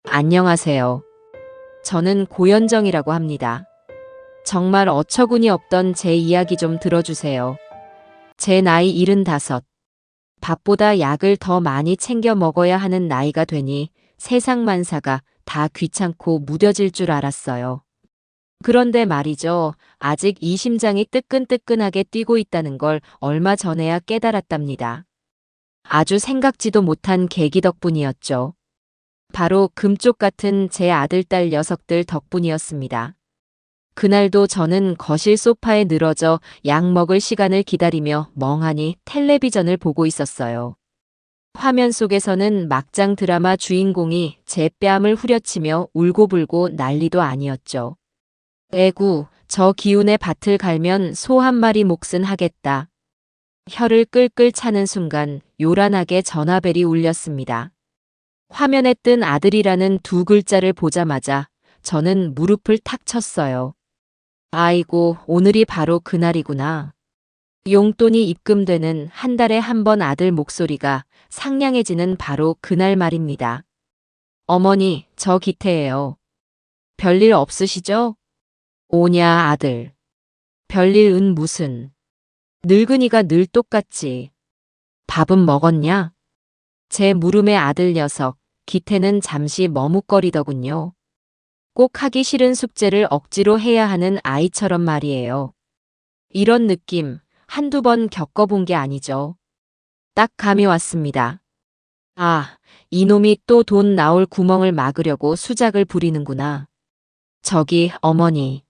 안녕하세요. 저는 고현정이라고 합니다. 정말 어처구니 없던 제 이야기 좀 들어주세요. 제 나이 75. 밥보다 약을 더 많이 챙겨 먹어야 하는 나이가 되니 세상 만사가 다 귀찮고 무뎌질 줄 알았어요. 그런데 말이죠. 아직 이 심장이 뜨끈뜨끈하게 뛰고 있다는 걸 얼마 전에야 깨달았답니다. 아주 생각지도 못한 계기 덕분이었죠. 바로 금쪽 같은 제 아들, 딸 녀석들 덕분이었습니다. 그날도 저는 거실 소파에 늘어져 약 먹을 시간을 기다리며 멍하니 텔레비전을 보고 있었어요. 화면 속에서는 막장 드라마 주인공이 제 뺨을 후려치며 울고불고 난리도 아니었죠. 에구, 저 기운의 밭을 갈면 소 한 마리 몫은 하겠다. 혀를 끌끌 차는 순간 요란하게 전화벨이 울렸습니다. 화면에 뜬 아들이라는 두 글자를 보자마자 저는 무릎을 탁 쳤어요. 아이고, 오늘이 바로 그날이구나. 용돈이 입금되는 한 달에 한 번 아들 목소리가 상냥해지는 바로 그날 말입니다. 어머니, 저 기태예요. 별일 없으시죠? 오냐, 아들. 별일은 무슨. 늙은이가 늘 똑같지. 밥은 먹었냐? 제 물음의 아들 녀석, 기태는 잠시 머뭇거리더군요. 꼭 하기 싫은 숙제를 억지로 해야 하는 아이처럼 말이에요. 이런 느낌 한두 번 겪어본 게 아니죠. 딱 감이 왔습니다. 아, 이놈이 또 돈 나올 구멍을 막으려고 수작을 부리는구나. 저기, 어머니.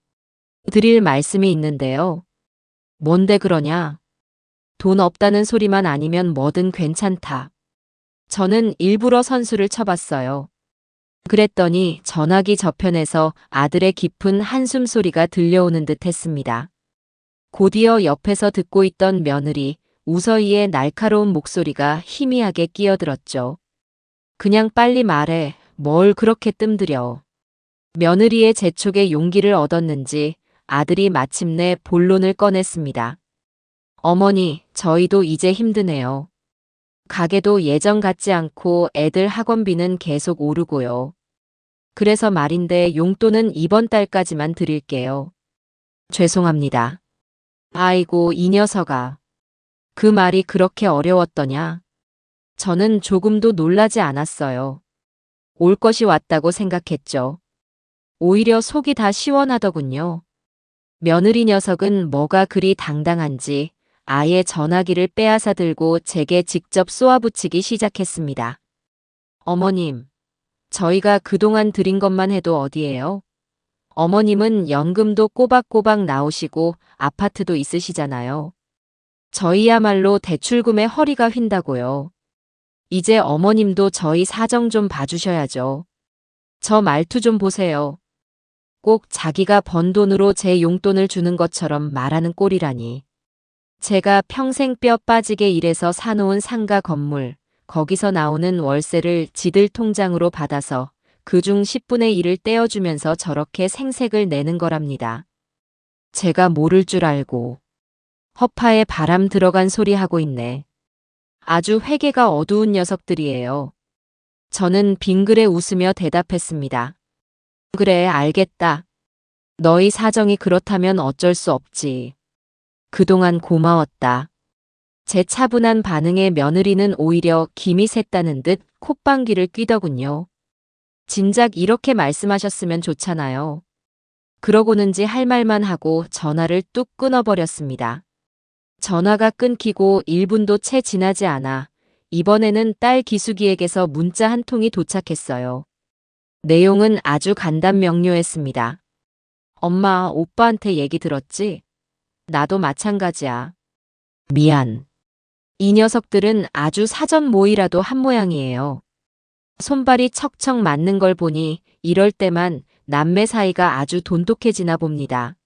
드릴 말씀이 있는데요. 뭔데 그러냐? 돈 없다는 소리만 아니면 뭐든 괜찮다. 저는 일부러 선수를 쳐봤어요. 그랬더니 전화기 저편에서 아들의 깊은 한숨 소리가 들려오는 듯 했습니다. 곧이어 옆에서 듣고 있던 며느리 우서희의 날카로운 목소리가 희미하게 끼어들었죠. 그냥 빨리 말해. 뭘 그렇게 뜸들여. 며느리의 재촉에 용기를 얻었는지 아들이 마침내 본론을 꺼냈습니다. 어머니, 저희도 이제 힘드네요. 가게도 예전 같지 않고 애들 학원비는 계속 오르고요. 그래서 말인데 용돈은 이번 달까지만 드릴게요. 죄송합니다. 아이고, 이 녀석아. 그 말이 그렇게 어려웠더냐? 저는 조금도 놀라지 않았어요. 올 것이 왔다고 생각했죠. 오히려 속이 다 시원하더군요. 며느리 녀석은 뭐가 그리 당당한지 아예 전화기를 빼앗아 들고 제게 직접 쏘아붙이기 시작했습니다. 어머님, 저희가 그동안 드린 것만 해도 어디예요? 어머님은 연금도 꼬박꼬박 나오시고 아파트도 있으시잖아요. 저희야말로 대출금에 허리가 휜다고요. 이제 어머님도 저희 사정 좀 봐주셔야죠. 저 말투 좀 보세요. 꼭 자기가 번 돈으로 제 용돈을 주는 것처럼 말하는 꼴이라니. 제가 평생 뼈 빠지게 일해서 사놓은 상가 건물, 거기서 나오는 월세를 지들 통장으로 받아서 그중 10분의 1을 떼어주면서 저렇게 생색을 내는 거랍니다. 제가 모를 줄 알고 허파에 바람 들어간 소리 하고 있네. 아주 회개가 어두운 녀석들이에요. 저는 빙그레 웃으며 대답했습니다. 그래, 알겠다. 너희 사정이 그렇다면 어쩔 수 없지. 그동안 고마웠다. 제 차분한 반응에 며느리는 오히려 김이 샜다는 듯 콧방귀를 뀌더군요. 진작 이렇게 말씀하셨으면 좋잖아요. 그러고는지 할 말만 하고 전화를 뚝 끊어버렸습니다. 전화가 끊기고 1분도 채 지나지 않아 이번에는 딸 기숙이에게서 문자 한 통이 도착했어요. 내용은 아주 간단명료했습니다. 엄마, 오빠한테 얘기 들었지? 나도 마찬가지야. 미안. 이 녀석들은 아주 사전 모의라도 한 모양이에요. 손발이 척척 맞는 걸 보니 이럴 때만 남매 사이가 아주 돈독해지나 봅니다.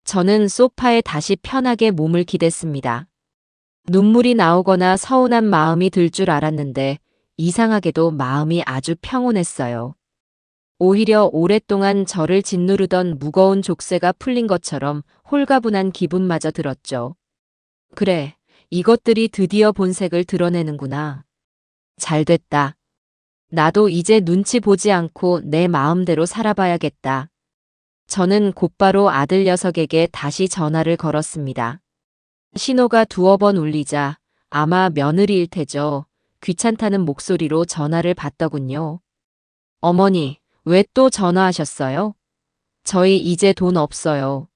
저는 소파에 다시 편하게 몸을 기댔습니다. 눈물이 나오거나 서운한 마음이 들 줄 알았는데 이상하게도 마음이 아주 평온했어요. 오히려 오랫동안 저를 짓누르던 무거운 족쇄가 풀린 것처럼 홀가분한 기분마저 들었죠. 그래, 이것들이 드디어 본색을 드러내는구나. 잘됐다. 나도 이제 눈치 보지 않고 내 마음대로 살아봐야겠다. 저는 곧바로 아들 녀석에게 다시 전화를 걸었습니다. 신호가 두어 번 울리자 아마 며느리일 테죠. 귀찮다는 목소리로 전화를 받더군요. 어머니, 왜 또 전화하셨어요? 저희 이제 돈 없어요.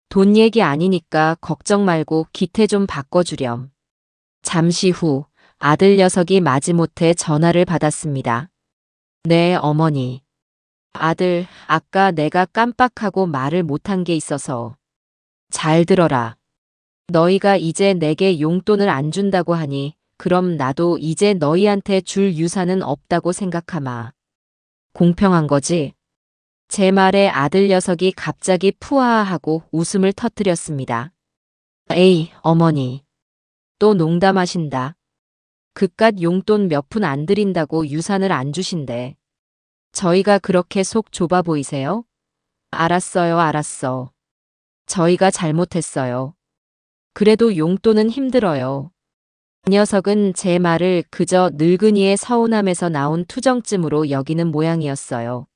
돈 얘기 아니니까 걱정 말고 기태 좀 바꿔주렴. 잠시 후 아들 녀석이 마지못해 전화를 받았습니다. 네, 어머니. 아들, 아까 내가 깜빡하고 말을 못한 게 있어서. 잘 들어라. 너희가 이제 내게 용돈을 안 준다고 하니 그럼 나도 이제 너희한테 줄 유산은 없다고 생각하마. 공평한 거지? 제 말에 아들 녀석이 갑자기 푸아하고 웃음을 터뜨렸습니다. 에이, 어머니. 또 농담하신다. 그깟 용돈 몇 푼 안 드린다고 유산을 안 주신대. 저희가 그렇게 속 좁아 보이세요? 알았어요, 알았어. 저희가 잘못했어요. 그래도 용돈은 힘들어요. 그 녀석은 제 말을 그저 늙은이의 서운함에서 나온 투정쯤으로 여기는 모양이었어요.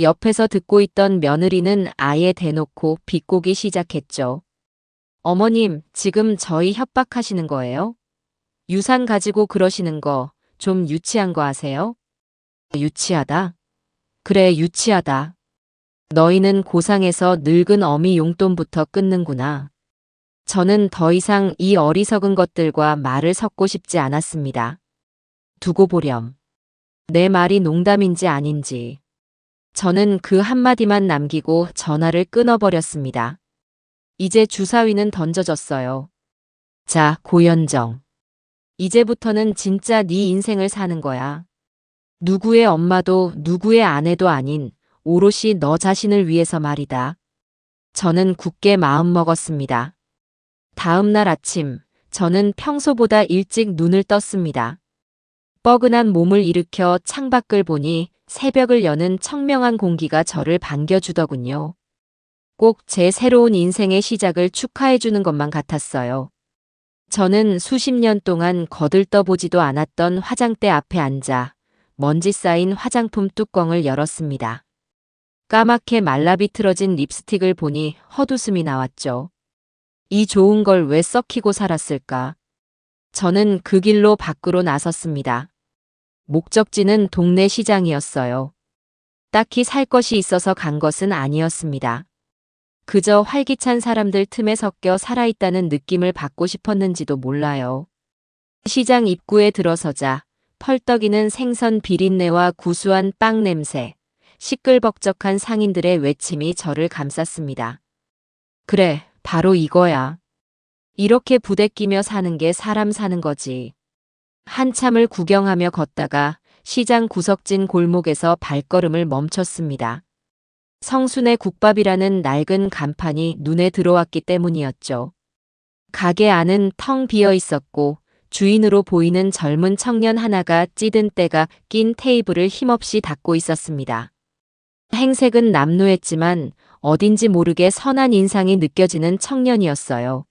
옆에서 듣고 있던 며느리는 아예 대놓고 비꼬기 시작했죠. 어머님, 지금 저희 협박하시는 거예요? 유산 가지고 그러시는 거 좀 유치한 거 아세요? 유치하다? 그래, 유치하다. 너희는 고상해서 늙은 어미 용돈부터 끊는구나. 저는 더 이상 이 어리석은 것들과 말을 섞고 싶지 않았습니다. 두고 보렴. 내 말이 농담인지 아닌지. 저는 그 한마디만 남기고 전화를 끊어버렸습니다. 이제 주사위는 던져졌어요. 자, 고현정. 이제부터는 진짜 네 인생을 사는 거야. 누구의 엄마도 누구의 아내도 아닌 오롯이 너 자신을 위해서 말이다. 저는 굳게 마음먹었습니다. 다음 날 아침, 저는 평소보다 일찍 눈을 떴습니다. 뻐근한 몸을 일으켜 창밖을 보니 새벽을 여는 청명한 공기가 저를 반겨주더군요. 꼭 제 새로운 인생의 시작을 축하해주는 것만 같았어요. 저는 수십 년 동안 거들떠보지도 않았던 화장대 앞에 앉아 먼지 쌓인 화장품 뚜껑을 열었습니다. 까맣게 말라비틀어진 립스틱을 보니 헛웃음이 나왔죠. 이 좋은 걸 왜 썩히고 살았을까? 저는 그 길로 밖으로 나섰습니다. 목적지는 동네 시장이었어요. 딱히 살 것이 있어서 간 것은 아니었습니다. 그저 활기찬 사람들 틈에 섞여 살아있다는 느낌을 받고 싶었는지도 몰라요. 시장 입구에 들어서자 펄떡이는 생선 비린내와 구수한 빵 냄새, 시끌벅적한 상인들의 외침이 저를 감쌌습니다. 그래, 바로 이거야. 이렇게 부대끼며 사는 게 사람 사는 거지. 한참을 구경하며 걷다가 시장 구석진 골목에서 발걸음을 멈췄습니다. 성순의 국밥이라는 낡은 간판이 눈에 들어왔기 때문이었죠. 가게 안은 텅 비어 있었고 주인으로 보이는 젊은 청년 하나가 찌든 때가 낀 테이블을 힘없이 닦고 있었습니다. 행색은 남루했지만 어딘지 모르게 선한 인상이 느껴지는 청년이었어요.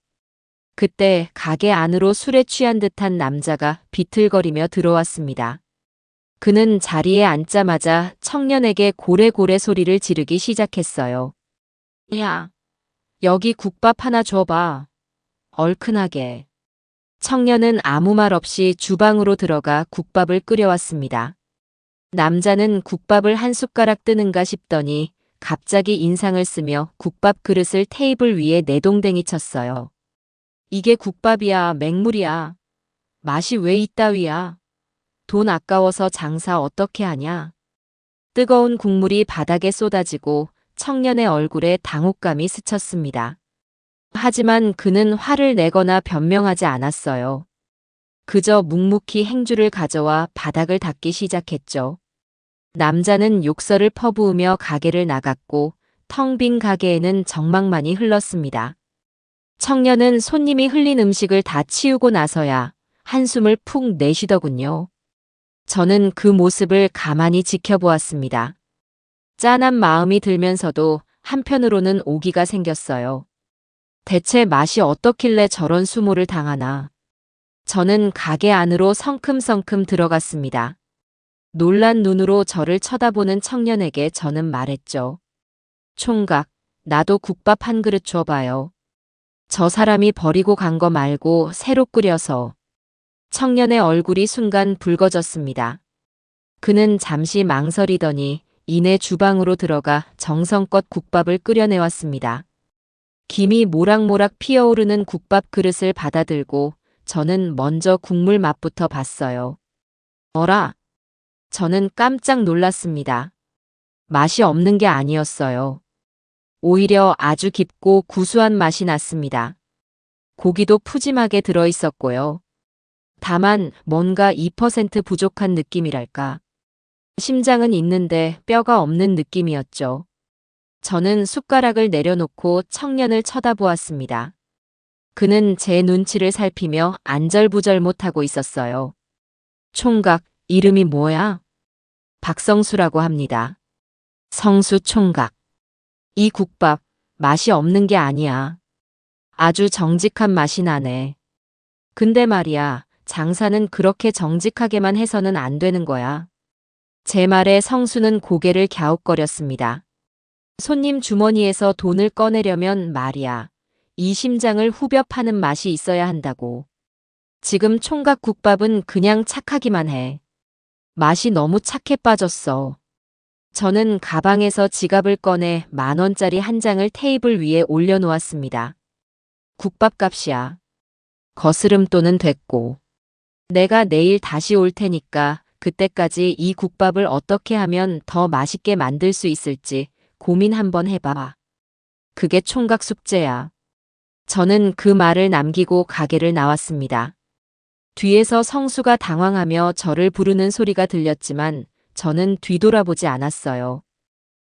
그때 가게 안으로 술에 취한 듯한 남자가 비틀거리며 들어왔습니다. 그는 자리에 앉자마자 청년에게 고래고래 소리를 지르기 시작했어요. 야, 여기 국밥 하나 줘봐. 얼큰하게. 청년은 아무 말 없이 주방으로 들어가 국밥을 끓여왔습니다. 남자는 국밥을 한 숟가락 뜨는가 싶더니 갑자기 인상을 쓰며 국밥 그릇을 테이블 위에 내동댕이 쳤어요. 이게 국밥이야, 맹물이야. 맛이 왜 이따위야? 돈 아까워서 장사 어떻게 하냐? 뜨거운 국물이 바닥에 쏟아지고 청년의 얼굴에 당혹감이 스쳤습니다. 하지만 그는 화를 내거나 변명하지 않았어요. 그저 묵묵히 행주를 가져와 바닥을 닦기 시작했죠. 남자는 욕설을 퍼부으며 가게를 나갔고 텅 빈 가게에는 적막만이 흘렀습니다. 청년은 손님이 흘린 음식을 다 치우고 나서야 한숨을 푹 내쉬더군요. 저는 그 모습을 가만히 지켜보았습니다. 짠한 마음이 들면서도 한편으로는 오기가 생겼어요. 대체 맛이 어떻길래 저런 수모를 당하나. 저는 가게 안으로 성큼성큼 들어갔습니다. 놀란 눈으로 저를 쳐다보는 청년에게 저는 말했죠. 총각, 나도 국밥 한 그릇 줘봐요. 저 사람이 버리고 간 거 말고 새로 끓여서. 청년의 얼굴이 순간 붉어졌습니다. 그는 잠시 망설이더니 이내 주방으로 들어가 정성껏 국밥을 끓여내왔습니다. 김이 모락모락 피어오르는 국밥 그릇을 받아들고 저는 먼저 국물 맛부터 봤어요. 어라? 저는 깜짝 놀랐습니다. 맛이 없는 게 아니었어요. 오히려 아주 깊고 구수한 맛이 났습니다. 고기도 푸짐하게 들어있었고요. 다만 뭔가 2% 부족한 느낌이랄까. 심장은 있는데 뼈가 없는 느낌이었죠. 저는 숟가락을 내려놓고 청년을 쳐다보았습니다. 그는 제 눈치를 살피며 안절부절 못하고 있었어요. 총각, 이름이 뭐야? 박성수라고 합니다. 성수 총각. 이 국밥, 맛이 없는 게 아니야. 아주 정직한 맛이 나네. 근데 말이야, 장사는 그렇게 정직하게만 해서는 안 되는 거야. 제 말에 성수는 고개를 갸웃거렸습니다. 손님 주머니에서 돈을 꺼내려면 말이야. 이 심장을 후벼 파는 맛이 있어야 한다고. 지금 총각 국밥은 그냥 착하기만 해. 맛이 너무 착해 빠졌어. 저는 가방에서 지갑을 꺼내 10,000원짜리 한 장을 테이블 위에 올려놓았습니다. 국밥값이야. 거스름돈은 됐고. 내가 내일 다시 올 테니까 그때까지 이 국밥을 어떻게 하면 더 맛있게 만들 수 있을지 고민 한번 해봐. 그게 총각 숙제야. 저는 그 말을 남기고 가게를 나왔습니다. 뒤에서 성수가 당황하며 저를 부르는 소리가 들렸지만 저는 뒤돌아보지 않았어요.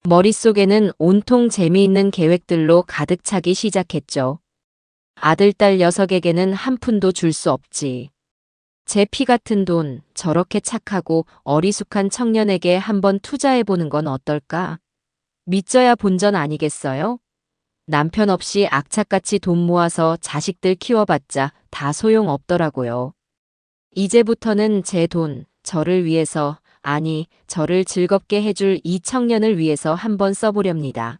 머릿속에는 온통 재미있는 계획들로 가득 차기 시작했죠. 아들, 딸 녀석에게는 한 푼도 줄 수 없지. 제 피 같은 돈, 저렇게 착하고 어리숙한 청년에게 한번 투자해보는 건 어떨까? 믿져야 본전 아니겠어요? 남편 없이 악착같이 돈 모아서 자식들 키워봤자 다 소용없더라고요. 이제부터는 제 돈, 저를 위해서, 아니, 저를 즐겁게 해줄 이 청년을 위해서 한번 써보렵니다.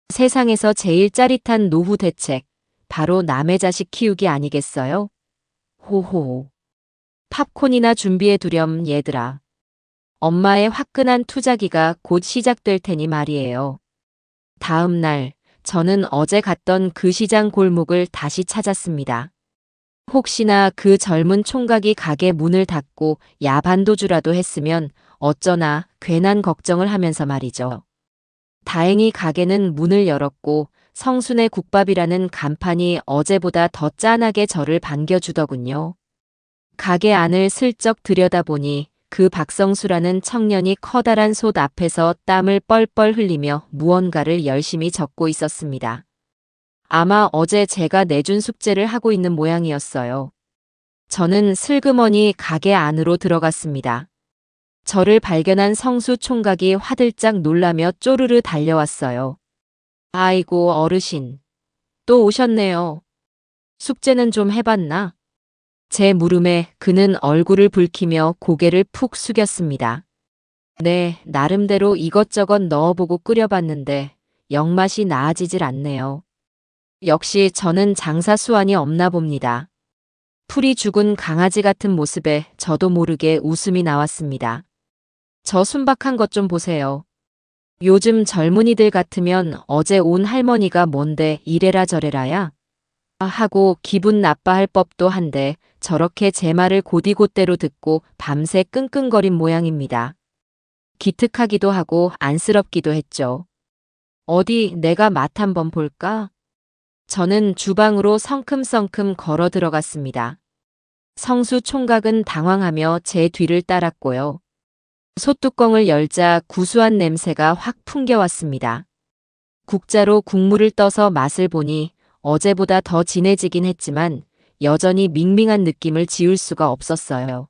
세상에서 제일 짜릿한 노후 대책, 바로 남의 자식 키우기 아니겠어요? 호호. 팝콘이나 준비해 두렴 얘들아. 엄마의 화끈한 투자기가 곧 시작될 테니 말이에요. 다음 날, 저는 어제 갔던 그 시장 골목을 다시 찾았습니다. 혹시나 그 젊은 총각이 가게 문을 닫고 야반도주라도 했으면 어쩌나 괜한 걱정을 하면서 말이죠. 다행히 가게는 문을 열었고 성순의 국밥이라는 간판이 어제보다 더 짠하게 저를 반겨주더군요. 가게 안을 슬쩍 들여다보니 그 박성수라는 청년이 커다란 솥 앞에서 땀을 뻘뻘 흘리며 무언가를 열심히 적고 있었습니다. 아마 어제 제가 내준 숙제를 하고 있는 모양이었어요. 저는 슬그머니 가게 안으로 들어갔습니다. 저를 발견한 성수 총각이 화들짝 놀라며 쪼르르 달려왔어요. 아이고 어르신, 또 오셨네요. 숙제는 좀 해봤나? 제 물음에 그는 얼굴을 붉히며 고개를 푹 숙였습니다. 네, 나름대로 이것저것 넣어보고 끓여봤는데 영맛이 나아지질 않네요. 역시 저는 장사 수완이 없나 봅니다. 풀이 죽은 강아지 같은 모습에 저도 모르게 웃음이 나왔습니다. 저 순박한 것 좀 보세요. 요즘 젊은이들 같으면 어제 온 할머니가 뭔데 이래라 저래라야? 하고 기분 나빠할 법도 한데 저렇게 제 말을 곧이곧대로 듣고 밤새 끙끙거린 모양입니다. 기특하기도 하고 안쓰럽기도 했죠. 어디 내가 맛 한번 볼까? 저는 주방으로 성큼성큼 걸어 들어갔습니다. 성수 총각은 당황하며 제 뒤를 따랐고요. 솥뚜껑을 열자 구수한 냄새가 확 풍겨왔습니다. 국자로 국물을 떠서 맛을 보니 어제보다 더 진해지긴 했지만 여전히 밍밍한 느낌을 지울 수가 없었어요.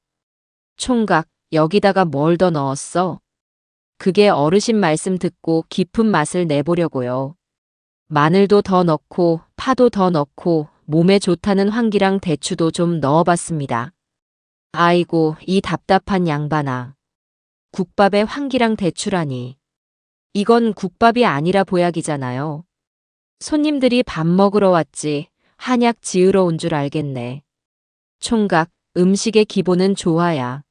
총각, 여기다가 뭘 더 넣었어? 그게 어르신 말씀 듣고 깊은 맛을 내보려고요. 마늘도 더 넣고 파도 더 넣고 몸에 좋다는 황기랑 대추도 좀 넣어봤습니다. 아이고 이 답답한 양반아. 국밥에 황기랑 대추라니. 이건 국밥이 아니라 보약이잖아요. 손님들이 밥 먹으러 왔지 한약 지으러 온 줄 알겠네. 총각, 음식의 기본은 조화야.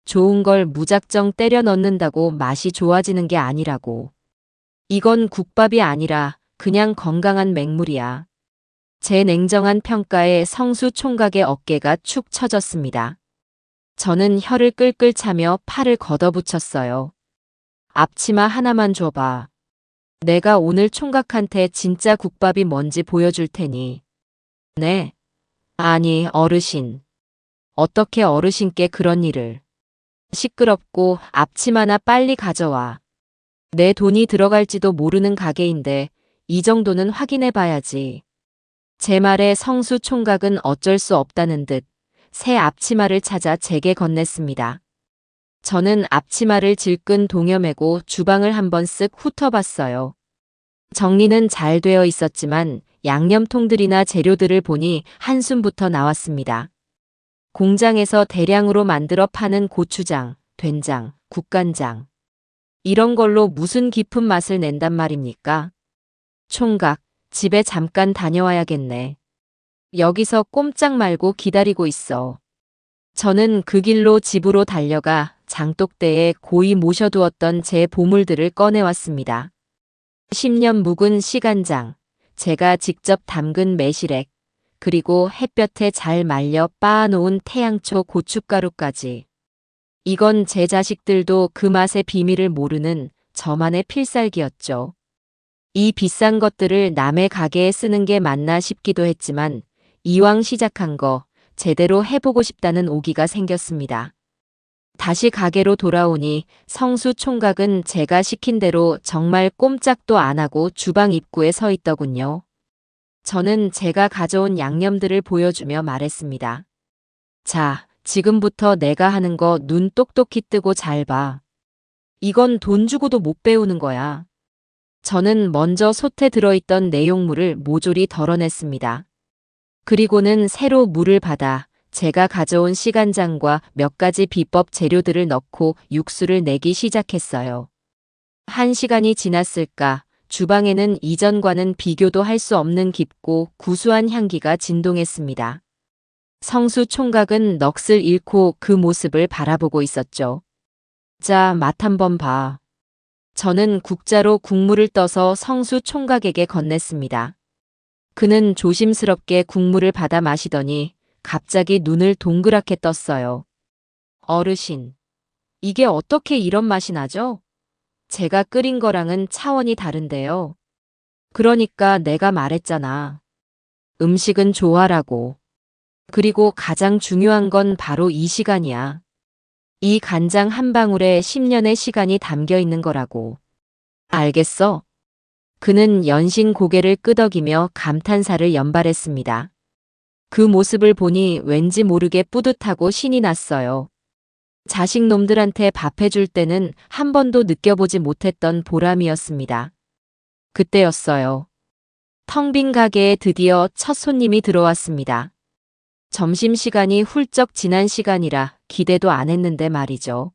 좋은 걸 무작정 때려 넣는다고 맛이 좋아지는 게 아니라고. 이건 국밥이 아니라 그냥 건강한 맹물이야. 제 냉정한 평가에 성수 총각의 어깨가 축 처졌습니다. 저는 혀를 끌끌 차며 팔을 걷어붙였어요. 앞치마 하나만 줘봐. 내가 오늘 총각한테 진짜 국밥이 뭔지 보여줄 테니. 네. 아니, 어르신. 어떻게 어르신께 그런 일을. 시끄럽고 앞치마나 빨리 가져와. 내 돈이 들어갈지도 모르는 가게인데 이 정도는 확인해 봐야지. 제 말에 성수 총각은 어쩔 수 없다는 듯 새 앞치마를 찾아 제게 건넸습니다. 저는 앞치마를 질끈 동여매고 주방을 한번 쓱 훑어봤어요. 정리는 잘 되어 있었지만 양념통들이나 재료들을 보니 한숨부터 나왔습니다. 공장에서 대량으로 만들어 파는 고추장, 된장, 국간장. 이런 걸로 무슨 깊은 맛을 낸단 말입니까? 총각, 집에 잠깐 다녀와야겠네. 여기서 꼼짝 말고 기다리고 있어. 저는 그 길로 집으로 달려가 장독대에 고이 모셔두었던 제 보물들을 꺼내왔습니다. 10년 묵은 시간장, 제가 직접 담근 매실액, 그리고 햇볕에 잘 말려 빻아놓은 태양초 고춧가루까지. 이건 제 자식들도 그 맛의 비밀을 모르는 저만의 필살기였죠. 이 비싼 것들을 남의 가게에 쓰는 게 맞나 싶기도 했지만 이왕 시작한 거 제대로 해보고 싶다는 오기가 생겼습니다. 다시 가게로 돌아오니 성수 총각은 제가 시킨 대로 정말 꼼짝도 안 하고 주방 입구에 서 있더군요. 저는 제가 가져온 양념들을 보여주며 말했습니다. 자, 지금부터 내가 하는 거 눈 똑똑히 뜨고 잘 봐. 이건 돈 주고도 못 배우는 거야. 저는 먼저 솥에 들어있던 내용물을 모조리 덜어냈습니다. 그리고는 새로 물을 받아 제가 가져온 시간장과 몇 가지 비법 재료들을 넣고 육수를 내기 시작했어요. 1시간이 지났을까 주방에는 이전과는 비교도 할 수 없는 깊고 구수한 향기가 진동했습니다. 성수 총각은 넋을 잃고 그 모습을 바라보고 있었죠. 자, 맛 한번 봐. 저는 국자로 국물을 떠서 성수 총각에게 건넸습니다. 그는 조심스럽게 국물을 받아 마시더니 갑자기 눈을 동그랗게 떴어요. 어르신, 이게 어떻게 이런 맛이 나죠? 제가 끓인 거랑은 차원이 다른데요. 그러니까 내가 말했잖아. 음식은 조화라고. 그리고 가장 중요한 건 바로 이 시간이야. 이 간장 한 방울에 10년의 시간이 담겨 있는 거라고. 알겠어? 그는 연신 고개를 끄덕이며 감탄사를 연발했습니다. 그 모습을 보니 왠지 모르게 뿌듯하고 신이 났어요. 자식 놈들한테 밥 해줄 때는 한 번도 느껴보지 못했던 보람이었습니다. 그때였어요. 텅 빈 가게에 드디어 첫 손님이 들어왔습니다. 점심시간이 훌쩍 지난 시간이라 기대도 안 했는데 말이죠.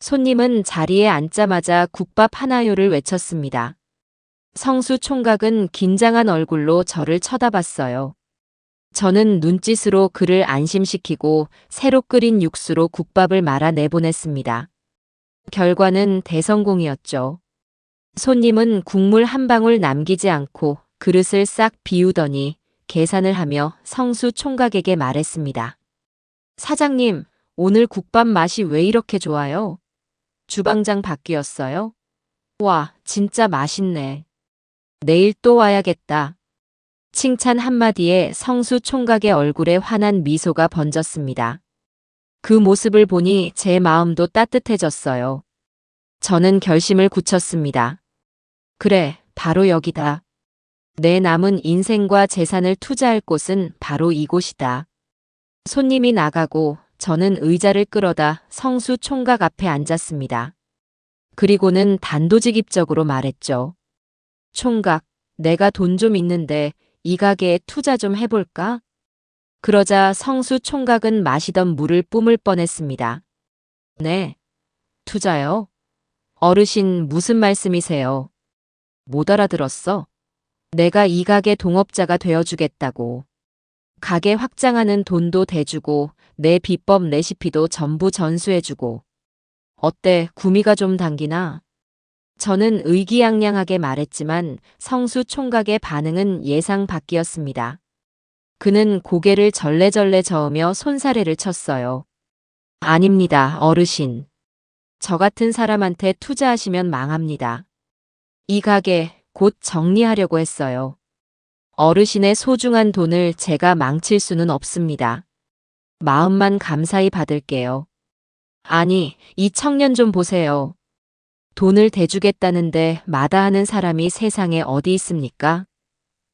손님은 자리에 앉자마자 국밥 하나요를 외쳤습니다. 성수 총각은 긴장한 얼굴로 저를 쳐다봤어요. 저는 눈짓으로 그를 안심시키고 새로 끓인 육수로 국밥을 말아 내보냈습니다. 결과는 대성공이었죠. 손님은 국물 한 방울 남기지 않고 그릇을 싹 비우더니 계산을 하며 성수 총각에게 말했습니다. 사장님, 오늘 국밥 맛이 왜 이렇게 좋아요? 주방장 바뀌었어요? 와, 진짜 맛있네. 내일 또 와야겠다. 칭찬 한마디에 성수 총각의 얼굴에 환한 미소가 번졌습니다. 그 모습을 보니 제 마음도 따뜻해졌어요. 저는 결심을 굳혔습니다. 그래, 바로 여기다. 내 남은 인생과 재산을 투자할 곳은 바로 이곳이다. 손님이 나가고 저는 의자를 끌어다 성수 총각 앞에 앉았습니다. 그리고는 단도직입적으로 말했죠. 총각, 내가 돈 좀 있는데 이 가게에 투자 좀 해볼까? 그러자 성수 총각은 마시던 물을 뿜을 뻔했습니다. 네. 투자요? 어르신 무슨 말씀이세요? 못 알아들었어? 내가 이 가게 동업자가 되어주겠다고. 가게 확장하는 돈도 대주고 내 비법 레시피도 전부 전수해주고. 어때, 구미가 좀 당기나? 저는 의기양양하게 말했지만 성수 총각의 반응은 예상 밖이었습니다. 그는 고개를 절레절레 저으며 손사래를 쳤어요. 아닙니다, 어르신. 저 같은 사람한테 투자하시면 망합니다. 이 가게 곧 정리하려고 했어요. 어르신의 소중한 돈을 제가 망칠 수는 없습니다. 마음만 감사히 받을게요. 아니, 이 청년 좀 보세요. 돈을 대주겠다는데 마다하는 사람이 세상에 어디 있습니까?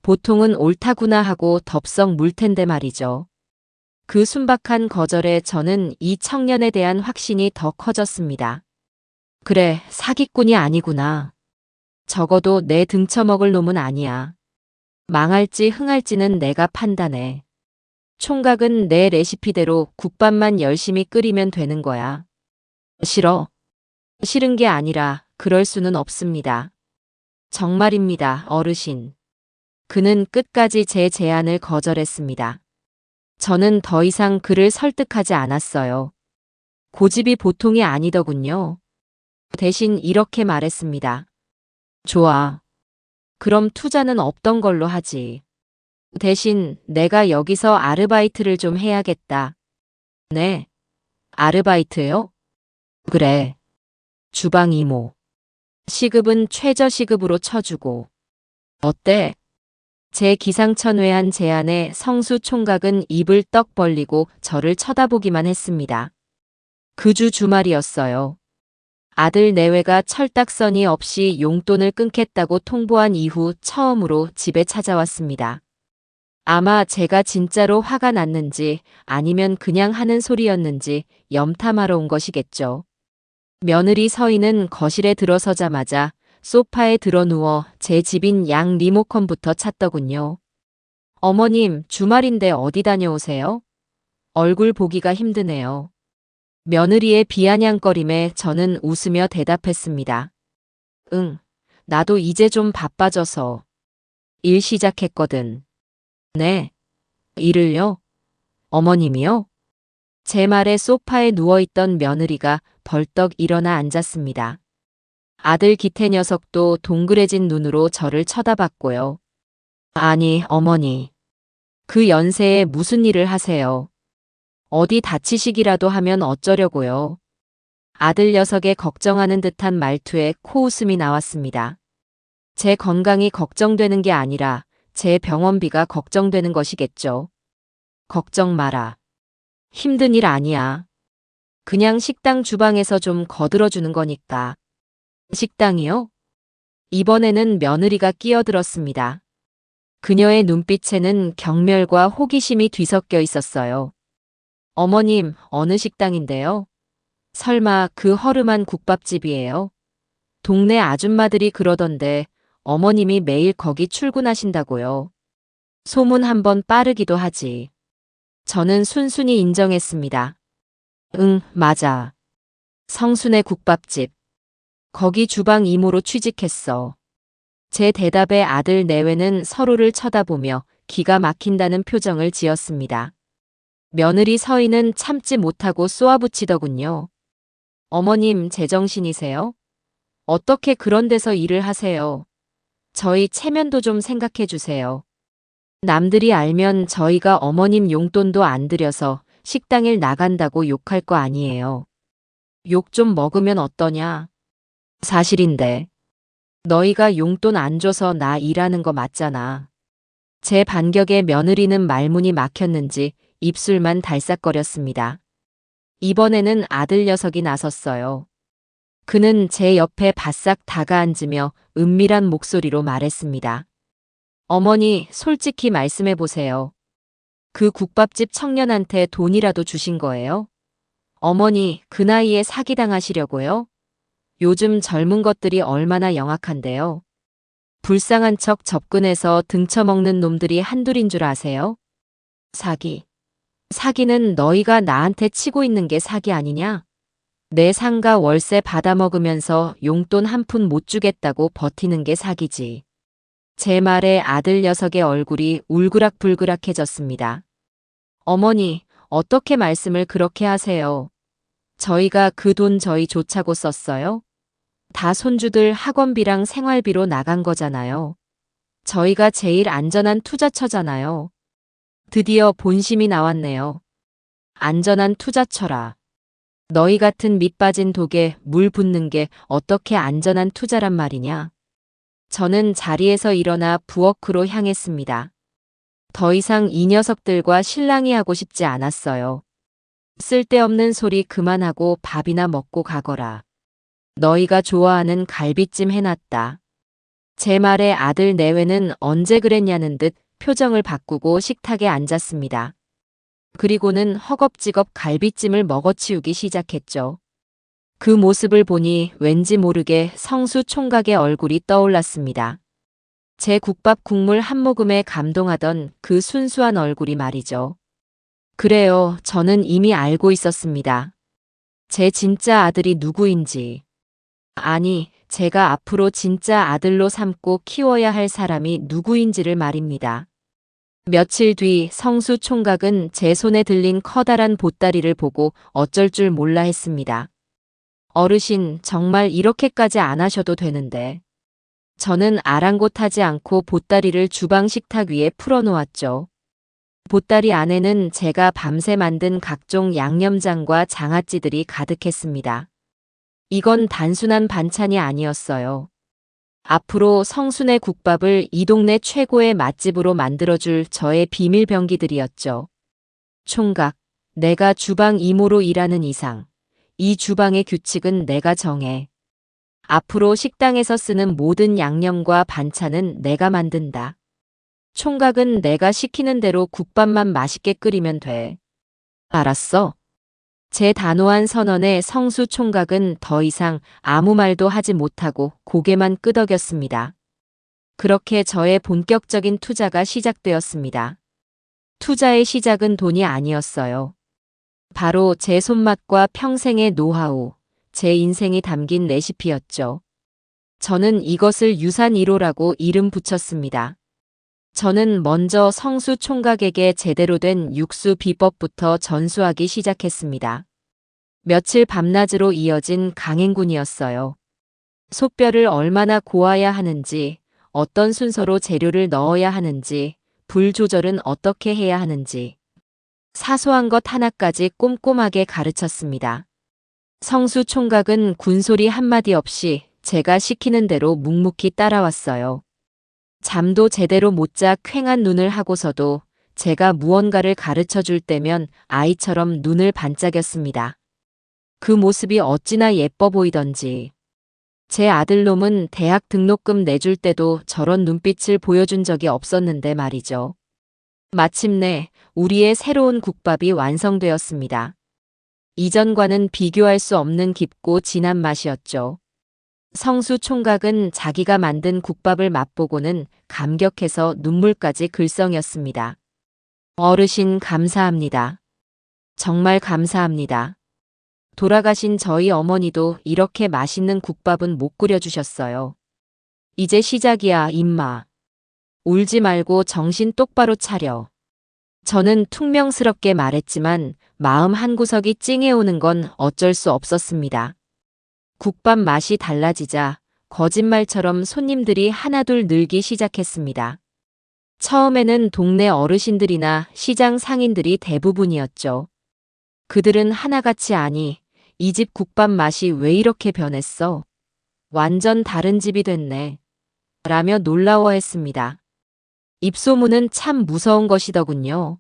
보통은 옳다구나 하고 덥석 물 텐데 말이죠. 그 순박한 거절에 저는 이 청년에 대한 확신이 더 커졌습니다. 그래, 사기꾼이 아니구나. 적어도 내 등쳐먹을 놈은 아니야. 망할지 흥할지는 내가 판단해. 총각은 내 레시피대로 국밥만 열심히 끓이면 되는 거야. 싫어. 싫은 게 아니라 그럴 수는 없습니다. 정말입니다, 어르신. 그는 끝까지 제 제안을 거절했습니다. 저는 더 이상 그를 설득하지 않았어요. 고집이 보통이 아니더군요. 대신 이렇게 말했습니다. 좋아. 그럼 투자는 없던 걸로 하지. 대신 내가 여기서 아르바이트를 좀 해야겠다. 네. 아르바이트요? 그래. 주방 이모. 시급은 최저시급으로 쳐주고. 어때? 제 기상천외한 제안에 성수 총각은 입을 떡 벌리고 저를 쳐다보기만 했습니다. 그 주 주말이었어요. 아들 내외가 철딱서니 없이 용돈을 끊겠다고 통보한 이후 처음으로 집에 찾아왔습니다. 아마 제가 진짜로 화가 났는지 아니면 그냥 하는 소리였는지 염탐하러 온 것이겠죠. 며느리 서희는 거실에 들어서자마자 소파에 드러누워 제 집인 양 리모컨부터 찾더군요. 어머님, 주말인데 어디 다녀오세요? 얼굴 보기가 힘드네요. 며느리의 비아냥거림에 저는 웃으며 대답했습니다. 응, 나도 이제 좀 바빠져서. 일 시작했거든. 네. 일을요? 어머님이요? 제 말에 소파에 누워있던 며느리가 벌떡 일어나 앉았습니다. 아들 기태 녀석도 동그래진 눈으로 저를 쳐다봤고요. 아니, 어머니. 그 연세에 무슨 일을 하세요? 어디 다치시기라도 하면 어쩌려고요? 아들 녀석의 걱정하는 듯한 말투에 코웃음이 나왔습니다. 제 건강이 걱정되는 게 아니라 제 병원비가 걱정되는 것이겠죠. 걱정 마라. 힘든 일 아니야. 그냥 식당 주방에서 좀 거들어주는 거니까. 식당이요? 이번에는 며느리가 끼어들었습니다. 그녀의 눈빛에는 경멸과 호기심이 뒤섞여 있었어요. 어머님, 어느 식당인데요? 설마 그 허름한 국밥집이에요? 동네 아줌마들이 그러던데 어머님이 매일 거기 출근하신다고요. 소문 한번 빠르기도 하지. 저는 순순히 인정했습니다. 응, 맞아. 성순의 국밥집. 거기 주방 이모로 취직했어. 제 대답에 아들 내외는 서로를 쳐다보며 기가 막힌다는 표정을 지었습니다. 며느리 서희는 참지 못하고 쏘아붙이더군요. 어머님, 제정신이세요? 어떻게 그런 데서 일을 하세요? 저희 체면도 좀 생각해 주세요. 남들이 알면 저희가 어머님 용돈도 안 들여서 식당일 나간다고 욕할 거 아니에요. 욕 좀 먹으면 어떠냐? 사실인데. 너희가 용돈 안 줘서 나 일하는 거 맞잖아. 제 반격에 며느리는 말문이 막혔는지 입술만 달싹거렸습니다. 이번에는 아들 녀석이 나섰어요. 그는 제 옆에 바싹 다가앉으며 은밀한 목소리로 말했습니다. 어머니, 솔직히 말씀해 보세요. 그 국밥집 청년한테 돈이라도 주신 거예요? 어머니, 그 나이에 사기당하시려고요? 요즘 젊은 것들이 얼마나 영악한데요. 불쌍한 척 접근해서 등쳐먹는 놈들이 한둘인 줄 아세요? 사기. 사기는 너희가 나한테 치고 있는 게 사기 아니냐? 내 상가 월세 받아먹으면서 용돈 한 푼 못 주겠다고 버티는 게 사기지. 제 말에 아들 녀석의 얼굴이 울그락불그락해졌습니다. 어머니, 어떻게 말씀을 그렇게 하세요? 저희가 그 돈 저희 좋자고 썼어요? 다 손주들 학원비랑 생활비로 나간 거잖아요. 저희가 제일 안전한 투자처잖아요. 드디어 본심이 나왔네요. 안전한 투자처라. 너희 같은 밑 빠진 독에 물 붓는 게 어떻게 안전한 투자란 말이냐? 저는 자리에서 일어나 부엌으로 향했습니다. 더 이상 이 녀석들과 실랑이 하고 싶지 않았어요. 쓸데없는 소리 그만하고 밥이나 먹고 가거라. 너희가 좋아하는 갈비찜 해놨다. 제 말에 아들 내외는 언제 그랬냐는 듯 표정을 바꾸고 식탁에 앉았습니다. 그리고는 허겁지겁 갈비찜을 먹어치우기 시작했죠. 그 모습을 보니 왠지 모르게 성수 총각의 얼굴이 떠올랐습니다. 제 국밥 국물 한 모금에 감동하던 그 순수한 얼굴이 말이죠. 그래요, 저는 이미 알고 있었습니다. 제 진짜 아들이 누구인지. 아니, 제가 앞으로 진짜 아들로 삼고 키워야 할 사람이 누구인지를 말입니다. 며칠 뒤 성수 총각은 제 손에 들린 커다란 보따리를 보고 어쩔 줄 몰라 했습니다. 어르신, 정말 이렇게까지 안 하셔도 되는데. 저는 아랑곳하지 않고 보따리를 주방 식탁 위에 풀어놓았죠. 보따리 안에는 제가 밤새 만든 각종 양념장과 장아찌들이 가득했습니다. 이건 단순한 반찬이 아니었어요. 앞으로 성순의 국밥을 이 동네 최고의 맛집으로 만들어줄 저의 비밀 병기들이었죠. 총각, 내가 주방 이모로 일하는 이상, 이 주방의 규칙은 내가 정해. 앞으로 식당에서 쓰는 모든 양념과 반찬은 내가 만든다. 총각은 내가 시키는 대로 국밥만 맛있게 끓이면 돼. 알았어? 제 단호한 선언에 성수 총각은 더 이상 아무 말도 하지 못하고 고개만 끄덕였습니다. 그렇게 저의 본격적인 투자가 시작되었습니다. 투자의 시작은 돈이 아니었어요. 바로 제 손맛과 평생의 노하우, 제 인생이 담긴 레시피였죠. 저는 이것을 유산 1호라고 이름 붙였습니다. 저는 먼저 성수 총각에게 제대로 된 육수 비법부터 전수하기 시작했습니다. 며칠 밤낮으로 이어진 강행군이었어요. 솥뼈를 얼마나 고아야 하는지, 어떤 순서로 재료를 넣어야 하는지, 불 조절은 어떻게 해야 하는지, 사소한 것 하나까지 꼼꼼하게 가르쳤습니다. 성수 총각은 군소리 한마디 없이 제가 시키는 대로 묵묵히 따라왔어요. 잠도 제대로 못 자 퀭한 눈을 하고서도 제가 무언가를 가르쳐 줄 때면 아이처럼 눈을 반짝였습니다. 그 모습이 어찌나 예뻐 보이던지. 제 아들놈은 대학 등록금 내줄 때도 저런 눈빛을 보여준 적이 없었는데 말이죠. 마침내 우리의 새로운 국밥이 완성되었습니다. 이전과는 비교할 수 없는 깊고 진한 맛이었죠. 성수 총각은 자기가 만든 국밥을 맛보고는 감격해서 눈물까지 글썽였습니다. 어르신 감사합니다. 정말 감사합니다. 돌아가신 저희 어머니도 이렇게 맛있는 국밥은 못 끓여주셨어요. 이제 시작이야, 임마. 울지 말고 정신 똑바로 차려. 저는 퉁명스럽게 말했지만 마음 한구석이 찡해오는 건 어쩔 수 없었습니다. 국밥 맛이 달라지자 거짓말처럼 손님들이 하나둘 늘기 시작했습니다. 처음에는 동네 어르신들이나 시장 상인들이 대부분이었죠. 그들은 하나같이 아니, 이 집 국밥 맛이 왜 이렇게 변했어? 완전 다른 집이 됐네. 라며 놀라워했습니다. 입소문은 참 무서운 것이더군요.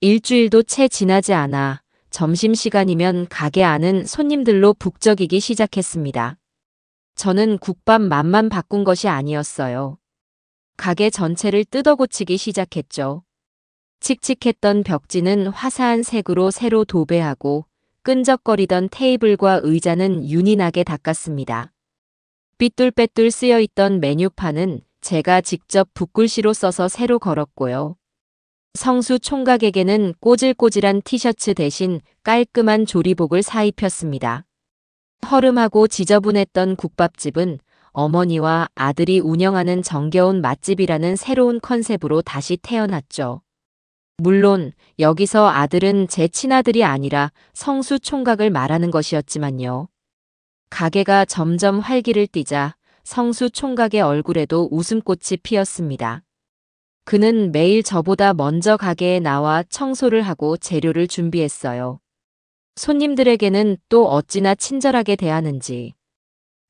일주일도 채 지나지 않아 점심시간이면 가게 안은 손님들로 북적이기 시작했습니다. 저는 국밥 맛만 바꾼 것이 아니었어요. 가게 전체를 뜯어고치기 시작했죠. 칙칙했던 벽지는 화사한 색으로 새로 도배하고 끈적거리던 테이블과 의자는 윤이 나게 닦았습니다. 삐뚤빼뚤 쓰여있던 메뉴판은 제가 직접 붓글씨로 써서 새로 걸었고요. 성수 총각에게는 꼬질꼬질한 티셔츠 대신 깔끔한 조리복을 사입혔습니다. 허름하고 지저분했던 국밥집은 어머니와 아들이 운영하는 정겨운 맛집이라는 새로운 컨셉으로 다시 태어났죠. 물론 여기서 아들은 제 친아들이 아니라 성수 총각을 말하는 것이었지만요. 가게가 점점 활기를 띠자 성수 총각의 얼굴에도 웃음꽃이 피었습니다. 그는 매일 저보다 먼저 가게에 나와 청소를 하고 재료를 준비했어요. 손님들에게는 또 어찌나 친절하게 대하는지.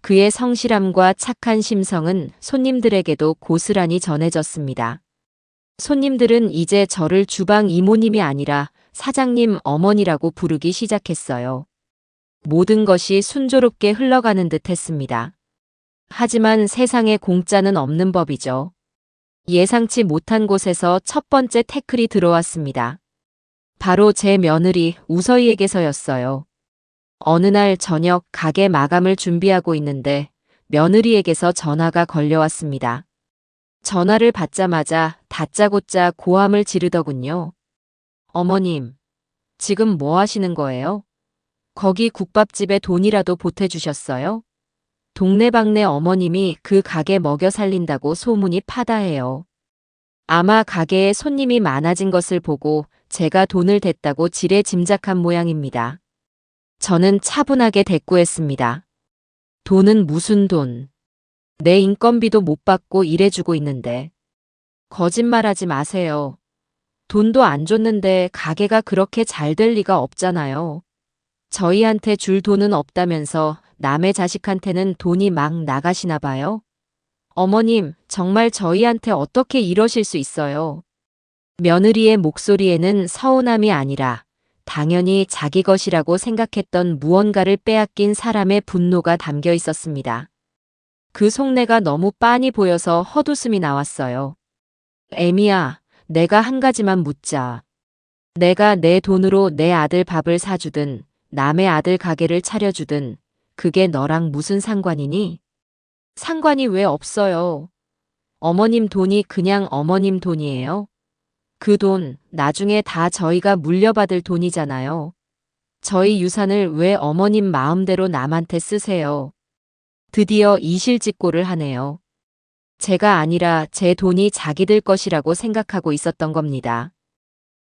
그의 성실함과 착한 심성은 손님들에게도 고스란히 전해졌습니다. 손님들은 이제 저를 주방 이모님이 아니라 사장님 어머니라고 부르기 시작했어요. 모든 것이 순조롭게 흘러가는 듯 했습니다. 하지만 세상에 공짜는 없는 법이죠. 예상치 못한 곳에서 첫 번째 태클이 들어왔습니다. 바로 제 며느리 우서희에게서였어요. 어느 날 저녁 가게 마감을 준비하고 있는데 며느리에게서 전화가 걸려왔습니다. 전화를 받자마자 다짜고짜 고함을 지르더군요. 어머님, 지금 뭐 하시는 거예요? 거기 국밥집에 돈이라도 보태주셨어요? 동네방네 어머님이 그 가게 먹여 살린다고 소문이 파다해요. 아마 가게에 손님이 많아진 것을 보고 제가 돈을 댔다고 지레 짐작한 모양입니다. 저는 차분하게 대꾸했습니다. 돈은 무슨 돈? 내 인건비도 못 받고 일해주고 있는데. 거짓말하지 마세요. 돈도 안 줬는데 가게가 그렇게 잘 될 리가 없잖아요. 저희한테 줄 돈은 없다면서 남의 자식한테는 돈이 막 나가시나 봐요. 어머님, 정말 저희한테 어떻게 이러실 수 있어요? 며느리의 목소리에는 서운함이 아니라 당연히 자기 것이라고 생각했던 무언가를 빼앗긴 사람의 분노가 담겨 있었습니다. 그 속내가 너무 빤히 보여서 헛웃음이 나왔어요. 애미야, 내가 한 가지만 묻자. 내가 내 돈으로 내 아들 밥을 사주든 남의 아들 가게를 차려주든 그게 너랑 무슨 상관이니? 상관이 왜 없어요? 어머님 돈이 그냥 어머님 돈이에요. 그 돈 나중에 다 저희가 물려받을 돈이잖아요. 저희 유산을 왜 어머님 마음대로 남한테 쓰세요? 드디어 이실직고를 하네요. 제가 아니라 제 돈이 자기들 것이라고 생각하고 있었던 겁니다.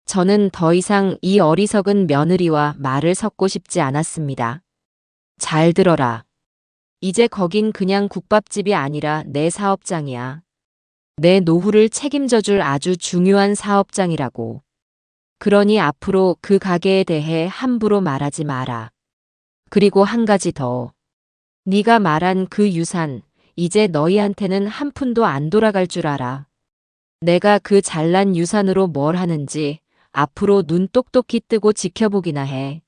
저는 더 이상 이 어리석은 며느리와 말을 섞고 싶지 않았습니다. 잘 들어라. 이제 거긴 그냥 국밥집이 아니라 내 사업장이야. 내 노후를 책임져줄 아주 중요한 사업장이라고. 그러니 앞으로 그 가게에 대해 함부로 말하지 마라. 그리고 한 가지 더. 네가 말한 그 유산, 이제 너희한테는 한 푼도 안 돌아갈 줄 알아. 내가 그 잘난 유산으로 뭘 하는지 앞으로 눈 똑똑히 뜨고 지켜보기나 해.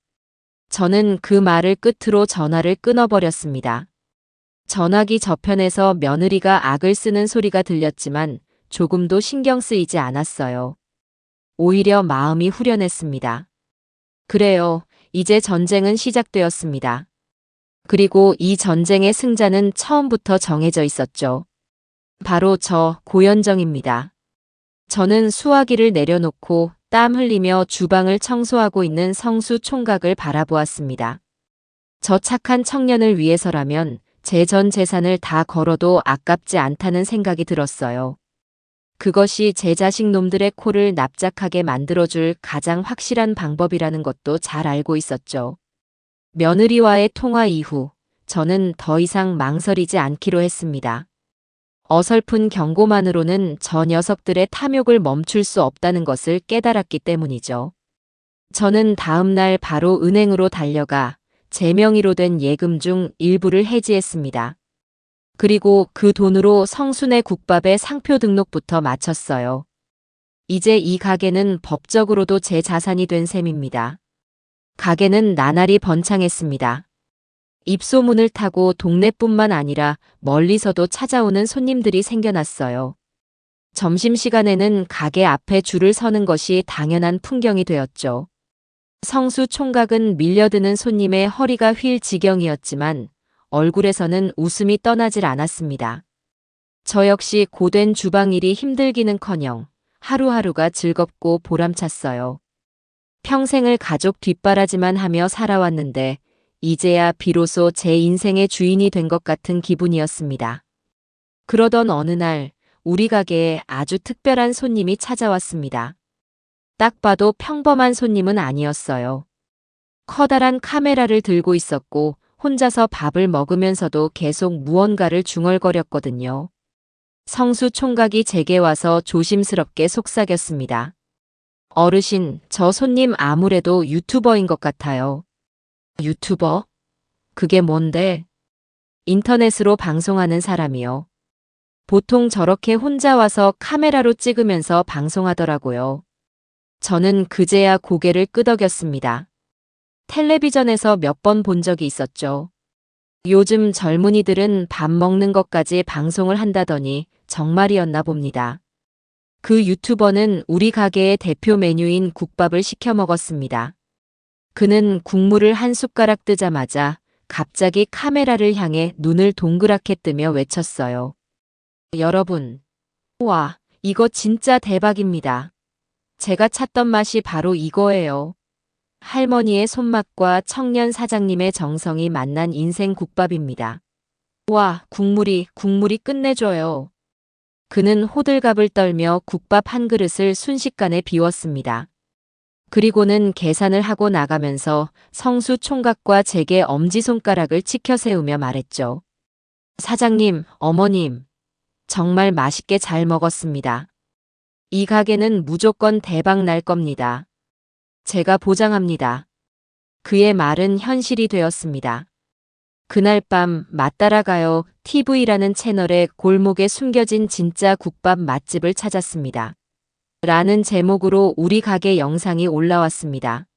저는 그 말을 끝으로 전화를 끊어버렸습니다. 전화기 저편에서 며느리가 악을 쓰는 소리가 들렸지만 조금도 신경 쓰이지 않았어요. 오히려 마음이 후련했습니다. 그래요, 이제 전쟁은 시작되었습니다. 그리고 이 전쟁의 승자는 처음부터 정해져 있었죠. 바로 저 고연정입니다. 저는 수화기를 내려놓고 땀 흘리며 주방을 청소하고 있는 성수 총각을 바라보았습니다. 저 착한 청년을 위해서라면 제 전 재산을 다 걸어도 아깝지 않다는 생각이 들었어요. 그것이 제 자식 놈들의 코를 납작하게 만들어줄 가장 확실한 방법이라는 것도 잘 알고 있었죠. 며느리와의 통화 이후 저는 더 이상 망설이지 않기로 했습니다. 어설픈 경고만으로는 저 녀석들의 탐욕을 멈출 수 없다는 것을 깨달았기 때문이죠. 저는 다음 날 바로 은행으로 달려가 제 명의로 된 예금 중 일부를 해지했습니다. 그리고 그 돈으로 성순의 국밥의 상표 등록부터 마쳤어요. 이제 이 가게는 법적으로도 제 자산이 된 셈입니다. 가게는 나날이 번창했습니다. 입소문을 타고 동네뿐만 아니라 멀리서도 찾아오는 손님들이 생겨났어요. 점심시간에는 가게 앞에 줄을 서는 것이 당연한 풍경이 되었죠. 성수 총각은 밀려드는 손님의 허리가 휠 지경이었지만 얼굴에서는 웃음이 떠나질 않았습니다. 저 역시 고된 주방일이 힘들기는커녕 하루하루가 즐겁고 보람찼어요. 평생을 가족 뒷바라지만 하며 살아왔는데 이제야 비로소 제 인생의 주인이 된 것 같은 기분이었습니다. 그러던 어느 날 우리 가게에 아주 특별한 손님이 찾아왔습니다. 딱 봐도 평범한 손님은 아니었어요. 커다란 카메라를 들고 있었고 혼자서 밥을 먹으면서도 계속 무언가를 중얼거렸거든요. 성수 총각이 제게 와서 조심스럽게 속삭였습니다. 어르신, 저 손님 아무래도 유튜버인 것 같아요. 유튜버? 그게 뭔데? 인터넷으로 방송하는 사람이요. 보통 저렇게 혼자 와서 카메라로 찍으면서 방송하더라고요. 저는 그제야 고개를 끄덕였습니다. 텔레비전에서 몇 번 본 적이 있었죠. 요즘 젊은이들은 밥 먹는 것까지 방송을 한다더니 정말이었나 봅니다. 그 유튜버는 우리 가게의 대표 메뉴인 국밥을 시켜 먹었습니다. 그는 국물을 한 숟가락 뜨자마자 갑자기 카메라를 향해 눈을 동그랗게 뜨며 외쳤어요. 여러분, 와, 이거 진짜 대박입니다. 제가 찾던 맛이 바로 이거예요. 할머니의 손맛과 청년 사장님의 정성이 만난 인생 국밥입니다. 와, 국물이 끝내줘요. 그는 호들갑을 떨며 국밥 한 그릇을 순식간에 비웠습니다. 그리고는 계산을 하고 나가면서 성수 총각과 제게 엄지손가락을 치켜 세우며 말했죠. 사장님, 어머님, 정말 맛있게 잘 먹었습니다. 이 가게는 무조건 대박 날 겁니다. 제가 보장합니다. 그의 말은 현실이 되었습니다. 그날 밤 맛따라가요 TV라는 채널의 골목에 숨겨진 진짜 국밥 맛집을 찾았습니다. 라는 제목으로 우리 가게 영상이 올라왔습니다.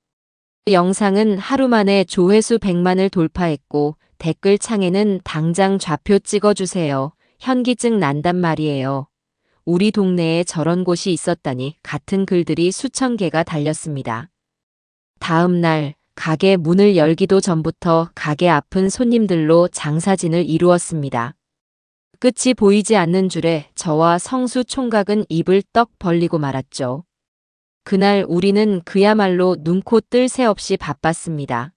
영상은 하루 만에 조회수 100만을 돌파했고 댓글창에는 당장 좌표 찍어주세요. 현기증 난단 말이에요. 우리 동네에 저런 곳이 있었다니 같은 글들이 수천 개가 달렸습니다. 다음 날 가게 문을 열기도 전부터 가게 앞은 손님들로 장사진을 이루었습니다. 끝이 보이지 않는 줄에 저와 성수 총각은 입을 떡 벌리고 말았죠. 그날 우리는 그야말로 눈코 뜰 새 없이 바빴습니다.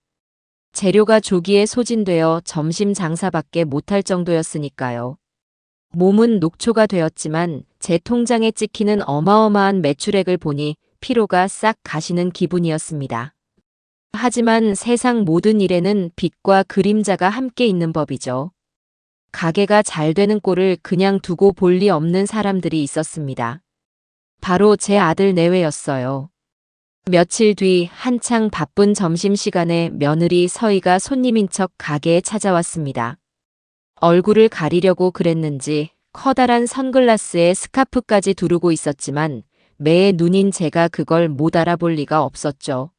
재료가 조기에 소진되어 점심 장사밖에 못할 정도였으니까요. 몸은 녹초가 되었지만 제 통장에 찍히는 어마어마한 매출액을 보니 피로가 싹 가시는 기분이었습니다. 하지만 세상 모든 일에는 빛과 그림자가 함께 있는 법이죠. 가게가 잘 되는 꼴을 그냥 두고 볼 리 없는 사람들이 있었습니다. 바로 제 아들 내외였어요. 며칠 뒤 한창 바쁜 점심시간에 며느리 서희가 손님인 척 가게에 찾아왔습니다. 얼굴을 가리려고 그랬는지 커다란 선글라스에 스카프까지 두르고 있었지만 매의 눈인 제가 그걸 못 알아볼 리가 없었죠.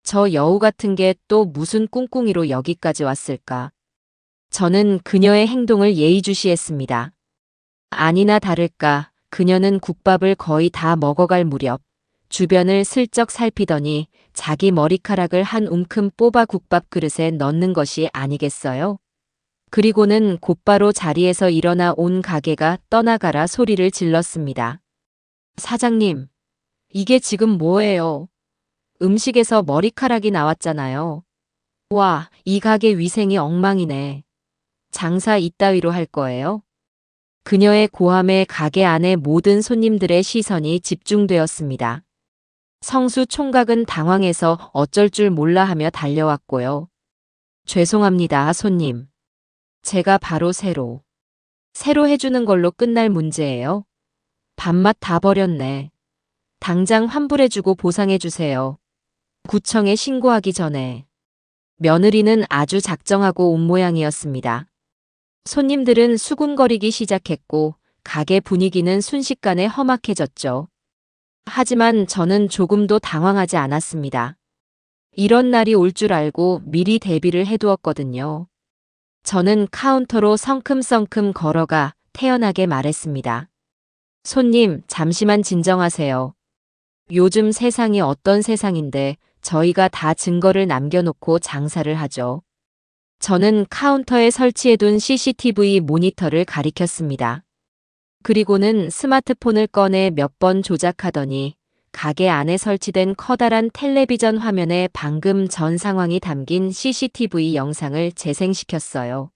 저 여우 같은 게 또 무슨 꿍꿍이로 여기까지 왔을까? 저는 그녀의 행동을 예의주시했습니다. 아니나 다를까 그녀는 국밥을 거의 다 먹어갈 무렵 주변을 슬쩍 살피더니 자기 머리카락을 한 움큼 뽑아 국밥 그릇에 넣는 것이 아니겠어요? 그리고는 곧바로 자리에서 일어나 온 가게가 떠나가라 소리를 질렀습니다. 사장님, 이게 지금 뭐예요? 음식에서 머리카락이 나왔잖아요. 와, 이 가게 위생이 엉망이네. 장사 이따위로 할 거예요? 그녀의 고함에 가게 안의 모든 손님들의 시선이 집중되었습니다. 성수 총각은 당황해서 어쩔 줄 몰라 하며 달려왔고요. 죄송합니다, 손님. 제가 바로 새로 해주는 걸로 끝날 문제예요. 밥맛 다 버렸네. 당장 환불해주고 보상해주세요. 구청에 신고하기 전에. 며느리는 아주 작정하고 온 모양이었습니다. 손님들은 수군거리기 시작했고 가게 분위기는 순식간에 험악해졌죠. 하지만 저는 조금도 당황하지 않았습니다. 이런 날이 올 줄 알고 미리 대비를 해두었거든요. 저는 카운터로 성큼성큼 걸어가 태연하게 말했습니다. 손님, 잠시만 진정하세요. 요즘 세상이 어떤 세상인데 저희가 다 증거를 남겨놓고 장사를 하죠. 저는 카운터에 설치해둔 CCTV 모니터를 가리켰습니다. 그리고는 스마트폰을 꺼내 몇 번 조작하더니 가게 안에 설치된 커다란 텔레비전 화면에 방금 전 상황이 담긴 CCTV 영상을 재생시켰어요.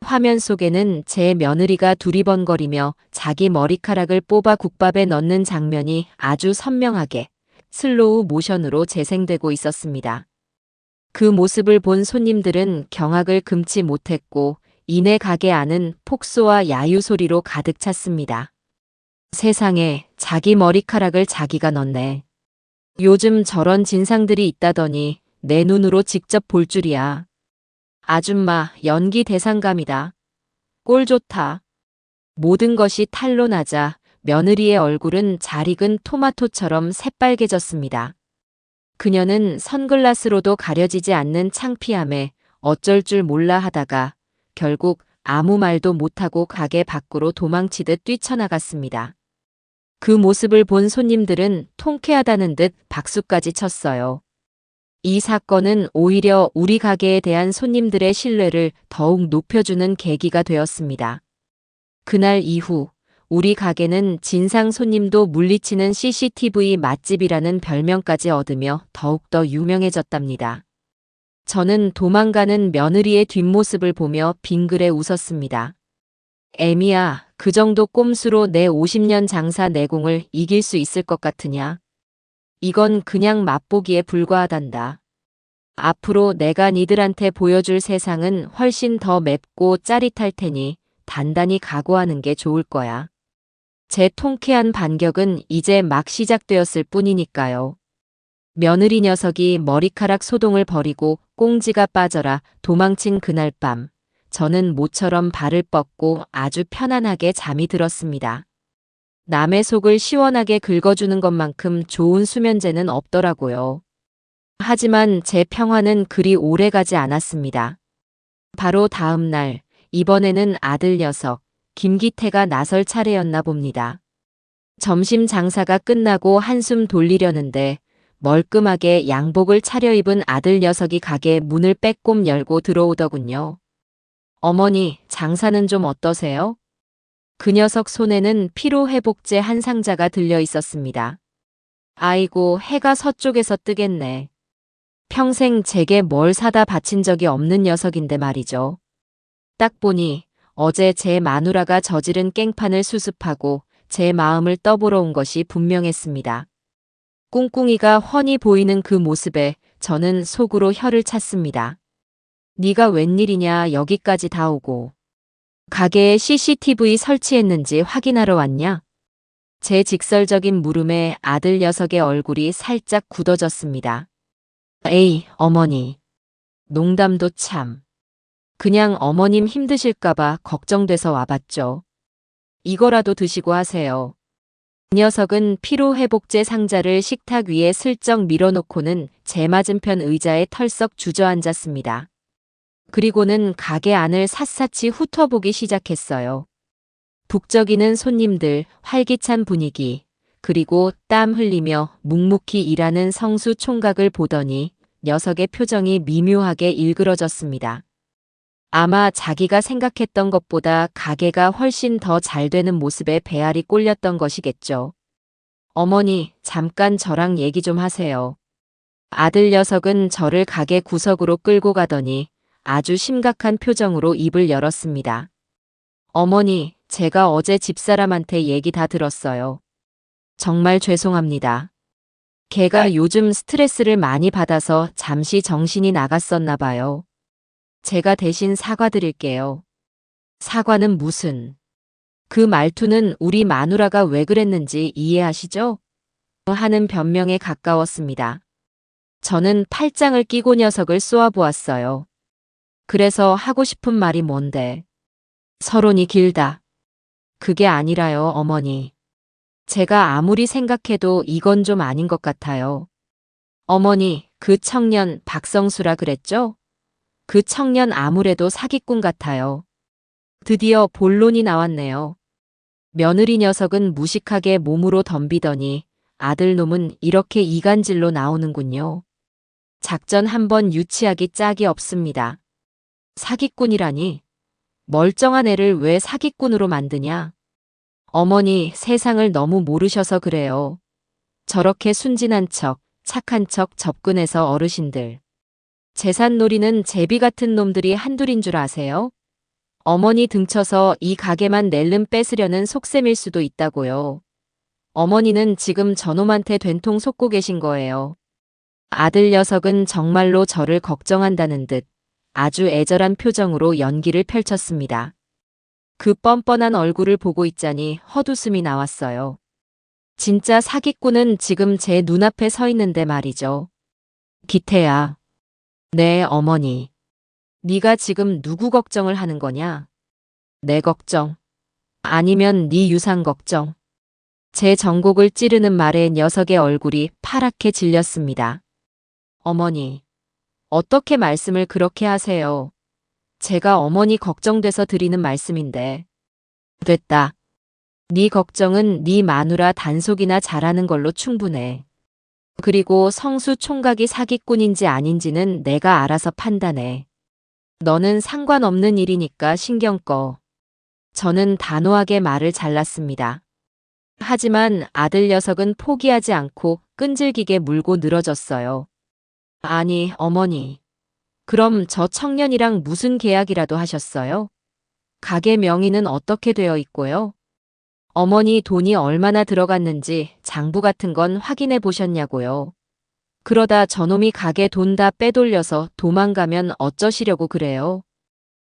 화면 속에는 제 며느리가 두리번거리며 자기 머리카락을 뽑아 국밥에 넣는 장면이 아주 선명하게 슬로우 모션으로 재생되고 있었습니다. 그 모습을 본 손님들은 경악을 금치 못했고 이내 가게 안은 폭소와 야유 소리로 가득 찼습니다. 세상에, 자기 머리카락을 자기가 넣네. 요즘 저런 진상들이 있다더니 내 눈으로 직접 볼 줄이야. 아줌마, 연기 대상감이다. 꼴 좋다. 모든 것이 탄로나자 며느리의 얼굴은 잘 익은 토마토처럼 새빨개졌습니다. 그녀는 선글라스로도 가려지지 않는 창피함에 어쩔 줄 몰라 하다가 결국 아무 말도 못하고 가게 밖으로 도망치듯 뛰쳐나갔습니다. 그 모습을 본 손님들은 통쾌하다는 듯 박수까지 쳤어요. 이 사건은 오히려 우리 가게에 대한 손님들의 신뢰를 더욱 높여주는 계기가 되었습니다. 그날 이후 우리 가게는 진상 손님도 물리치는 CCTV 맛집이라는 별명까지 얻으며 더욱더 유명해졌답니다. 저는 도망가는 며느리의 뒷모습을 보며 빙그레 웃었습니다. 애미야, 그 정도 꼼수로 내 50년 장사 내공을 이길 수 있을 것 같으냐? 이건 그냥 맛보기에 불과하단다. 앞으로 내가 니들한테 보여줄 세상은 훨씬 더 맵고 짜릿할 테니 단단히 각오하는 게 좋을 거야. 제 통쾌한 반격은 이제 막 시작되었을 뿐이니까요. 며느리 녀석이 머리카락 소동을 버리고 꽁지가 빠져라 도망친 그날 밤, 저는 모처럼 발을 뻗고 아주 편안하게 잠이 들었습니다. 남의 속을 시원하게 긁어주는 것만큼 좋은 수면제는 없더라고요. 하지만 제 평화는 그리 오래 가지 않았습니다. 바로 다음 날, 이번에는 아들 녀석, 김기태가 나설 차례였나 봅니다. 점심 장사가 끝나고 한숨 돌리려는데 멀끔하게 양복을 차려입은 아들 녀석이 가게 문을 빼꼼 열고 들어오더군요. 어머니, 장사는 좀 어떠세요? 그 녀석 손에는 피로회복제 한 상자가 들려 있었습니다. 아이고, 해가 서쪽에서 뜨겠네. 평생 제게 뭘 사다 바친 적이 없는 녀석인데 말이죠. 딱 보니 어제 제 마누라가 저지른 깽판을 수습하고 제 마음을 떠보러 온 것이 분명했습니다. 꿍꿍이가 훤히 보이는 그 모습에 저는 속으로 혀를 찼습니다. 네가 웬일이냐 여기까지 다 오고. 가게에 CCTV 설치했는지 확인하러 왔냐? 제 직설적인 물음에 아들 녀석의 얼굴이 살짝 굳어졌습니다. 에이, 어머니. 농담도 참. 그냥 어머님 힘드실까봐 걱정돼서 와봤죠. 이거라도 드시고 하세요. 그 녀석은 피로회복제 상자를 식탁 위에 슬쩍 밀어놓고는 제 맞은편 의자에 털썩 주저앉았습니다. 그리고는 가게 안을 샅샅이 훑어보기 시작했어요. 북적이는 손님들, 활기찬 분위기, 그리고 땀 흘리며 묵묵히 일하는 성수 총각을 보더니 녀석의 표정이 미묘하게 일그러졌습니다. 아마 자기가 생각했던 것보다 가게가 훨씬 더 잘 되는 모습에 배알이 꼴렸던 것이겠죠. 어머니, 잠깐 저랑 얘기 좀 하세요. 아들 녀석은 저를 가게 구석으로 끌고 가더니 아주 심각한 표정으로 입을 열었습니다. 어머니, 제가 어제 집사람한테 얘기 다 들었어요. 정말 죄송합니다. 걔가 요즘 스트레스를 많이 받아서 잠시 정신이 나갔었나 봐요. 제가 대신 사과드릴게요. 사과는 무슨? 그 말투는 우리 마누라가 왜 그랬는지 이해하시죠? 하는 변명에 가까웠습니다. 저는 팔짱을 끼고 녀석을 쏘아보았어요. 그래서 하고 싶은 말이 뭔데? 서론이 길다. 그게 아니라요, 어머니. 제가 아무리 생각해도 이건 좀 아닌 것 같아요. 어머니, 그 청년 박성수라 그랬죠? 그 청년 아무래도 사기꾼 같아요. 드디어 본론이 나왔네요. 며느리 녀석은 무식하게 몸으로 덤비더니 아들놈은 이렇게 이간질로 나오는군요. 작전 한번 유치하기 짝이 없습니다. 사기꾼이라니. 멀쩡한 애를 왜 사기꾼으로 만드냐? 어머니, 세상을 너무 모르셔서 그래요. 저렇게 순진한 척, 착한 척 접근해서 어르신들. 재산놀이는 제비 같은 놈들이 한둘인 줄 아세요? 어머니 등쳐서 이 가게만 낼름 뺏으려는 속셈일 수도 있다고요. 어머니는 지금 저놈한테 된통 속고 계신 거예요. 아들 녀석은 정말로 저를 걱정한다는 듯 아주 애절한 표정으로 연기를 펼쳤습니다. 그 뻔뻔한 얼굴을 보고 있자니 헛웃음이 나왔어요. 진짜 사기꾼은 지금 제 눈앞에 서 있는데 말이죠. 기태야. 네, 어머니. 네가 지금 누구 걱정을 하는 거냐? 내 걱정. 아니면 네 유산 걱정. 제 정곡을 찌르는 말에 녀석의 얼굴이 파랗게 질렸습니다. 어머니, 어떻게 말씀을 그렇게 하세요? 제가 어머니 걱정돼서 드리는 말씀인데. 됐다. 네 걱정은 네 마누라 단속이나 잘하는 걸로 충분해. 그리고 성수 총각이 사기꾼인지 아닌지는 내가 알아서 판단해. 너는 상관없는 일이니까 신경 꺼. 저는 단호하게 말을 잘랐습니다. 하지만 아들 녀석은 포기하지 않고 끈질기게 물고 늘어졌어요. 아니, 어머니. 그럼 저 청년이랑 무슨 계약이라도 하셨어요? 가게 명의는 어떻게 되어 있고요? 어머니 돈이 얼마나 들어갔는지 장부 같은 건 확인해 보셨냐고요. 그러다 저놈이 가게 돈 다 빼돌려서 도망가면 어쩌시려고 그래요?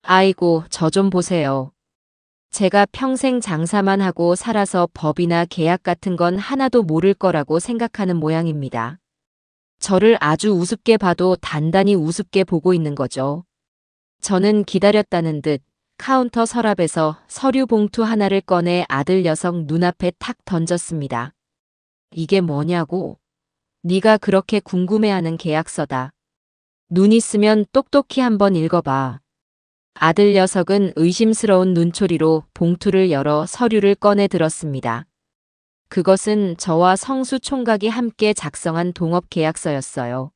아이고, 저 좀 보세요. 제가 평생 장사만 하고 살아서 법이나 계약 같은 건 하나도 모를 거라고 생각하는 모양입니다. 저를 아주 우습게 봐도 단단히 우습게 보고 있는 거죠. 저는 기다렸다는 듯 카운터 서랍에서 서류 봉투 하나를 꺼내 아들 녀석 눈앞에 탁 던졌습니다. 이게 뭐냐고? 네가 그렇게 궁금해하는 계약서다. 눈 있으면 똑똑히 한번 읽어봐. 아들 녀석은 의심스러운 눈초리로 봉투를 열어 서류를 꺼내 들었습니다. 그것은 저와 성수 총각이 함께 작성한 동업 계약서였어요.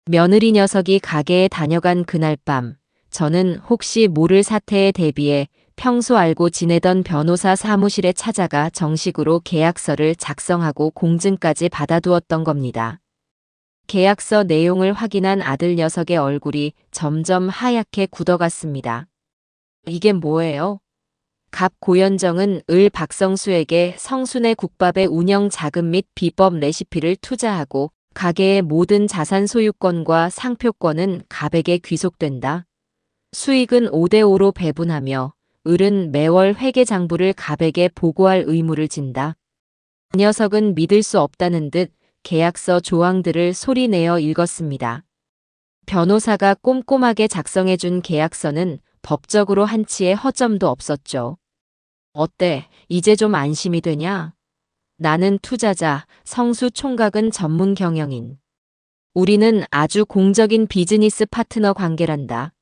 며느리 녀석이 가게에 다녀간 그날 밤, 저는 혹시 모를 사태에 대비해 평소 알고 지내던 변호사 사무실에 찾아가 정식으로 계약서를 작성하고 공증까지 받아두었던 겁니다. 계약서 내용을 확인한 아들 녀석의 얼굴이 점점 하얗게 굳어갔습니다. 이게 뭐예요? 갑 고현정은 을 박성수에게 성순의 국밥의 운영 자금 및 비법 레시피를 투자하고 가게의 모든 자산 소유권과 상표권은 갑에게 귀속된다. 수익은 5대5로 배분하며 을은 매월 회계장부를 갑에게 보고할 의무를 진다. 그 녀석은 믿을 수 없다는 듯 계약서 조항들을 소리내어 읽었습니다. 변호사가 꼼꼼하게 작성해준 계약서는 법적으로 한치의 허점도 없었죠. 어때? 이제 좀 안심이 되냐? 나는 투자자, 성수 총각은 전문 경영인. 우리는 아주 공적인 비즈니스 파트너 관계란다.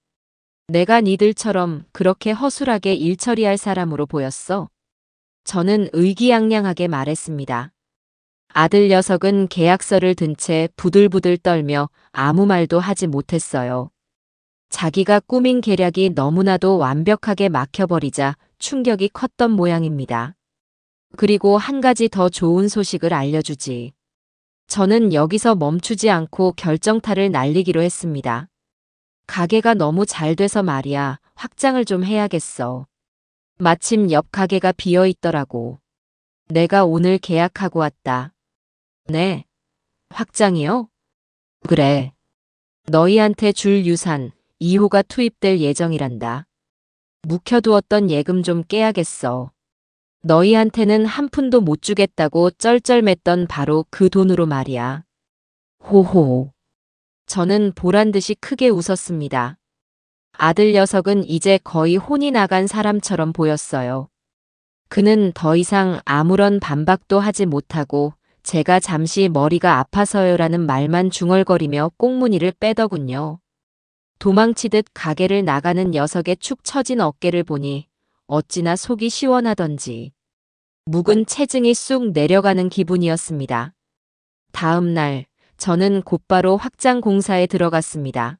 내가 니들처럼 그렇게 허술하게 일 처리할 사람으로 보였어? 저는 의기양양하게 말했습니다. 아들 녀석은 계약서를 든 채 부들부들 떨며 아무 말도 하지 못했어요. 자기가 꾸민 계략이 너무나도 완벽하게 막혀버리자 충격이 컸던 모양입니다. 그리고 한 가지 더 좋은 소식을 알려주지. 저는 여기서 멈추지 않고 결정타를 날리기로 했습니다. 가게가 너무 잘 돼서 말이야, 확장을 좀 해야겠어. 마침 옆 가게가 비어 있더라고. 내가 오늘 계약하고 왔다. 네. 확장이요? 그래. 너희한테 줄 유산 2호가 투입될 예정이란다. 묵혀두었던 예금 좀 깨야겠어. 너희한테는 한 푼도 못 주겠다고 쩔쩔맸던 바로 그 돈으로 말이야. 호호. 저는 보란듯이 크게 웃었습니다. 아들 녀석은 이제 거의 혼이 나간 사람처럼 보였어요. 그는 더 이상 아무런 반박도 하지 못하고 제가 잠시 머리가 아파서요라는 말만 중얼거리며 꽁무니를 빼더군요. 도망치듯 가게를 나가는 녀석의 축 처진 어깨를 보니 어찌나 속이 시원하던지 묵은 체증이 쑥 내려가는 기분이었습니다. 다음 날 저는 곧바로 확장 공사에 들어갔습니다.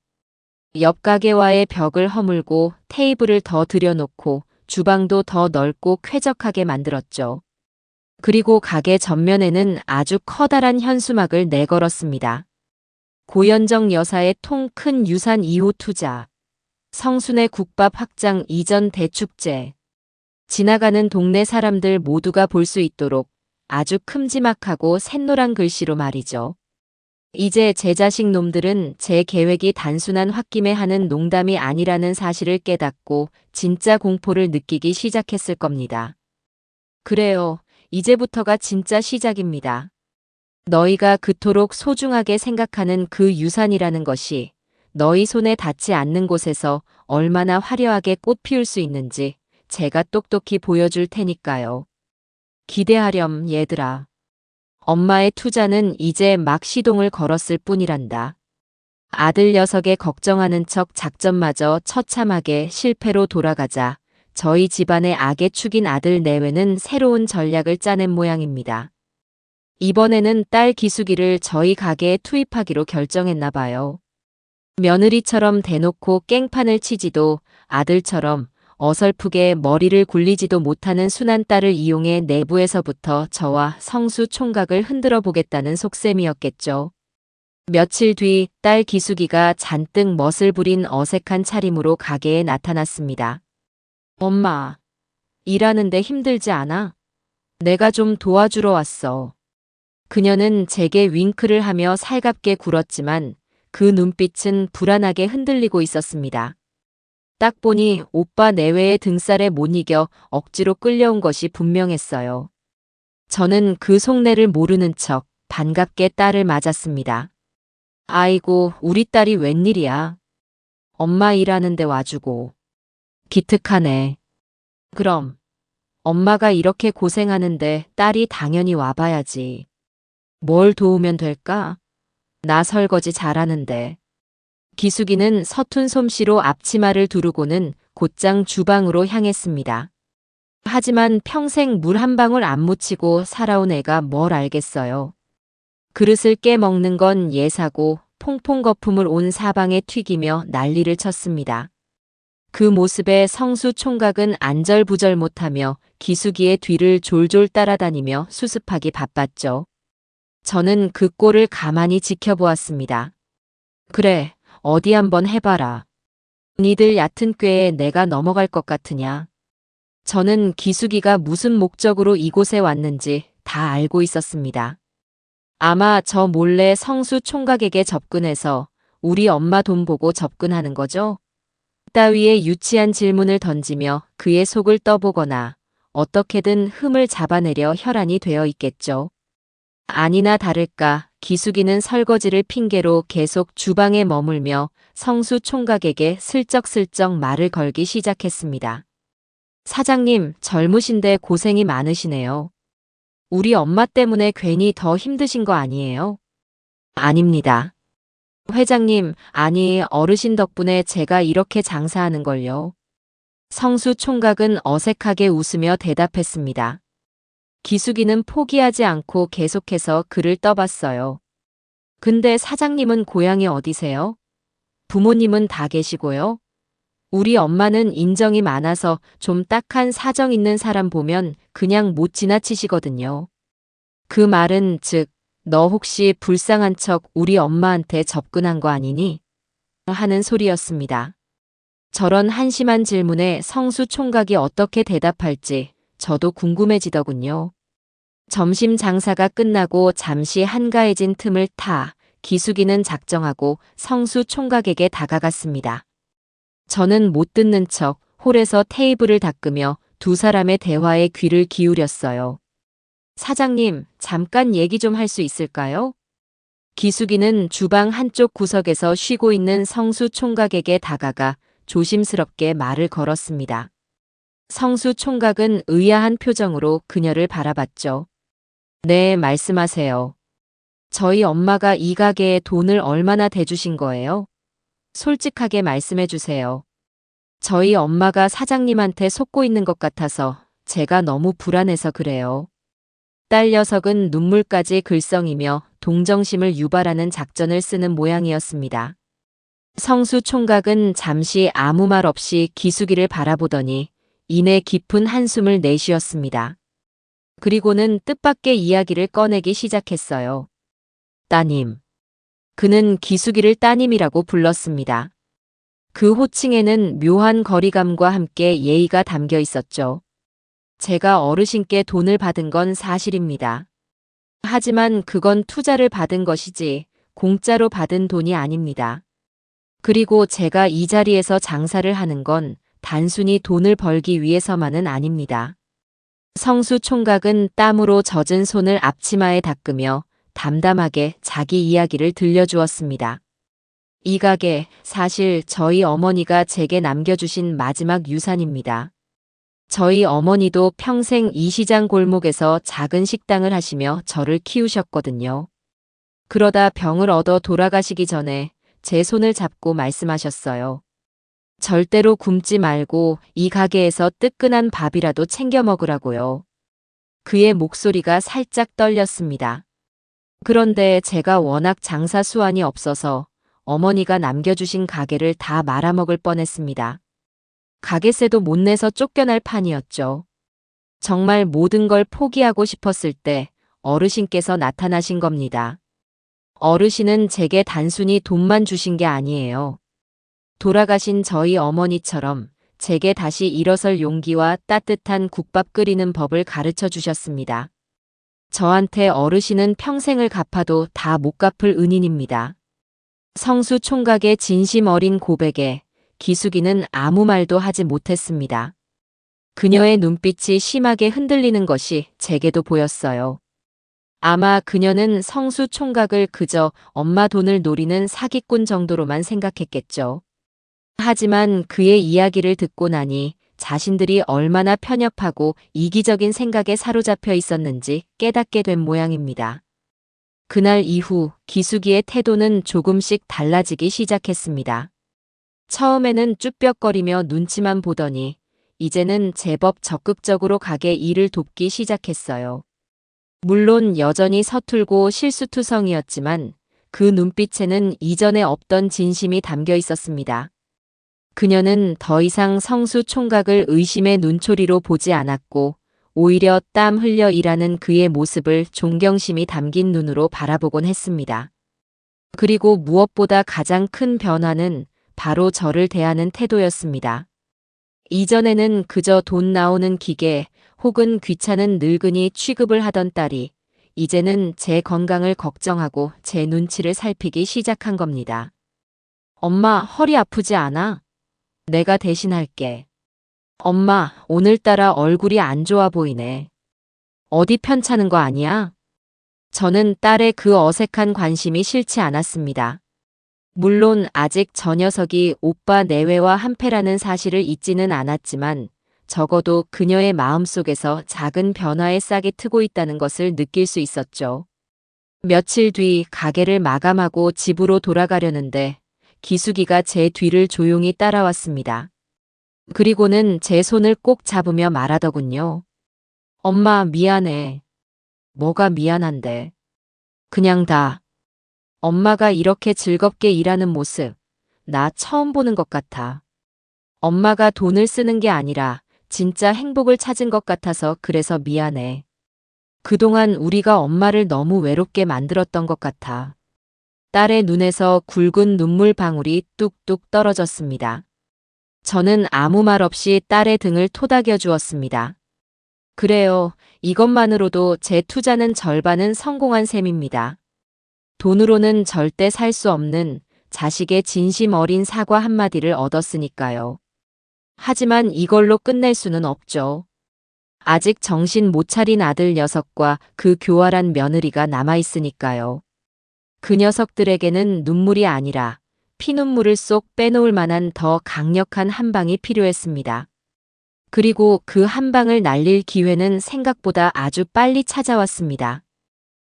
옆 가게와의 벽을 허물고 테이블을 더 들여놓고 주방도 더 넓고 쾌적하게 만들었죠. 그리고 가게 전면에는 아주 커다란 현수막을 내걸었습니다. 고현정 여사의 통 큰 유산 2호 투자. 성순의 국밥 확장 이전 대축제. 지나가는 동네 사람들 모두가 볼 수 있도록 아주 큼지막하고 샛노란 글씨로 말이죠. 이제 제 자식 놈들은 제 계획이 단순한 홧김에 하는 농담이 아니라는 사실을 깨닫고 진짜 공포를 느끼기 시작했을 겁니다. 그래요. 이제부터가 진짜 시작입니다. 너희가 그토록 소중하게 생각하는 그 유산이라는 것이 너희 손에 닿지 않는 곳에서 얼마나 화려하게 꽃 피울 수 있는지 제가 똑똑히 보여줄 테니까요. 기대하렴, 얘들아. 엄마의 투자는 이제 막 시동을 걸었을 뿐이란다. 아들 녀석의 걱정하는 척 작전마저 처참하게 실패로 돌아가자 저희 집안의 악의 축인 아들 내외는 새로운 전략을 짜낸 모양입니다. 이번에는 딸 기숙이를 저희 가게에 투입하기로 결정했나 봐요. 며느리처럼 대놓고 깽판을 치지도 아들처럼 어설프게 머리를 굴리지도 못하는 순한 딸을 이용해 내부에서부터 저와 성수 총각을 흔들어 보겠다는 속셈이었겠죠. 며칠 뒤 딸 기숙이가 잔뜩 멋을 부린 어색한 차림으로 가게에 나타났습니다. 엄마, 일하는데 힘들지 않아? 내가 좀 도와주러 왔어. 그녀는 제게 윙크를 하며 살갑게 굴었지만 그 눈빛은 불안하게 흔들리고 있었습니다. 딱 보니 오빠 내외의 등살에 못 이겨 억지로 끌려온 것이 분명했어요. 저는 그 속내를 모르는 척 반갑게 딸을 맞았습니다. 아이고, 우리 딸이 웬일이야. 엄마 일하는데 와주고. 기특하네. 그럼 엄마가 이렇게 고생하는데 딸이 당연히 와봐야지. 뭘 도우면 될까? 나 설거지 잘하는데. 기숙이는 서툰 솜씨로 앞치마를 두르고는 곧장 주방으로 향했습니다. 하지만 평생 물 한 방울 안 묻히고 살아온 애가 뭘 알겠어요. 그릇을 깨먹는 건 예사고 퐁퐁 거품을 온 사방에 튀기며 난리를 쳤습니다. 그 모습에 성수 총각은 안절부절 못하며 기숙이의 뒤를 졸졸 따라다니며 수습하기 바빴죠. 저는 그 꼴을 가만히 지켜보았습니다. 그래, 어디 한번 해봐라. 니들 얕은 꾀에 내가 넘어갈 것 같으냐. 저는 기숙이가 무슨 목적으로 이곳에 왔는지 다 알고 있었습니다. 아마 저 몰래 성수 총각에게 접근해서 우리 엄마 돈 보고 접근하는 거죠? 따위의 유치한 질문을 던지며 그의 속을 떠보거나 어떻게든 흠을 잡아내려 혈안이 되어 있겠죠. 아니나 다를까 기숙이는 설거지를 핑계로 계속 주방에 머물며 성수 총각에게 슬쩍슬쩍 말을 걸기 시작했습니다. 사장님, 젊으신데 고생이 많으시네요. 우리 엄마 때문에 괜히 더 힘드신 거 아니에요? 아닙니다. 회장님, 아니 어르신 덕분에 제가 이렇게 장사하는 걸요. 성수 총각은 어색하게 웃으며 대답했습니다. 기숙이는 포기하지 않고 계속해서 그를 떠봤어요. 근데 사장님은 고향이 어디세요? 부모님은 다 계시고요? 우리 엄마는 인정이 많아서 좀 딱한 사정 있는 사람 보면 그냥 못 지나치시거든요. 그 말은 즉, 너 혹시 불쌍한 척 우리 엄마한테 접근한 거 아니니? 하는 소리였습니다. 저런 한심한 질문에 성수 총각이 어떻게 대답할지 저도 궁금해지더군요. 점심 장사가 끝나고 잠시 한가해진 틈을 타 기숙이는 작정하고 성수 총각에게 다가갔습니다. 저는 못 듣는 척 홀에서 테이블을 닦으며 두 사람의 대화에 귀를 기울였어요. 사장님, 잠깐 얘기 좀 할 수 있을까요? 기숙이는 주방 한쪽 구석에서 쉬고 있는 성수 총각에게 다가가 조심스럽게 말을 걸었습니다. 성수 총각은 의아한 표정으로 그녀를 바라봤죠. 네, 말씀하세요. 저희 엄마가 이 가게에 돈을 얼마나 대주신 거예요? 솔직하게 말씀해 주세요. 저희 엄마가 사장님한테 속고 있는 것 같아서 제가 너무 불안해서 그래요. 딸 녀석은 눈물까지 글썽이며 동정심을 유발하는 작전을 쓰는 모양이었습니다. 성수 총각은 잠시 아무 말 없이 기숙이를 바라보더니 이내 깊은 한숨을 내쉬었습니다. 그리고는 뜻밖의 이야기를 꺼내기 시작했어요. 따님. 그는 기숙이를 따님이라고 불렀습니다. 그 호칭에는 묘한 거리감과 함께 예의가 담겨 있었죠. 제가 어르신께 돈을 받은 건 사실입니다. 하지만 그건 투자를 받은 것이지 공짜로 받은 돈이 아닙니다. 그리고 제가 이 자리에서 장사를 하는 건 단순히 돈을 벌기 위해서만은 아닙니다. 성수 총각은 땀으로 젖은 손을 앞치마에 닦으며 담담하게 자기 이야기를 들려주었습니다. 이 가게 사실 저희 어머니가 제게 남겨주신 마지막 유산입니다. 저희 어머니도 평생 이 시장 골목에서 작은 식당을 하시며 저를 키우셨거든요. 그러다 병을 얻어 돌아가시기 전에 제 손을 잡고 말씀하셨어요. 절대로 굶지 말고 이 가게에서 뜨끈한 밥이라도 챙겨 먹으라고요. 그의 목소리가 살짝 떨렸습니다. 그런데 제가 워낙 장사 수완이 없어서 어머니가 남겨주신 가게를 다 말아먹을 뻔했습니다. 가게세도 못 내서 쫓겨날 판이었죠. 정말 모든 걸 포기하고 싶었을 때 어르신께서 나타나신 겁니다. 어르신은 제게 단순히 돈만 주신 게 아니에요. 돌아가신 저희 어머니처럼 제게 다시 일어설 용기와 따뜻한 국밥 끓이는 법을 가르쳐 주셨습니다. 저한테 어르신은 평생을 갚아도 다 못 갚을 은인입니다. 성수 총각의 진심 어린 고백에 기숙이는 아무 말도 하지 못했습니다. 그녀의 눈빛이 심하게 흔들리는 것이 제게도 보였어요. 아마 그녀는 성수 총각을 그저 엄마 돈을 노리는 사기꾼 정도로만 생각했겠죠. 하지만 그의 이야기를 듣고 나니 자신들이 얼마나 편협하고 이기적인 생각에 사로잡혀 있었는지 깨닫게 된 모양입니다. 그날 이후 기숙이의 태도는 조금씩 달라지기 시작했습니다. 처음에는 쭈뼛거리며 눈치만 보더니 이제는 제법 적극적으로 가게 일을 돕기 시작했어요. 물론 여전히 서툴고 실수투성이었지만 그 눈빛에는 이전에 없던 진심이 담겨 있었습니다. 그녀는 더 이상 성수 총각을 의심의 눈초리로 보지 않았고 오히려 땀 흘려 일하는 그의 모습을 존경심이 담긴 눈으로 바라보곤 했습니다. 그리고 무엇보다 가장 큰 변화는 바로 저를 대하는 태도였습니다. 이전에는 그저 돈 나오는 기계 혹은 귀찮은 늙은이 취급을 하던 딸이 이제는 제 건강을 걱정하고 제 눈치를 살피기 시작한 겁니다. 엄마, 허리 아프지 않아? 내가 대신할게. 엄마, 오늘따라 얼굴이 안 좋아 보이네. 어디 편찮은 거 아니야? 저는 딸의 그 어색한 관심이 싫지 않았습니다. 물론 아직 저 녀석이 오빠 내외와 한패라는 사실을 잊지는 않았지만 적어도 그녀의 마음속에서 작은 변화의 싹이 트고 있다는 것을 느낄 수 있었죠. 며칠 뒤 가게를 마감하고 집으로 돌아가려는데 기숙이가 제 뒤를 조용히 따라왔습니다. 그리고는 제 손을 꼭 잡으며 말하더군요. 엄마, 미안해. 뭐가 미안한데. 그냥 다. 엄마가 이렇게 즐겁게 일하는 모습, 나 처음 보는 것 같아. 엄마가 돈을 쓰는 게 아니라 진짜 행복을 찾은 것 같아서 그래서 미안해. 그동안 우리가 엄마를 너무 외롭게 만들었던 것 같아. 딸의 눈에서 굵은 눈물 방울이 뚝뚝 떨어졌습니다. 저는 아무 말 없이 딸의 등을 토닥여 주었습니다. 그래요. 이것만으로도 제 투자는 절반은 성공한 셈입니다. 돈으로는 절대 살 수 없는 자식의 진심 어린 사과 한마디를 얻었으니까요. 하지만 이걸로 끝낼 수는 없죠. 아직 정신 못 차린 아들 녀석과 그 교활한 며느리가 남아있으니까요. 그 녀석들에게는 눈물이 아니라 피눈물을 쏙 빼놓을 만한 더 강력한 한 방이 필요했습니다. 그리고 그 한 방을 날릴 기회는 생각보다 아주 빨리 찾아왔습니다.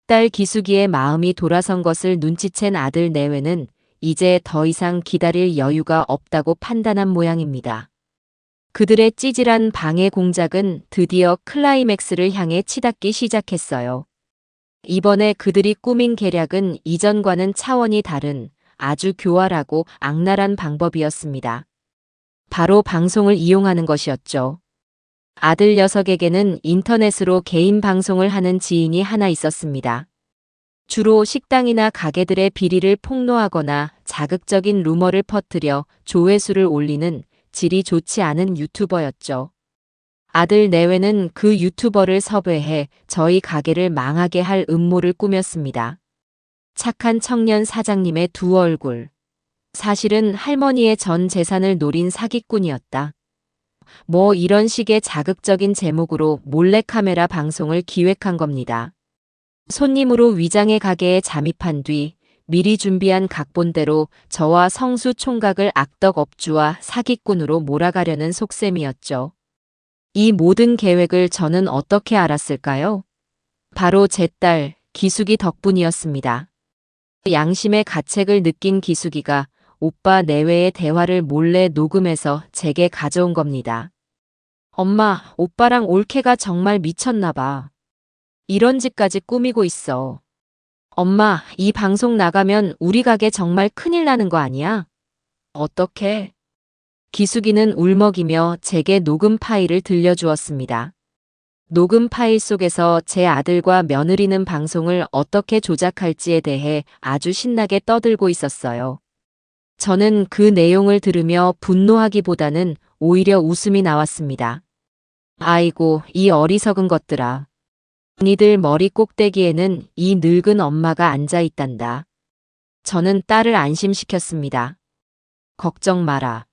딸 기숙이의 마음이 돌아선 것을 눈치챈 아들 내외는 이제 더 이상 기다릴 여유가 없다고 판단한 모양입니다. 그들의 찌질한 방해 공작은 드디어 클라이맥스를 향해 치닫기 시작했어요. 이번에 그들이 꾸민 계략은 이전과는 차원이 다른 아주 교활하고 악랄한 방법이었습니다. 바로 방송을 이용하는 것이었죠. 아들 녀석에게는 인터넷으로 개인 방송을 하는 지인이 하나 있었습니다. 주로 식당이나 가게들의 비리를 폭로하거나 자극적인 루머를 퍼뜨려 조회수를 올리는 질이 좋지 않은 유튜버였죠. 아들 내외는 그 유튜버를 섭외해 저희 가게를 망하게 할 음모를 꾸몄습니다. 착한 청년 사장님의 두 얼굴. 사실은 할머니의 전 재산을 노린 사기꾼이었다. 뭐 이런 식의 자극적인 제목으로 몰래카메라 방송을 기획한 겁니다. 손님으로 위장의 가게에 잠입한 뒤 미리 준비한 각본대로 저와 성수 총각을 악덕 업주와 사기꾼으로 몰아가려는 속셈이었죠. 이 모든 계획을 저는 어떻게 알았을까요? 바로 제 딸 기숙이 덕분이었습니다. 양심의 가책을 느낀 기숙이가 오빠 내외의 대화를 몰래 녹음해서 제게 가져온 겁니다. 엄마, 오빠랑 올케가 정말 미쳤나 봐. 이런 짓까지 꾸미고 있어. 엄마, 이 방송 나가면 우리 가게 정말 큰일 나는 거 아니야? 어떡해? 기숙이는 울먹이며 제게 녹음 파일을 들려주었습니다. 녹음 파일 속에서 제 아들과 며느리는 방송을 어떻게 조작할지에 대해 아주 신나게 떠들고 있었어요. 저는 그 내용을 들으며 분노하기보다는 오히려 웃음이 나왔습니다. 아이고, 이 어리석은 것들아. 니들 머리 꼭대기에는 이 늙은 엄마가 앉아 있단다. 저는 딸을 안심시켰습니다. 걱정 마라.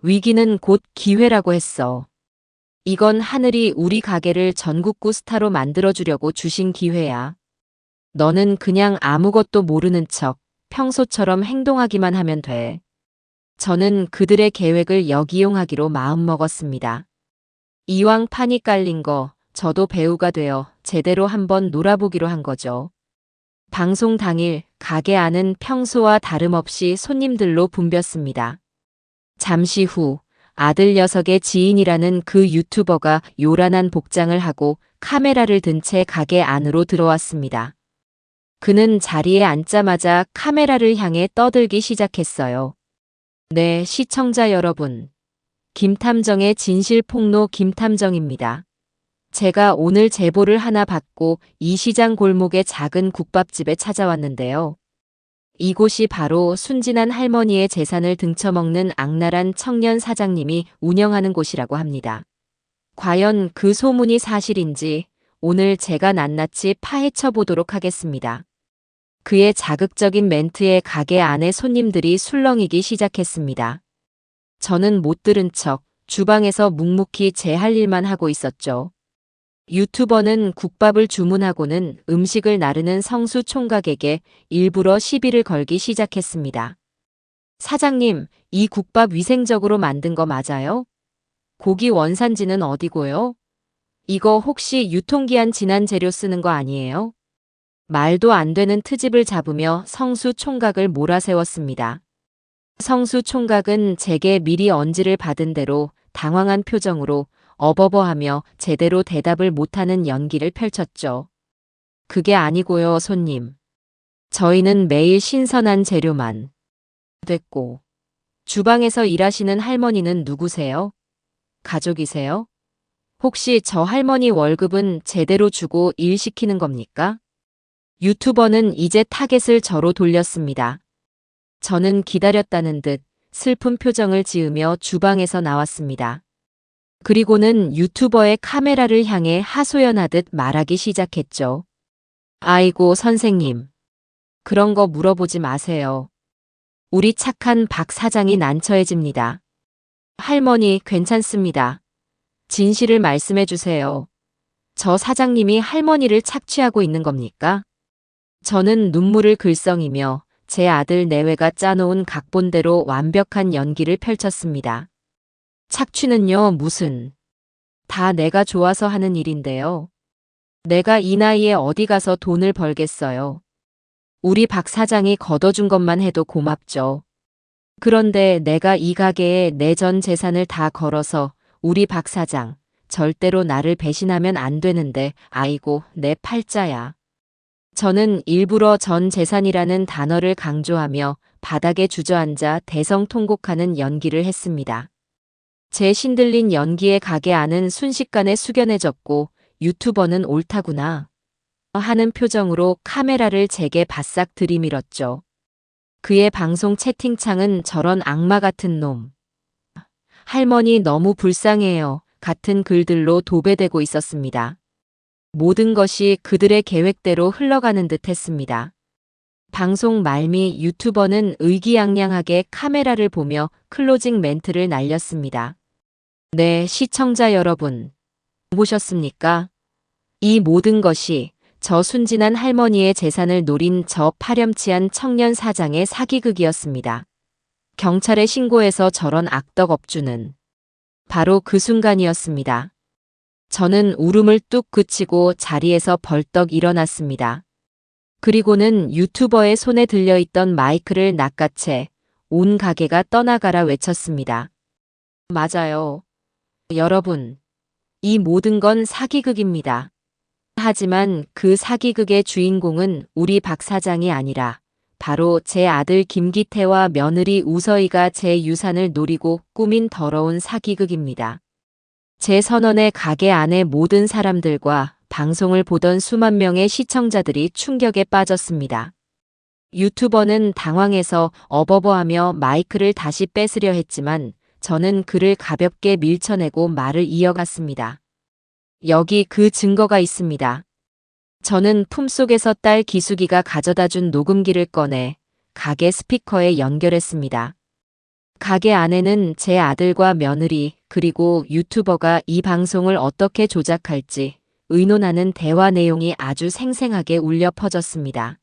위기는 곧 기회라고 했어. 이건 하늘이 우리 가게를 전국구 스타로 만들어주려고 주신 기회야. 너는 그냥 아무것도 모르는 척 평소처럼 행동하기만 하면 돼. 저는 그들의 계획을 역이용하기로 마음먹었습니다. 이왕 판이 깔린 거 저도 배우가 되어 제대로 한번 놀아보기로 한 거죠. 방송 당일 가게 안은 평소와 다름없이 손님들로 붐볐습니다. 잠시 후 아들 녀석의 지인이라는 그 유튜버가 요란한 복장을 하고 카메라를 든 채 가게 안으로 들어왔습니다. 그는 자리에 앉자마자 카메라를 향해 떠들기 시작했어요. 네, 시청자 여러분. 김탐정의 진실폭로 김탐정입니다. 제가 오늘 제보를 하나 받고 이 시장 골목의 작은 국밥집에 찾아왔는데요. 이곳이 바로 순진한 할머니의 재산을 등쳐먹는 악랄한 청년 사장님이 운영하는 곳이라고 합니다. 과연 그 소문이 사실인지 오늘 제가 낱낱이 파헤쳐 보도록 하겠습니다. 그의 자극적인 멘트에 가게 안의 손님들이 술렁이기 시작했습니다. 저는 못 들은 척 주방에서 묵묵히 제 할 일만 하고 있었죠. 유튜버는 국밥을 주문하고는 음식을 나르는 성수 총각에게 일부러 시비를 걸기 시작했습니다. 사장님, 이 국밥 위생적으로 만든 거 맞아요? 고기 원산지는 어디고요? 이거 혹시 유통기한 지난 재료 쓰는 거 아니에요? 말도 안 되는 트집을 잡으며 성수 총각을 몰아세웠습니다. 성수 총각은 제게 미리 언지를 받은 대로 당황한 표정으로 어버버하며 제대로 대답을 못하는 연기를 펼쳤죠. 그게 아니고요, 손님. 저희는 매일 신선한 재료만. 됐고. 주방에서 일하시는 할머니는 누구세요? 가족이세요? 혹시 저 할머니 월급은 제대로 주고 일 시키는 겁니까? 유튜버는 이제 타겟을 저로 돌렸습니다. 저는 기다렸다는 듯 슬픈 표정을 지으며 주방에서 나왔습니다. 그리고는 유튜버의 카메라를 향해 하소연하듯 말하기 시작했죠. 아이고 선생님. 그런 거 물어보지 마세요. 우리 착한 박 사장이 난처해집니다. 할머니 괜찮습니다. 진실을 말씀해 주세요. 저 사장님이 할머니를 착취하고 있는 겁니까? 저는 눈물을 글썽이며 제 아들 내외가 짜놓은 각본대로 완벽한 연기를 펼쳤습니다. 착취는요, 무슨. 다 내가 좋아서 하는 일인데요. 내가 이 나이에 어디 가서 돈을 벌겠어요. 우리 박 사장이 걷어준 것만 해도 고맙죠. 그런데 내가 이 가게에 내 전 재산을 다 걸어서 우리 박 사장, 절대로 나를 배신하면 안 되는데 아이고 내 팔자야. 저는 일부러 전 재산이라는 단어를 강조하며 바닥에 주저앉아 대성통곡하는 연기를 했습니다. 제 신들린 연기에 가게 안은 순식간에 숙연해졌고 유튜버는 옳다구나 하는 표정으로 카메라를 제게 바싹 들이밀었죠. 그의 방송 채팅창은 저런 악마 같은 놈. 할머니 너무 불쌍해요. 같은 글들로 도배되고 있었습니다. 모든 것이 그들의 계획대로 흘러가는 듯 했습니다. 방송 말미 유튜버는 의기양양하게 카메라를 보며 클로징 멘트를 날렸습니다. 네, 시청자 여러분. 보셨습니까? 이 모든 것이 저 순진한 할머니의 재산을 노린 저 파렴치한 청년 사장의 사기극이었습니다. 경찰에 신고해서 저런 악덕 업주는 바로 그 순간이었습니다. 저는 울음을 뚝 그치고 자리에서 벌떡 일어났습니다. 그리고는 유튜버의 손에 들려있던 마이크를 낚아채 온 가게가 떠나가라 외쳤습니다. 맞아요. 여러분, 이 모든 건 사기극입니다. 하지만 그 사기극의 주인공은 우리 박 사장이 아니라 바로 제 아들 김기태와 며느리 우서희가 제 유산을 노리고 꾸민 더러운 사기극입니다. 제 선언의 가게 안의 모든 사람들과 방송을 보던 수만 명의 시청자들이 충격에 빠졌습니다. 유튜버는 당황해서 어버버하며 마이크를 다시 뺏으려 했지만 저는 그를 가볍게 밀쳐내고 말을 이어갔습니다. 여기 그 증거가 있습니다. 저는 품속에서 딸 기숙이가 가져다준 녹음기를 꺼내 가게 스피커에 연결했습니다. 가게 안에는 제 아들과 며느리 그리고 유튜버가 이 방송을 어떻게 조작할지 의논하는 대화 내용이 아주 생생하게 울려 퍼졌습니다.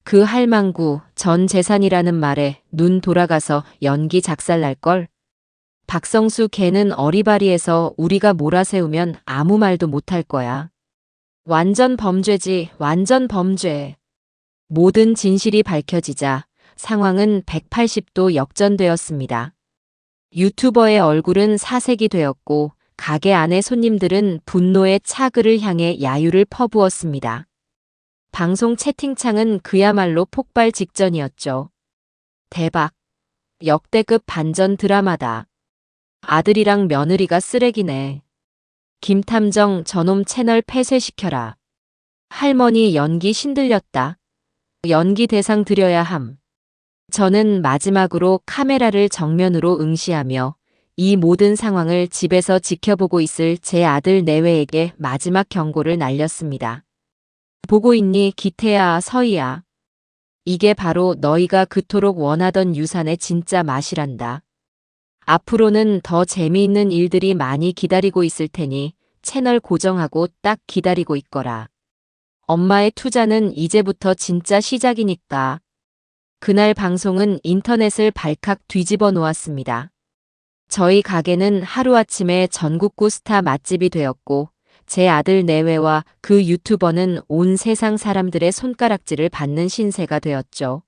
그 할망구 전 재산이라는 말에 눈 돌아가서 연기 작살날걸. 박성수 걔는 어리바리해서 우리가 몰아세우면 아무 말도 못할 거야. 완전 범죄지, 완전 범죄. 모든 진실이 밝혀지자 상황은 180도 역전되었습니다. 유튜버의 얼굴은 사색이 되었고 가게 안의 손님들은 분노의 차그를 향해 야유를 퍼부었습니다. 방송 채팅창은 그야말로 폭발 직전이었죠. 대박. 역대급 반전 드라마다. 아들이랑 며느리가 쓰레기네. 김탐정 저놈 채널 폐쇄시켜라. 할머니 연기 신들렸다. 연기 대상 드려야 함. 저는 마지막으로 카메라를 정면으로 응시하며 이 모든 상황을 집에서 지켜보고 있을 제 아들 내외에게 마지막 경고를 날렸습니다. 보고 있니 기태야 서희야. 이게 바로 너희가 그토록 원하던 유산의 진짜 맛이란다. 앞으로는 더 재미있는 일들이 많이 기다리고 있을 테니 채널 고정하고 딱 기다리고 있거라. 엄마의 투자는 이제부터 진짜 시작이니까. 그날 방송은 인터넷을 발칵 뒤집어 놓았습니다. 저희 가게는 하루아침에 전국구 스타 맛집이 되었고 제 아들 내외와 그 유튜버는 온 세상 사람들의 손가락질을 받는 신세가 되었죠.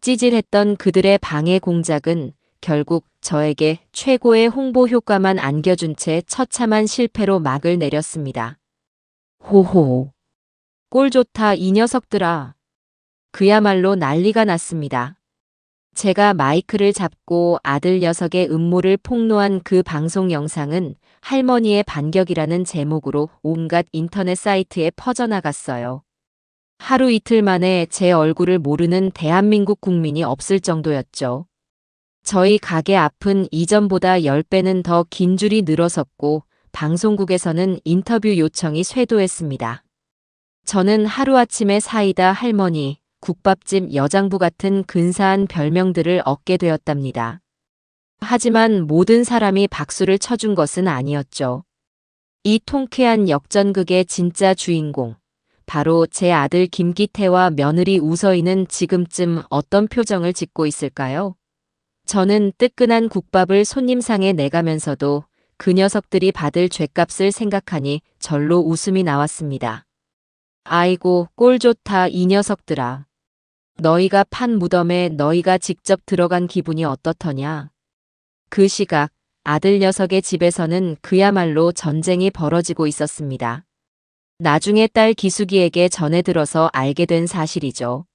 찌질했던 그들의 방해 공작은 결국 저에게 최고의 홍보 효과만 안겨준 채 처참한 실패로 막을 내렸습니다. 호호. 꼴 좋다 이 녀석들아. 그야말로 난리가 났습니다. 제가 마이크를 잡고 아들 녀석의 음모를 폭로한 그 방송 영상은 할머니의 반격이라는 제목으로 온갖 인터넷 사이트에 퍼져나갔어요. 하루 이틀 만에 제 얼굴을 모르는 대한민국 국민이 없을 정도였죠. 저희 가게 앞은 이전보다 10배는 더 긴 줄이 늘어섰고 방송국에서는 인터뷰 요청이 쇄도했습니다. 저는 하루아침에 사이다 할머니, 국밥집 여장부 같은 근사한 별명들을 얻게 되었답니다. 하지만 모든 사람이 박수를 쳐준 것은 아니었죠. 이 통쾌한 역전극의 진짜 주인공, 바로 제 아들 김기태와 며느리 우서희는 지금쯤 어떤 표정을 짓고 있을까요? 저는 뜨끈한 국밥을 손님상에 내가면서도 그 녀석들이 받을 죗값을 생각하니 절로 웃음이 나왔습니다. 아이고 꼴 좋다 이 녀석들아. 너희가 판 무덤에 너희가 직접 들어간 기분이 어떻더냐. 그 시각 아들 녀석의 집에서는 그야말로 전쟁이 벌어지고 있었습니다. 나중에 딸 기숙이에게 전해 들어서 알게 된 사실이죠.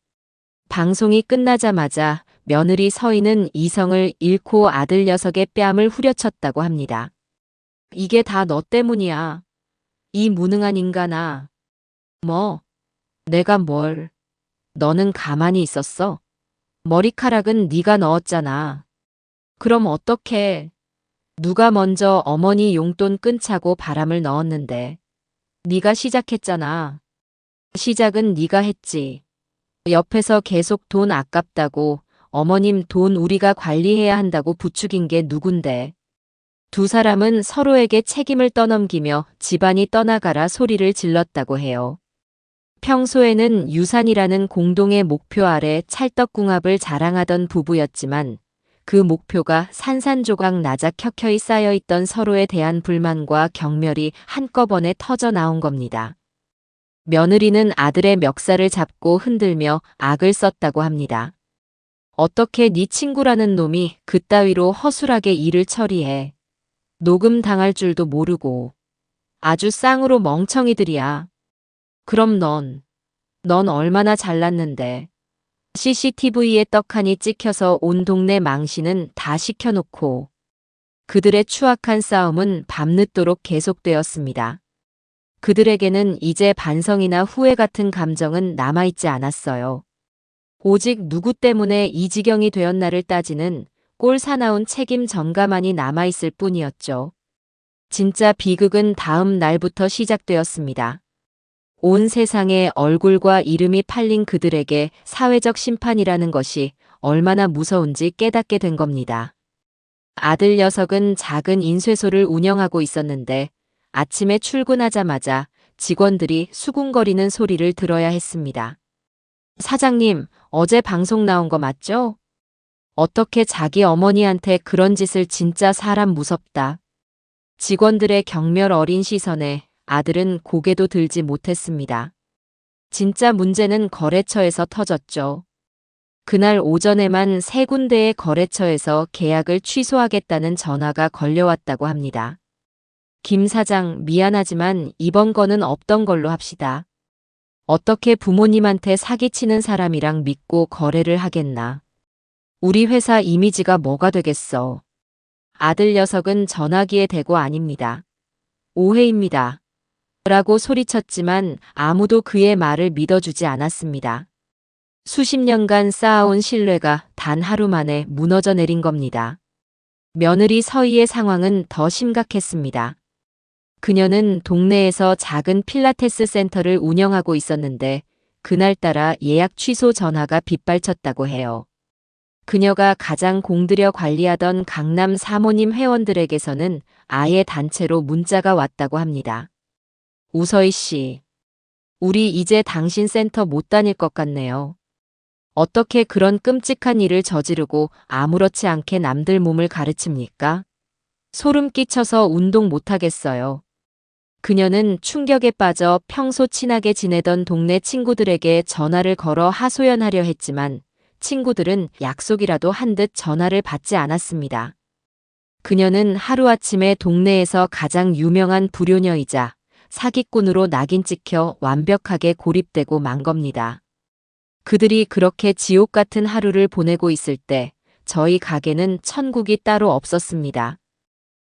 방송이 끝나자마자 며느리 서희는 이성을 잃고 아들 녀석의 뺨을 후려쳤다고 합니다. 이게 다 너 때문이야. 이 무능한 인간아. 뭐? 내가 뭘? 너는 가만히 있었어? 머리카락은 네가 넣었잖아. 그럼 어떡해? 누가 먼저 어머니 용돈 끊자고 바람을 넣었는데. 네가 시작했잖아. 시작은 네가 했지. 옆에서 계속 돈 아깝다고 어머님 돈 우리가 관리해야 한다고 부추긴 게 누군데. 두 사람은 서로에게 책임을 떠넘기며 집안이 떠나가라 소리를 질렀다고 해요. 평소에는 유산이라는 공동의 목표 아래 찰떡궁합을 자랑하던 부부였지만 그 목표가 산산조각 나작켜켜이 쌓여있던 서로에 대한 불만과 경멸이 한꺼번에 터져 나온 겁니다. 며느리는 아들의 멱살을 잡고 흔들며 악을 썼다고 합니다. 어떻게 네 친구라는 놈이 그따위로 허술하게 일을 처리해. 녹음 당할 줄도 모르고. 아주 쌍으로 멍청이들이야. 그럼 넌 얼마나 잘났는데. CCTV에 떡하니 찍혀서 온 동네 망신은 다 시켜놓고. 그들의 추악한 싸움은 밤늦도록 계속되었습니다. 그들에게는 이제 반성이나 후회 같은 감정은 남아있지 않았어요. 오직 누구 때문에 이 지경이 되었나를 따지는 꼴 사나운 책임 전가만이 남아있을 뿐이었죠. 진짜 비극은 다음 날부터 시작되었습니다. 온 세상에 얼굴과 이름이 팔린 그들에게 사회적 심판이라는 것이 얼마나 무서운지 깨닫게 된 겁니다. 아들 녀석은 작은 인쇄소를 운영하고 있었는데 아침에 출근하자마자 직원들이 수군거리는 소리를 들어야 했습니다. 사장님, 어제 방송 나온 거 맞죠? 어떻게 자기 어머니한테 그런 짓을 진짜 사람 무섭다. 직원들의 경멸 어린 시선에 아들은 고개도 들지 못했습니다. 진짜 문제는 거래처에서 터졌죠. 그날 오전에만 3군데의 거래처에서 계약을 취소하겠다는 전화가 걸려왔다고 합니다. 김 사장, 미안하지만 이번 건은 없던 걸로 합시다. 어떻게 부모님한테 사기치는 사람이랑 믿고 거래를 하겠나. 우리 회사 이미지가 뭐가 되겠어. 아들 녀석은 전화기에 대고 아닙니다. 오해입니다. 라고 소리쳤지만 아무도 그의 말을 믿어주지 않았습니다. 수십 년간 쌓아온 신뢰가 단 하루 만에 무너져 내린 겁니다. 며느리 서희의 상황은 더 심각했습니다. 그녀는 동네에서 작은 필라테스 센터를 운영하고 있었는데 그날따라 예약 취소 전화가 빗발쳤다고 해요. 그녀가 가장 공들여 관리하던 강남 사모님 회원들에게서는 아예 단체로 문자가 왔다고 합니다. 우서희 씨, 우리 이제 당신 센터 못 다닐 것 같네요. 어떻게 그런 끔찍한 일을 저지르고 아무렇지 않게 남들 몸을 가르칩니까? 소름 끼쳐서 운동 못하겠어요. 그녀는 충격에 빠져 평소 친하게 지내던 동네 친구들에게 전화를 걸어 하소연하려 했지만 친구들은 약속이라도 한 듯 전화를 받지 않았습니다. 그녀는 하루아침에 동네에서 가장 유명한 불효녀이자 사기꾼으로 낙인 찍혀 완벽하게 고립되고 만 겁니다. 그들이 그렇게 지옥 같은 하루를 보내고 있을 때 저희 가게는 천국이 따로 없었습니다.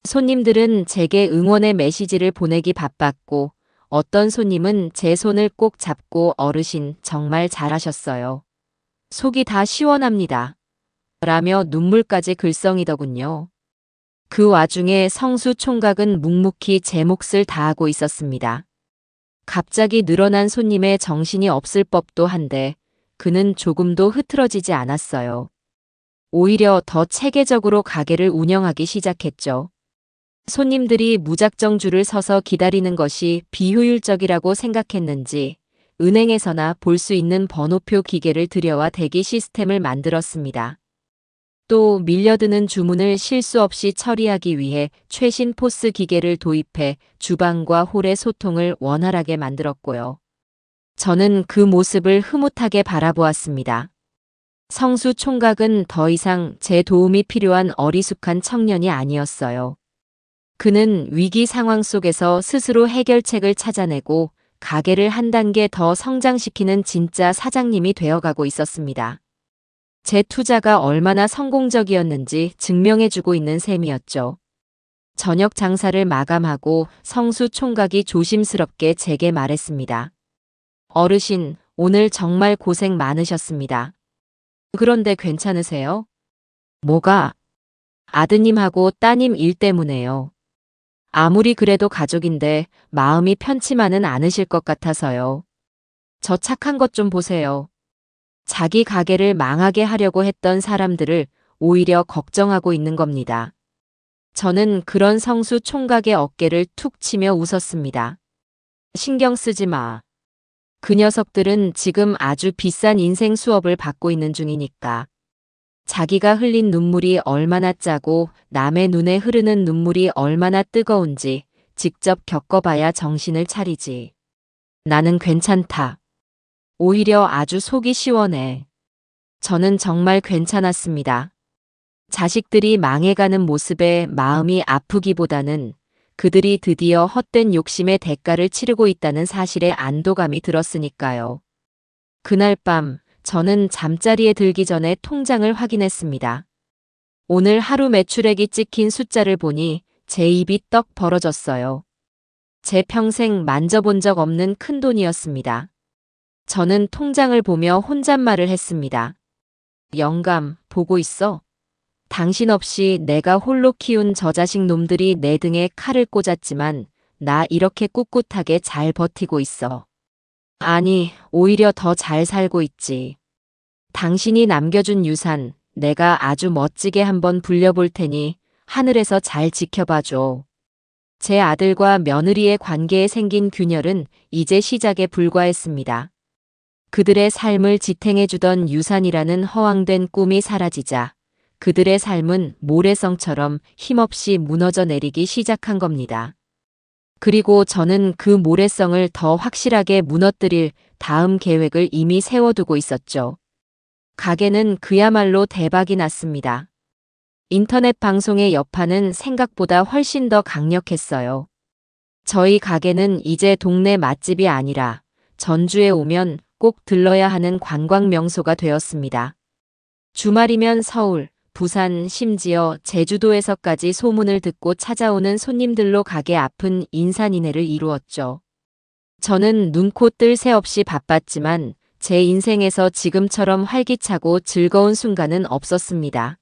손님들은 제게 응원의 메시지를 보내기 바빴고 어떤 손님은 제 손을 꼭 잡고 어르신 정말 잘하셨어요. 속이 다 시원합니다. 라며 눈물까지 글썽이더군요. 그 와중에 성수 총각은 묵묵히 제 몫을 다하고 있었습니다. 갑자기 늘어난 손님의 정신이 없을 법도 한데 그는 조금도 흐트러지지 않았어요. 오히려 더 체계적으로 가게를 운영하기 시작했죠. 손님들이 무작정 줄을 서서 기다리는 것이 비효율적이라고 생각했는지 은행에서나 볼 수 있는 번호표 기계를 들여와 대기 시스템을 만들었습니다. 또 밀려드는 주문을 실수 없이 처리하기 위해 최신 포스 기계를 도입해 주방과 홀의 소통을 원활하게 만들었고요. 저는 그 모습을 흐뭇하게 바라보았습니다. 성수 총각은 더 이상 제 도움이 필요한 어리숙한 청년이 아니었어요. 그는 위기 상황 속에서 스스로 해결책을 찾아내고 가게를 한 단계 더 성장시키는 진짜 사장님이 되어가고 있었습니다. 제 투자가 얼마나 성공적이었는지 증명해주고 있는 셈이었죠. 저녁 장사를 마감하고 성수 총각이 조심스럽게 제게 말했습니다. 어르신, 오늘 정말 고생 많으셨습니다. 그런데 괜찮으세요? 뭐가? 아드님하고 따님 일 때문에요. 아무리 그래도 가족인데 마음이 편치만은 않으실 것 같아서요. 저 착한 것 좀 보세요. 자기 가게를 망하게 하려고 했던 사람들을 오히려 걱정하고 있는 겁니다. 저는 그런 성수 총각의 어깨를 툭 치며 웃었습니다. 신경 쓰지 마. 그 녀석들은 지금 아주 비싼 인생 수업을 받고 있는 중이니까. 자기가 흘린 눈물이 얼마나 짜고 남의 눈에 흐르는 눈물이 얼마나 뜨거운지 직접 겪어봐야 정신을 차리지. 나는 괜찮다. 오히려 아주 속이 시원해. 저는 정말 괜찮았습니다. 자식들이 망해가는 모습에 마음이 아프기보다는 그들이 드디어 헛된 욕심의 대가를 치르고 있다는 사실에 안도감이 들었으니까요. 그날 밤 저는 잠자리에 들기 전에 통장을 확인했습니다. 오늘 하루 매출액이 찍힌 숫자를 보니 제 입이 떡 벌어졌어요. 제 평생 만져본 적 없는 큰 돈이었습니다. 저는 통장을 보며 혼잣말을 했습니다. 영감, 보고 있어? 당신 없이 내가 홀로 키운 저 자식 놈들이 내 등에 칼을 꽂았지만 나 이렇게 꿋꿋하게 잘 버티고 있어. 아니, 오히려 더 잘 살고 있지. 당신이 남겨준 유산, 내가 아주 멋지게 한번 불려볼 테니 하늘에서 잘 지켜봐줘. 제 아들과 며느리의 관계에 생긴 균열은 이제 시작에 불과했습니다. 그들의 삶을 지탱해주던 유산이라는 허황된 꿈이 사라지자 그들의 삶은 모래성처럼 힘없이 무너져 내리기 시작한 겁니다. 그리고 저는 그 모래성을 더 확실하게 무너뜨릴 다음 계획을 이미 세워두고 있었죠. 가게는 그야말로 대박이 났습니다. 인터넷 방송의 여파는 생각보다 훨씬 더 강력했어요. 저희 가게는 이제 동네 맛집이 아니라 전주에 오면 꼭 들러야 하는 관광 명소가 되었습니다. 주말이면 서울, 부산, 심지어 제주도에서까지 소문을 듣고 찾아오는 손님들로 가게 앞은 인산인해를 이루었죠. 저는 눈코 뜰 새 없이 바빴지만 제 인생에서 지금처럼 활기차고 즐거운 순간은 없었습니다.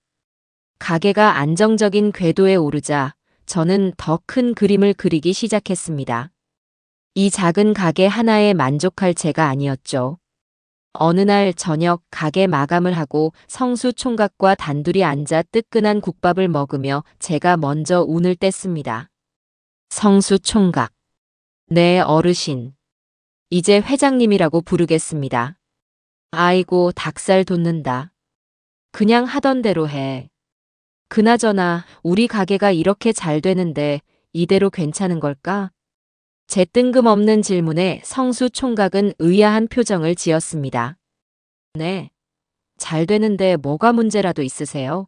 가게가 안정적인 궤도에 오르자 저는 더 큰 그림을 그리기 시작했습니다. 이 작은 가게 하나에 만족할 제가 아니었죠. 어느 날 저녁 가게 마감을 하고 성수 총각과 단둘이 앉아 뜨끈한 국밥을 먹으며 제가 먼저 운을 뗐습니다. 성수 총각. 네, 어르신. 이제 회장님이라고 부르겠습니다. 아이고, 닭살 돋는다. 그냥 하던 대로 해. 그나저나 우리 가게가 이렇게 잘 되는데 이대로 괜찮은 걸까? 제 뜬금없는 질문에 성수 총각은 의아한 표정을 지었습니다. 네. 잘 되는데 뭐가 문제라도 있으세요?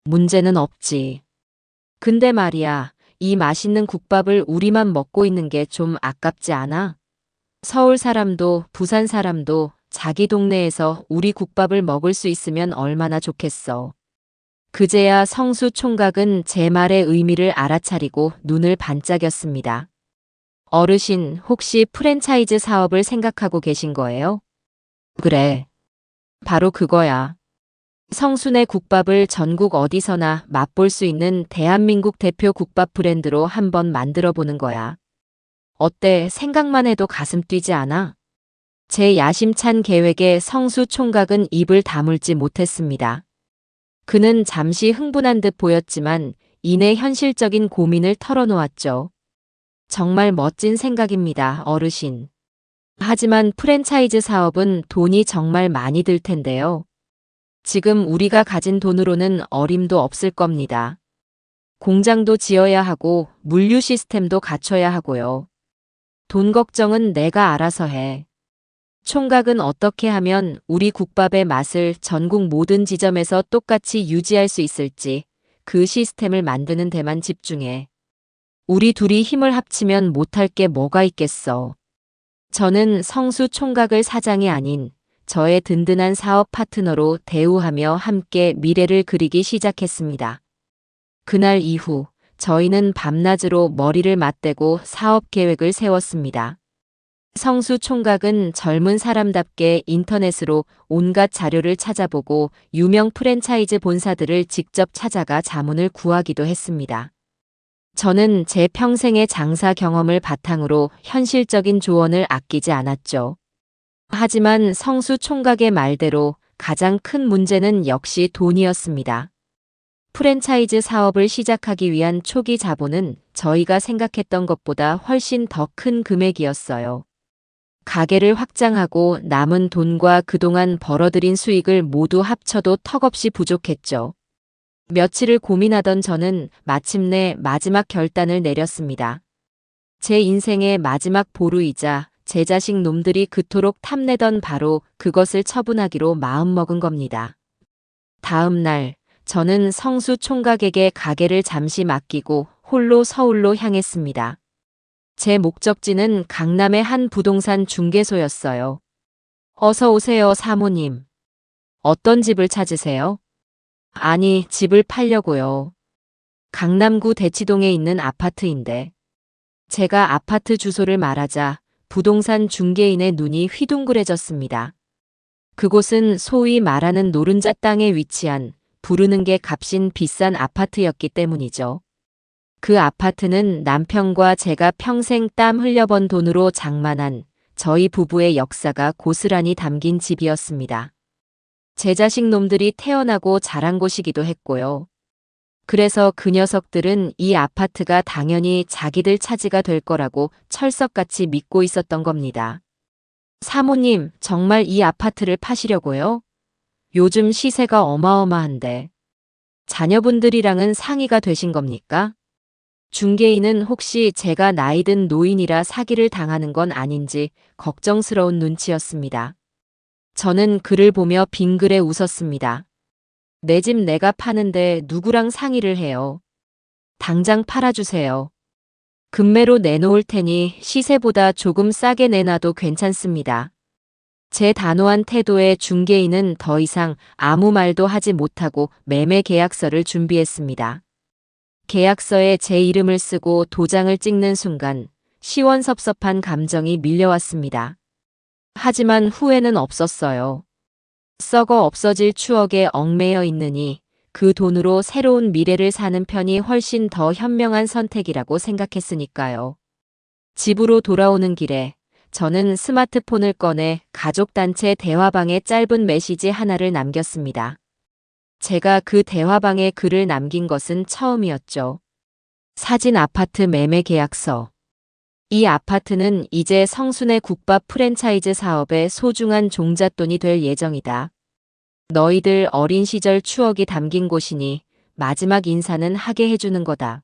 문제는 없지. 근데 말이야, 이 맛있는 국밥을 우리만 먹고 있는 게 좀 아깝지 않아? 서울 사람도 부산 사람도 자기 동네에서 우리 국밥을 먹을 수 있으면 얼마나 좋겠어. 그제야 성수 총각은 제 말의 의미를 알아차리고 눈을 반짝였습니다. 어르신, 혹시 프랜차이즈 사업을 생각하고 계신 거예요? 그래. 바로 그거야. 성순의 국밥을 전국 어디서나 맛볼 수 있는 대한민국 대표 국밥 브랜드로 한번 만들어 보는 거야. 어때? 생각만 해도 가슴 뛰지 않아? 제 야심찬 계획에 성수 총각은 입을 다물지 못했습니다. 그는 잠시 흥분한 듯 보였지만 이내 현실적인 고민을 털어놓았죠. 정말 멋진 생각입니다, 어르신. 하지만 프랜차이즈 사업은 돈이 정말 많이 들 텐데요. 지금 우리가 가진 돈으로는 어림도 없을 겁니다. 공장도 지어야 하고 물류 시스템도 갖춰야 하고요. 돈 걱정은 내가 알아서 해. 총각은 어떻게 하면 우리 국밥의 맛을 전국 모든 지점에서 똑같이 유지할 수 있을지 그 시스템을 만드는 데만 집중해. 우리 둘이 힘을 합치면 못할 게 뭐가 있겠어. 저는 성수 총각을 사장이 아닌 저의 든든한 사업 파트너로 대우하며 함께 미래를 그리기 시작했습니다. 그날 이후 저희는 밤낮으로 머리를 맞대고 사업 계획을 세웠습니다. 성수 총각은 젊은 사람답게 인터넷으로 온갖 자료를 찾아보고 유명 프랜차이즈 본사들을 직접 찾아가 자문을 구하기도 했습니다. 저는 제 평생의 장사 경험을 바탕으로 현실적인 조언을 아끼지 않았죠. 하지만 성수 총각의 말대로 가장 큰 문제는 역시 돈이었습니다. 프랜차이즈 사업을 시작하기 위한 초기 자본은 저희가 생각했던 것보다 훨씬 더 큰 금액이었어요. 가게를 확장하고 남은 돈과 그동안 벌어들인 수익을 모두 합쳐도 턱없이 부족했죠. 며칠을 고민하던 저는 마침내 마지막 결단을 내렸습니다. 제 인생의 마지막 보루이자 제 자식 놈들이 그토록 탐내던 바로 그것을 처분하기로 마음먹은 겁니다. 다음 날 저는 성수 총각에게 가게를 잠시 맡기고 홀로 서울로 향했습니다. 제 목적지는 강남의 한 부동산 중개소였어요. 어서 오세요, 사모님. 어떤 집을 찾으세요? 아니, 집을 팔려고요. 강남구 대치동에 있는 아파트인데. 제가 아파트 주소를 말하자 부동산 중개인의 눈이 휘둥그레졌습니다. 그곳은 소위 말하는 노른자 땅에 위치한 부르는 게 값인 비싼 아파트였기 때문이죠. 그 아파트는 남편과 제가 평생 땀 흘려번 돈으로 장만한 저희 부부의 역사가 고스란히 담긴 집이었습니다. 제 자식 놈들이 태어나고 자란 곳이기도 했고요. 그래서 그 녀석들은 이 아파트가 당연히 자기들 차지가 될 거라고 철석같이 믿고 있었던 겁니다. 사모님, 정말 이 아파트를 파시려고요? 요즘 시세가 어마어마한데. 자녀분들이랑은 상의가 되신 겁니까? 중개인은 혹시 제가 나이든 노인이라 사기를 당하는 건 아닌지 걱정스러운 눈치였습니다. 저는 그를 보며 빙그레 웃었습니다. 내 집 내가 파는데 누구랑 상의를 해요? 당장 팔아주세요. 금매로 내놓을 테니 시세보다 조금 싸게 내놔도 괜찮습니다. 제 단호한 태도에 중개인은 더 이상 아무 말도 하지 못하고 매매 계약서를 준비했습니다. 계약서에 제 이름을 쓰고 도장을 찍는 순간 시원섭섭한 감정이 밀려왔습니다. 하지만 후회는 없었어요. 썩어 없어질 추억에 얽매여 있느니 그 돈으로 새로운 미래를 사는 편이 훨씬 더 현명한 선택이라고 생각했으니까요. 집으로 돌아오는 길에 저는 스마트폰을 꺼내 가족단체 대화방에 짧은 메시지 하나를 남겼습니다. 제가 그 대화방에 글을 남긴 것은 처음이었죠. 사진 아파트 매매 계약서. 이 아파트는 이제 성순의 국밥 프랜차이즈 사업의 소중한 종잣돈이 될 예정이다. 너희들 어린 시절 추억이 담긴 곳이니 마지막 인사는 하게 해주는 거다.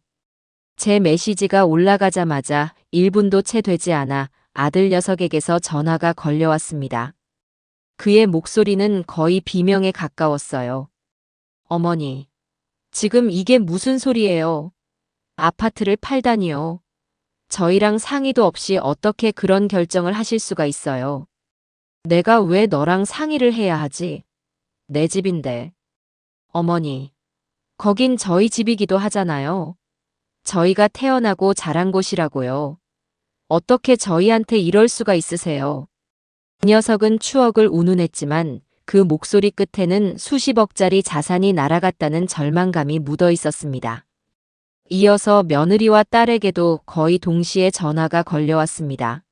제 메시지가 올라가자마자 1분도 채 되지 않아 아들 녀석에게서 전화가 걸려왔습니다. 그의 목소리는 거의 비명에 가까웠어요. 어머니, 지금 이게 무슨 소리예요? 아파트를 팔다니요. 저희랑 상의도 없이 어떻게 그런 결정을 하실 수가 있어요? 내가 왜 너랑 상의를 해야 하지? 내 집인데. 어머니, 거긴 저희 집이기도 하잖아요. 저희가 태어나고 자란 곳이라고요. 어떻게 저희한테 이럴 수가 있으세요? 그 녀석은 추억을 운운했지만 그 목소리 끝에는 수십억짜리 자산이 날아갔다는 절망감이 묻어 있었습니다. 이어서 며느리와 딸에게도 거의 동시에 전화가 걸려왔습니다.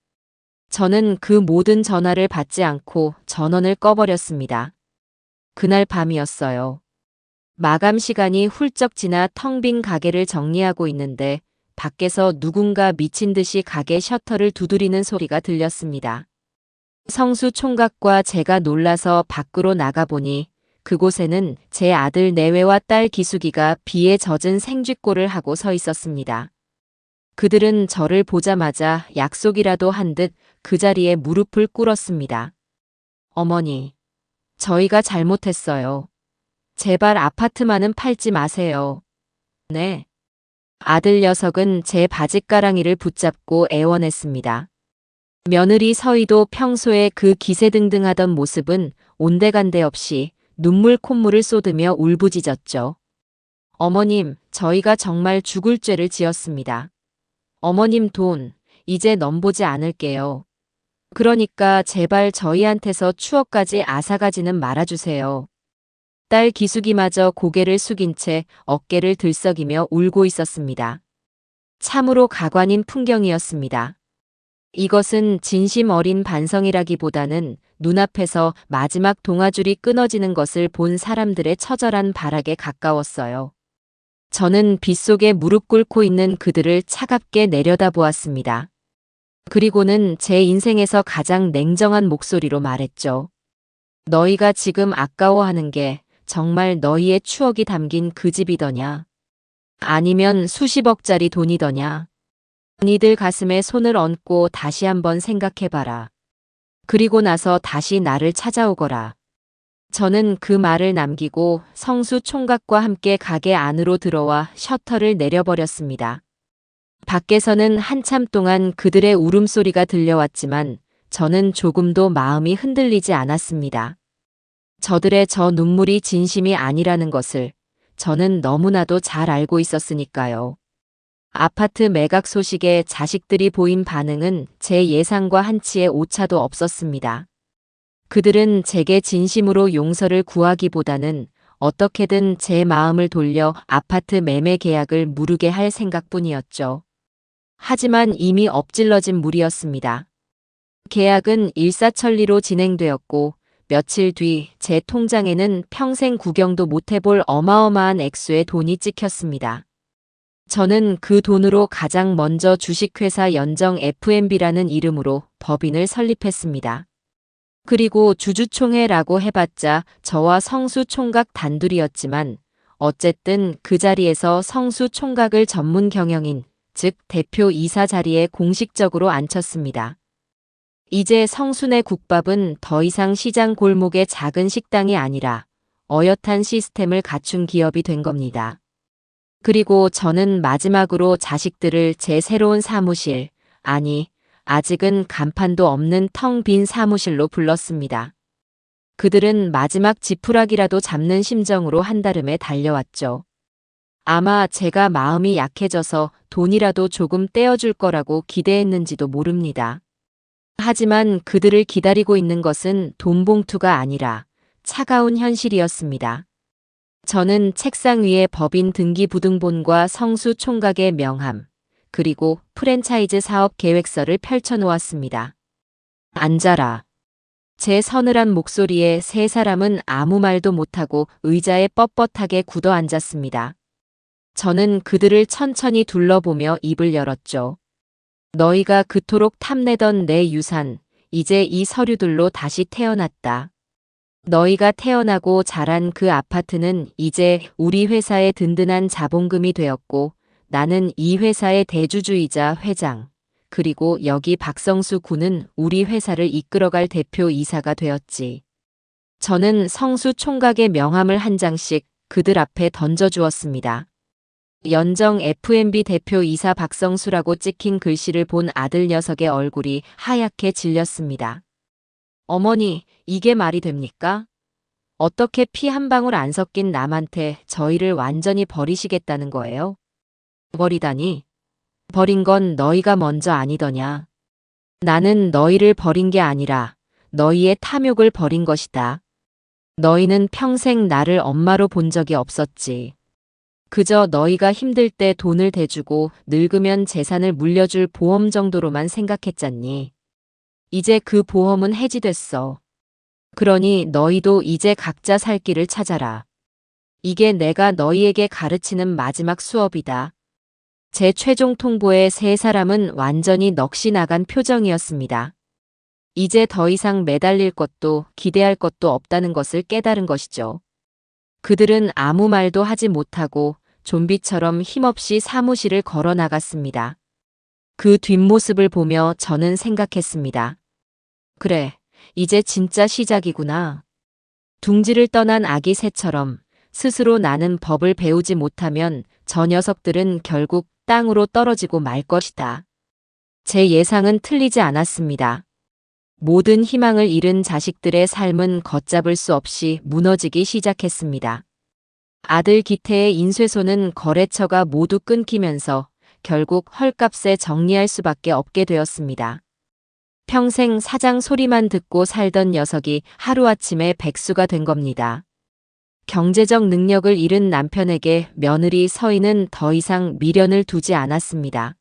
저는 그 모든 전화를 받지 않고 전원을 꺼버렸습니다. 그날 밤이었어요. 마감 시간이 훌쩍 지나 텅 빈 가게를 정리하고 있는데 밖에서 누군가 미친 듯이 가게 셔터를 두드리는 소리가 들렸습니다. 성수 총각과 제가 놀라서 밖으로 나가보니 그곳에는 제 아들 내외와 딸 기숙이가 비에 젖은 생쥐꼴을 하고 서 있었습니다. 그들은 저를 보자마자 약속이라도 한 듯 그 자리에 무릎을 꿇었습니다. 어머니, 저희가 잘못했어요. 제발 아파트만은 팔지 마세요. 네. 아들 녀석은 제 바짓가랑이를 붙잡고 애원했습니다. 며느리 서희도 평소에 그 기세등등하던 모습은 온데간데 없이 눈물 콧물을 쏟으며 울부짖었죠. 어머님, 저희가 정말 죽을 죄를 지었습니다. 어머님 돈, 이제 넘보지 않을게요. 그러니까 제발 저희한테서 추억까지 앗아가지는 말아주세요. 딸 기숙이마저 고개를 숙인 채 어깨를 들썩이며 울고 있었습니다. 참으로 가관인 풍경이었습니다. 이것은 진심 어린 반성이라기보다는 눈앞에서 마지막 동아줄이 끊어지는 것을 본 사람들의 처절한 발악에 가까웠어요. 저는 빗속에 무릎 꿇고 있는 그들을 차갑게 내려다보았습니다. 그리고는 제 인생에서 가장 냉정한 목소리로 말했죠. 너희가 지금 아까워하는 게 정말 너희의 추억이 담긴 그 집이더냐? 아니면 수십억짜리 돈이더냐? 니들 가슴에 손을 얹고 다시 한번 생각해봐라. 그리고 나서 다시 나를 찾아오거라. 저는 그 말을 남기고 성수 총각과 함께 가게 안으로 들어와 셔터를 내려버렸습니다. 밖에서는 한참 동안 그들의 울음소리가 들려왔지만 저는 조금도 마음이 흔들리지 않았습니다. 저들의 저 눈물이 진심이 아니라는 것을 저는 너무나도 잘 알고 있었으니까요. 아파트 매각 소식에 자식들이 보인 반응은 제 예상과 한치의 오차도 없었습니다. 그들은 제게 진심으로 용서를 구하기보다는 어떻게든 제 마음을 돌려 아파트 매매 계약을 무르게 할 생각뿐이었죠. 하지만 이미 엎질러진 물이었습니다. 계약은 일사천리로 진행되었고 며칠 뒤 제 통장에는 평생 구경도 못 해볼 어마어마한 액수의 돈이 찍혔습니다. 저는 그 돈으로 가장 먼저 주식회사 연정 F&B라는 이름으로 법인을 설립했습니다. 그리고 주주총회라고 해봤자 저와 성수 총각 단둘이었지만 어쨌든 그 자리에서 성수 총각을 전문 경영인, 즉 대표 이사 자리에 공식적으로 앉혔습니다. 이제 성순의 국밥은 더 이상 시장 골목의 작은 식당이 아니라 어엿한 시스템을 갖춘 기업이 된 겁니다. 그리고 저는 마지막으로 자식들을 제 새로운 사무실, 아니, 아직은 간판도 없는 텅 빈 사무실로 불렀습니다. 그들은 마지막 지푸라기라도 잡는 심정으로 한달음에 달려왔죠. 아마 제가 마음이 약해져서 돈이라도 조금 떼어줄 거라고 기대했는지도 모릅니다. 하지만 그들을 기다리고 있는 것은 돈 봉투가 아니라 차가운 현실이었습니다. 저는 책상 위에 법인 등기부등본과 성수 총각의 명함, 그리고 프랜차이즈 사업 계획서를 펼쳐놓았습니다. 앉아라. 제 서늘한 목소리에 세 사람은 아무 말도 못하고 의자에 뻣뻣하게 굳어 앉았습니다. 저는 그들을 천천히 둘러보며 입을 열었죠. 너희가 그토록 탐내던 내 유산, 이제 이 서류들로 다시 태어났다. 너희가 태어나고 자란 그 아파트는 이제 우리 회사의 든든한 자본금이 되었고 나는 이 회사의 대주주이자 회장, 그리고 여기 박성수 군은 우리 회사를 이끌어갈 대표 이사가 되었지. 저는 성수 총각의 명함을 한 장씩 그들 앞에 던져주었습니다. 연정 F&B 대표 이사 박성수라고 찍힌 글씨를 본 아들 녀석의 얼굴이 하얗게 질렸습니다. 어머니, 이게 말이 됩니까? 어떻게 피 한 방울 안 섞인 남한테 저희를 완전히 버리시겠다는 거예요? 버리다니? 버린 건 너희가 먼저 아니더냐. 나는 너희를 버린 게 아니라 너희의 탐욕을 버린 것이다. 너희는 평생 나를 엄마로 본 적이 없었지. 그저 너희가 힘들 때 돈을 대주고 늙으면 재산을 물려줄 보험 정도로만 생각했잖니. 이제 그 보험은 해지됐어. 그러니 너희도 이제 각자 살 길을 찾아라. 이게 내가 너희에게 가르치는 마지막 수업이다. 제 최종 통보에 세 사람은 완전히 넋이 나간 표정이었습니다. 이제 더 이상 매달릴 것도 기대할 것도 없다는 것을 깨달은 것이죠. 그들은 아무 말도 하지 못하고 좀비처럼 힘없이 사무실을 걸어 나갔습니다. 그 뒷모습을 보며 저는 생각했습니다. 그래, 이제 진짜 시작이구나. 둥지를 떠난 아기 새처럼 스스로 나는 법을 배우지 못하면 저 녀석들은 결국 땅으로 떨어지고 말 것이다. 제 예상은 틀리지 않았습니다. 모든 희망을 잃은 자식들의 삶은 걷잡을 수 없이 무너지기 시작했습니다. 아들 기태의 인쇄소는 거래처가 모두 끊기면서 결국 헐값에 정리할 수밖에 없게 되었습니다. 평생 사장 소리만 듣고 살던 녀석이 하루아침에 백수가 된 겁니다. 경제적 능력을 잃은 남편에게 며느리 서인은 더 이상 미련을 두지 않았습니다.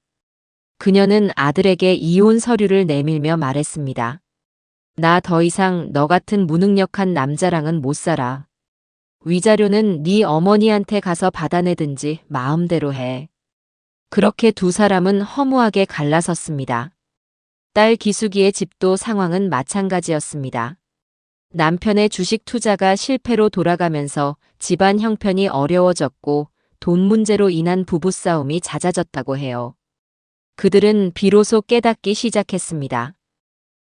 그녀는 아들에게 이혼 서류를 내밀며 말했습니다. 나 더 이상 너 같은 무능력한 남자랑은 못 살아. 위자료는 네 어머니한테 가서 받아내든지 마음대로 해. 그렇게 두 사람은 허무하게 갈라섰습니다. 딸 기숙이의 집도 상황은 마찬가지였습니다. 남편의 주식 투자가 실패로 돌아가면서 집안 형편이 어려워졌고 돈 문제로 인한 부부싸움이 잦아졌다고 해요. 그들은 비로소 깨닫기 시작했습니다.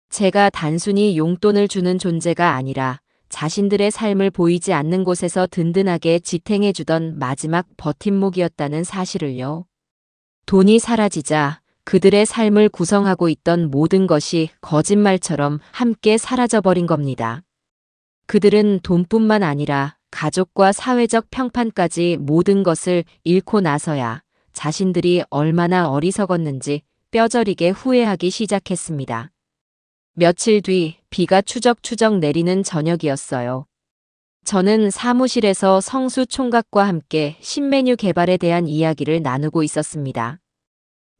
제가 단순히 용돈을 주는 존재가 아니라 자신들의 삶을 보이지 않는 곳에서 든든하게 지탱해주던 마지막 버팀목이었다는 사실을요. 돈이 사라지자 그들의 삶을 구성하고 있던 모든 것이 거짓말처럼 함께 사라져버린 겁니다. 그들은 돈뿐만 아니라 가족과 사회적 평판까지 모든 것을 잃고 나서야 자신들이 얼마나 어리석었는지 뼈저리게 후회하기 시작했습니다. 며칠 뒤 비가 추적추적 내리는 저녁이었어요. 저는 사무실에서 성수 총각과 함께 신메뉴 개발에 대한 이야기를 나누고 있었습니다.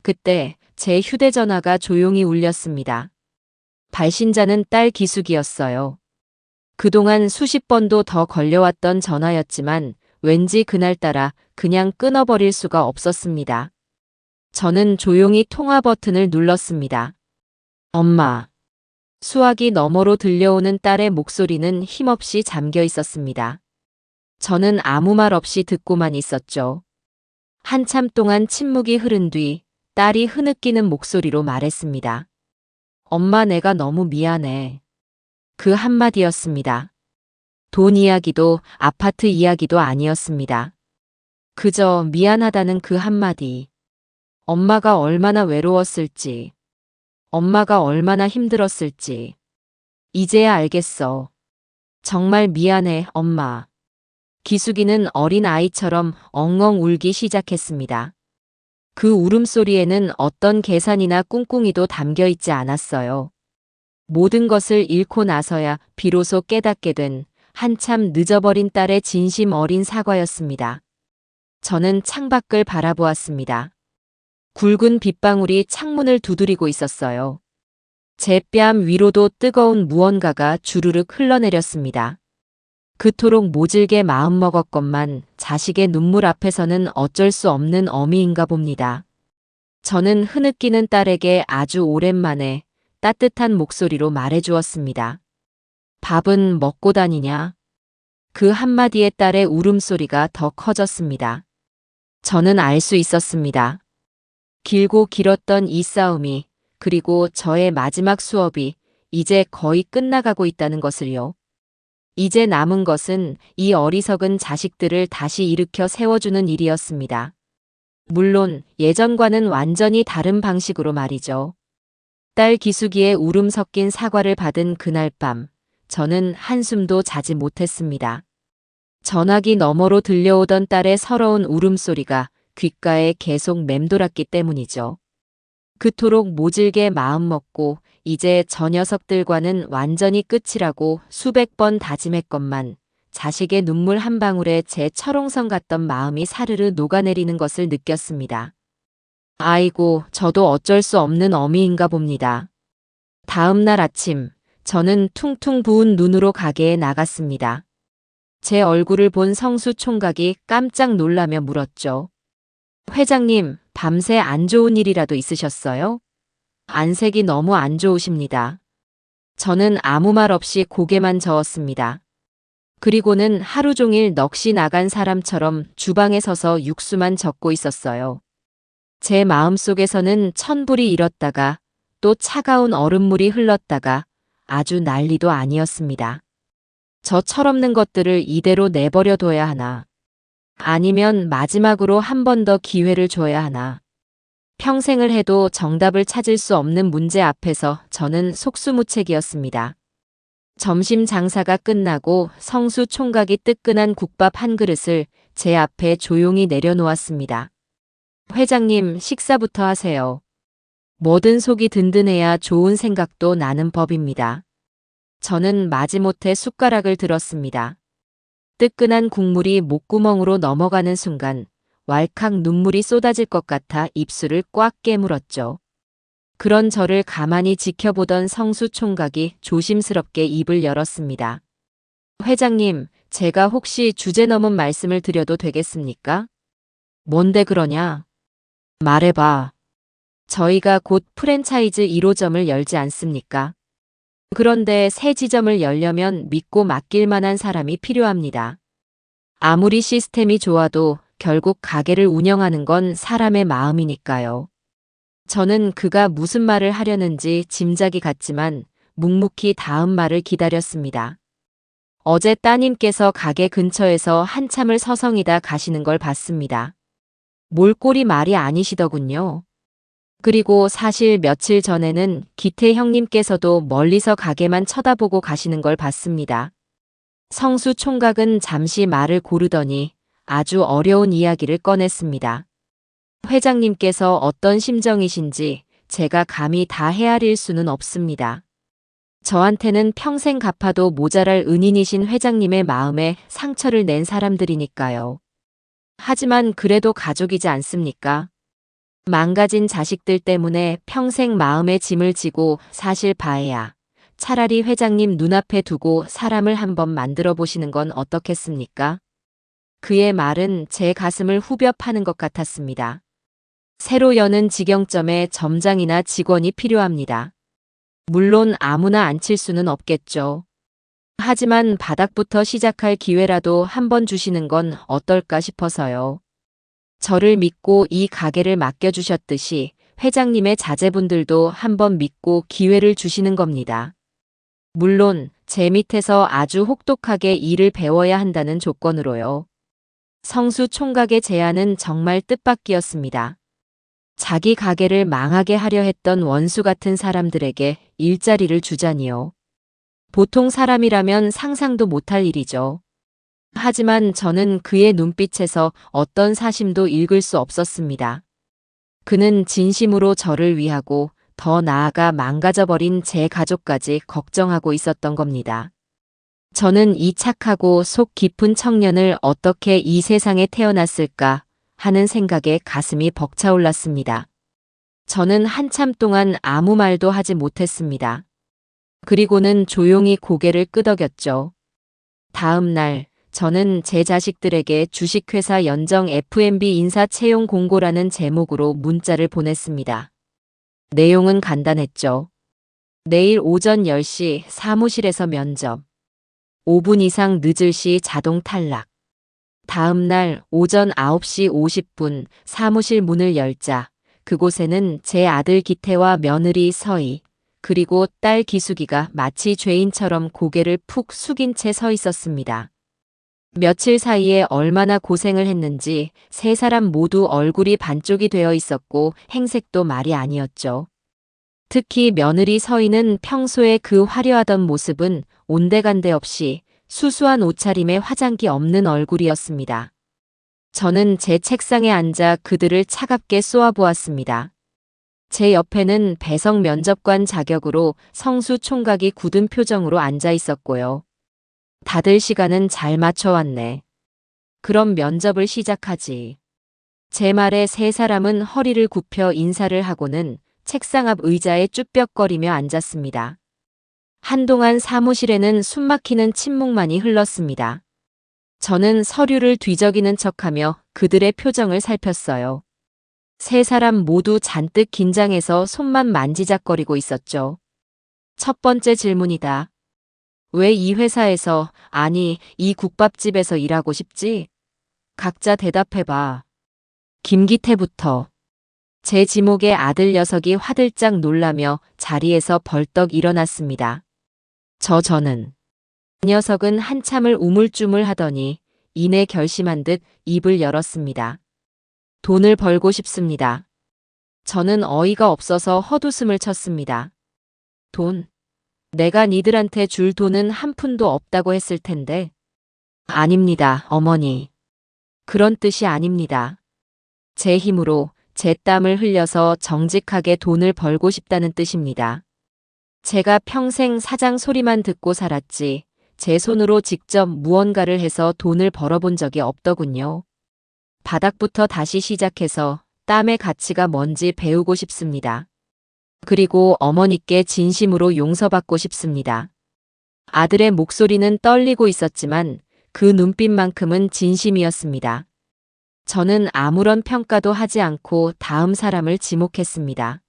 그때 제 휴대전화가 조용히 울렸습니다. 발신자는 딸 기숙이었어요. 그동안 수십 번도 더 걸려왔던 전화였지만 왠지 그날따라 그냥 끊어버릴 수가 없었습니다. 저는 조용히 통화 버튼을 눌렀습니다. 엄마. 수화기 너머로 들려오는 딸의 목소리는 힘없이 잠겨 있었습니다. 저는 아무 말 없이 듣고만 있었죠. 한참 동안 침묵이 흐른 뒤 딸이 흐느끼는 목소리로 말했습니다. 엄마, 내가 너무 미안해. 그 한마디였습니다. 돈 이야기도 아파트 이야기도 아니었습니다. 그저 미안하다는 그 한마디. 엄마가 얼마나 외로웠을지. 엄마가 얼마나 힘들었을지. 이제야 알겠어. 정말 미안해, 엄마. 기숙이는 어린 아이처럼 엉엉 울기 시작했습니다. 그 울음소리에는 어떤 계산이나 꿍꿍이도 담겨 있지 않았어요. 모든 것을 잃고 나서야 비로소 깨닫게 된 한참 늦어버린 딸의 진심 어린 사과였습니다. 저는 창밖을 바라보았습니다. 굵은 빗방울이 창문을 두드리고 있었어요. 제 뺨 위로도 뜨거운 무언가가 주르륵 흘러내렸습니다. 그토록 모질게 마음먹었건만 자식의 눈물 앞에서는 어쩔 수 없는 어미인가 봅니다. 저는 흐느끼는 딸에게 아주 오랜만에 따뜻한 목소리로 말해주었습니다. 밥은 먹고 다니냐? 그 한마디에 딸의 울음소리가 더 커졌습니다. 저는 알 수 있었습니다. 길고 길었던 이 싸움이, 그리고 저의 마지막 수업이 이제 거의 끝나가고 있다는 것을요. 이제 남은 것은 이 어리석은 자식들을 다시 일으켜 세워주는 일이었습니다. 물론 예전과는 완전히 다른 방식으로 말이죠. 딸 기숙이의 울음 섞인 사과를 받은 그날 밤, 저는 한숨도 자지 못했습니다. 전화기 너머로 들려오던 딸의 서러운 울음소리가 귓가에 계속 맴돌았기 때문이죠. 그토록 모질게 마음먹고 이제 저 녀석들과는 완전히 끝이라고 수백 번 다짐했건만 자식의 눈물 한 방울에 제 철옹성 같던 마음이 사르르 녹아내리는 것을 느꼈습니다. 아이고, 저도 어쩔 수 없는 어미인가 봅니다. 다음 날 아침, 저는 퉁퉁 부은 눈으로 가게에 나갔습니다. 제 얼굴을 본 성수 총각이 깜짝 놀라며 물었죠. 회장님, 밤새 안 좋은 일이라도 있으셨어요? 안색이 너무 안 좋으십니다. 저는 아무 말 없이 고개만 저었습니다. 그리고는 하루 종일 넋이 나간 사람처럼 주방에 서서 육수만 적고 있었어요. 제 마음속에서는 천불이 일었다가 또 차가운 얼음물이 흘렀다가 아주 난리도 아니었습니다. 저 철없는 것들을 이대로 내버려 둬야 하나? 아니면 마지막으로 한 번 더 기회를 줘야 하나? 평생을 해도 정답을 찾을 수 없는 문제 앞에서 저는 속수무책이었습니다. 점심 장사가 끝나고 성수 총각이 뜨끈한 국밥 한 그릇을 제 앞에 조용히 내려놓았습니다. 회장님, 식사부터 하세요. 뭐든 속이 든든해야 좋은 생각도 나는 법입니다. 저는 마지못해 숟가락을 들었습니다. 뜨끈한 국물이 목구멍으로 넘어가는 순간 왈칵 눈물이 쏟아질 것 같아 입술을 꽉 깨물었죠. 그런 저를 가만히 지켜보던 성수 총각이 조심스럽게 입을 열었습니다. 회장님, 제가 혹시 주제 넘은 말씀을 드려도 되겠습니까? 뭔데 그러냐? 말해봐. 저희가 곧 프랜차이즈 1호점을 열지 않습니까? 그런데 새 지점을 열려면 믿고 맡길 만한 사람이 필요합니다. 아무리 시스템이 좋아도 결국 가게를 운영하는 건 사람의 마음이니까요. 저는 그가 무슨 말을 하려는지 짐작이 갔지만 묵묵히 다음 말을 기다렸습니다. 어제 따님께서 가게 근처에서 한참을 서성이다 가시는 걸 봤습니다. 몰골이 말이 아니시더군요. 그리고 사실 며칠 전에는 기태 형님께서도 멀리서 가게만 쳐다보고 가시는 걸 봤습니다. 성수 총각은 잠시 말을 고르더니 아주 어려운 이야기를 꺼냈습니다. 회장님께서 어떤 심정이신지 제가 감히 다 헤아릴 수는 없습니다. 저한테는 평생 갚아도 모자랄 은인이신 회장님의 마음에 상처를 낸 사람들이니까요. 하지만 그래도 가족이지 않습니까? 망가진 자식들 때문에 평생 마음에 짐을 지고 사실 바에야 차라리 회장님 눈앞에 두고 사람을 한번 만들어 보시는 건 어떻겠습니까? 그의 말은 제 가슴을 후벼 파는 것 같았습니다. 새로 여는 직영점에 점장이나 직원이 필요합니다. 물론 아무나 앉힐 수는 없겠죠. 하지만 바닥부터 시작할 기회라도 한번 주시는 건 어떨까 싶어서요. 저를 믿고 이 가게를 맡겨주셨듯이 회장님의 자제분들도 한번 믿고 기회를 주시는 겁니다. 물론 제 밑에서 아주 혹독하게 일을 배워야 한다는 조건으로요. 성수 총각의 제안은 정말 뜻밖이었습니다. 자기 가게를 망하게 하려 했던 원수 같은 사람들에게 일자리를 주자니요. 보통 사람이라면 상상도 못할 일이죠. 하지만 저는 그의 눈빛에서 어떤 사심도 읽을 수 없었습니다. 그는 진심으로 저를 위하고 더 나아가 망가져버린 제 가족까지 걱정하고 있었던 겁니다. 저는 이 착하고 속 깊은 청년을 어떻게 이 세상에 태어났을까 하는 생각에 가슴이 벅차올랐습니다. 저는 한참 동안 아무 말도 하지 못했습니다. 그리고는 조용히 고개를 끄덕였죠. 다음 날 저는 제 자식들에게 주식회사 연정 F&B 인사 채용 공고라는 제목으로 문자를 보냈습니다. 내용은 간단했죠. 내일 오전 10시 사무실에서 면접. 5분 이상 늦을 시 자동 탈락. 다음 날 오전 9시 50분 사무실 문을 열자 그곳에는 제 아들 기태와 며느리 서희 그리고 딸 기숙이가 마치 죄인처럼 고개를 푹 숙인 채 서 있었습니다. 며칠 사이에 얼마나 고생을 했는지 세 사람 모두 얼굴이 반쪽이 되어 있었고 행색도 말이 아니었죠. 특히 며느리 서희는 평소에 그 화려하던 모습은 온데간데 없이 수수한 옷차림에 화장기 없는 얼굴이었습니다. 저는 제 책상에 앉아 그들을 차갑게 쏘아보았습니다. 제 옆에는 배석 면접관 자격으로 성수 총각이 굳은 표정으로 앉아 있었고요. 다들 시간은 잘 맞춰왔네. 그럼 면접을 시작하지. 제 말에 세 사람은 허리를 굽혀 인사를 하고는 책상 앞 의자에 쭈뼛거리며 앉았습니다. 한동안 사무실에는 숨막히는 침묵만이 흘렀습니다. 저는 서류를 뒤적이는 척하며 그들의 표정을 살폈어요. 세 사람 모두 잔뜩 긴장해서 손만 만지작거리고 있었죠. 첫 번째 질문이다. 왜 이 회사에서, 아니, 이 국밥집에서 일하고 싶지? 각자 대답해봐. 김기태부터. 제 지목에 아들 녀석이 화들짝 놀라며 자리에서 벌떡 일어났습니다. 저는. 그 녀석은 한참을 우물쭈물 하더니 이내 결심한 듯 입을 열었습니다. 돈을 벌고 싶습니다. 저는 어이가 없어서 헛웃음을 쳤습니다. 돈? 내가 니들한테 줄 돈은 한 푼도 없다고 했을 텐데. 아닙니다, 어머니. 그런 뜻이 아닙니다. 제 힘으로 제 땀을 흘려서 정직하게 돈을 벌고 싶다는 뜻입니다. 제가 평생 사장 소리만 듣고 살았지 제 손으로 직접 무언가를 해서 돈을 벌어본 적이 없더군요. 바닥부터 다시 시작해서 땀의 가치가 뭔지 배우고 싶습니다. 그리고 어머니께 진심으로 용서받고 싶습니다. 아들의 목소리는 떨리고 있었지만 그 눈빛만큼은 진심이었습니다. 저는 아무런 평가도 하지 않고 다음 사람을 지목했습니다.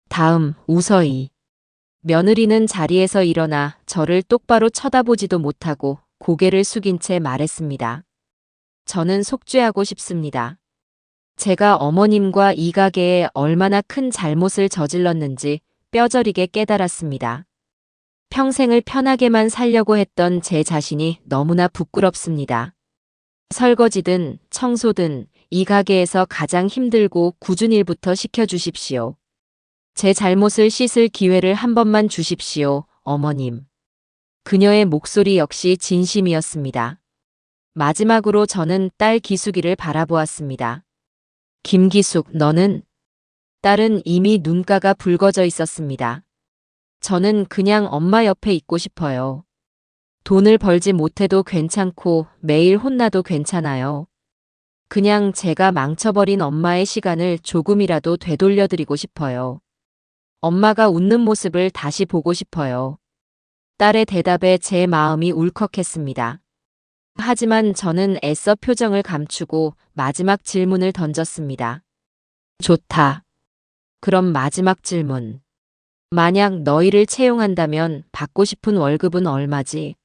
다음, 우서희. 며느리는 자리에서 일어나 저를 똑바로 쳐다보지도 못하고 고개를 숙인 채 말했습니다. 저는 속죄하고 싶습니다. 제가 어머님과 이 가게에 얼마나 큰 잘못을 저질렀는지 뼈저리게 깨달았습니다. 평생을 편하게만 살려고 했던 제 자신이 너무나 부끄럽습니다. 설거지든 청소든 이 가게에서 가장 힘들고 굳은 일부터 시켜주십시오. 제 잘못을 씻을 기회를 한 번만 주십시오, 어머님. 그녀의 목소리 역시 진심이었습니다. 마지막으로 저는 딸 기숙이를 바라보았습니다. 김기숙, 너는? 딸은 이미 눈가가 붉어져 있었습니다. 저는 그냥 엄마 옆에 있고 싶어요. 돈을 벌지 못해도 괜찮고 매일 혼나도 괜찮아요. 그냥 제가 망쳐버린 엄마의 시간을 조금이라도 되돌려드리고 싶어요. 엄마가 웃는 모습을 다시 보고 싶어요. 딸의 대답에 제 마음이 울컥했습니다. 하지만 저는 애써 표정을 감추고 마지막 질문을 던졌습니다. 좋다. 그럼 마지막 질문. 만약 너희를 채용한다면 받고 싶은 월급은 얼마지?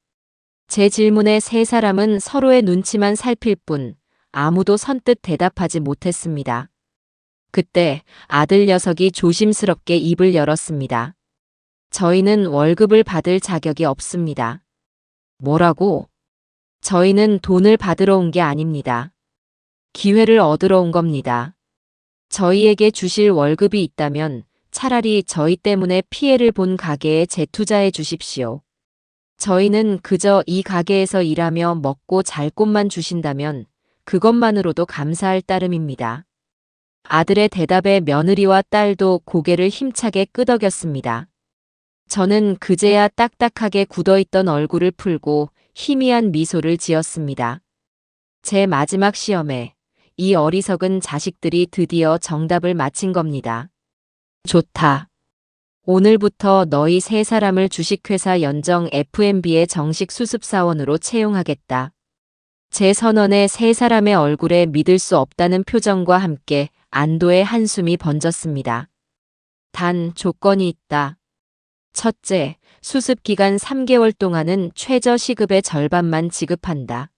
제 질문에 세 사람은 서로의 눈치만 살필 뿐 아무도 선뜻 대답하지 못했습니다. 그때 아들 녀석이 조심스럽게 입을 열었습니다. 저희는 월급을 받을 자격이 없습니다. 뭐라고? 저희는 돈을 받으러 온 게 아닙니다. 기회를 얻으러 온 겁니다. 저희에게 주실 월급이 있다면 차라리 저희 때문에 피해를 본 가게에 재투자해 주십시오. 저희는 그저 이 가게에서 일하며 먹고 잘 곳만 주신다면 그것만으로도 감사할 따름입니다. 아들의 대답에 며느리와 딸도 고개를 힘차게 끄덕였습니다. 저는 그제야 딱딱하게 굳어있던 얼굴을 풀고 희미한 미소를 지었습니다. 제 마지막 시험에 이 어리석은 자식들이 드디어 정답을 맞힌 겁니다. 좋다. 오늘부터 너희 세 사람을 주식회사 연정 F&B의 정식 수습사원으로 채용하겠다. 제 선언에 세 사람의 얼굴에 믿을 수 없다는 표정과 함께 안도의 한숨이 번졌습니다. 단 조건이 있다. 첫째, 수습 기간 3개월 동안은 최저 시급의 절반만 지급한다.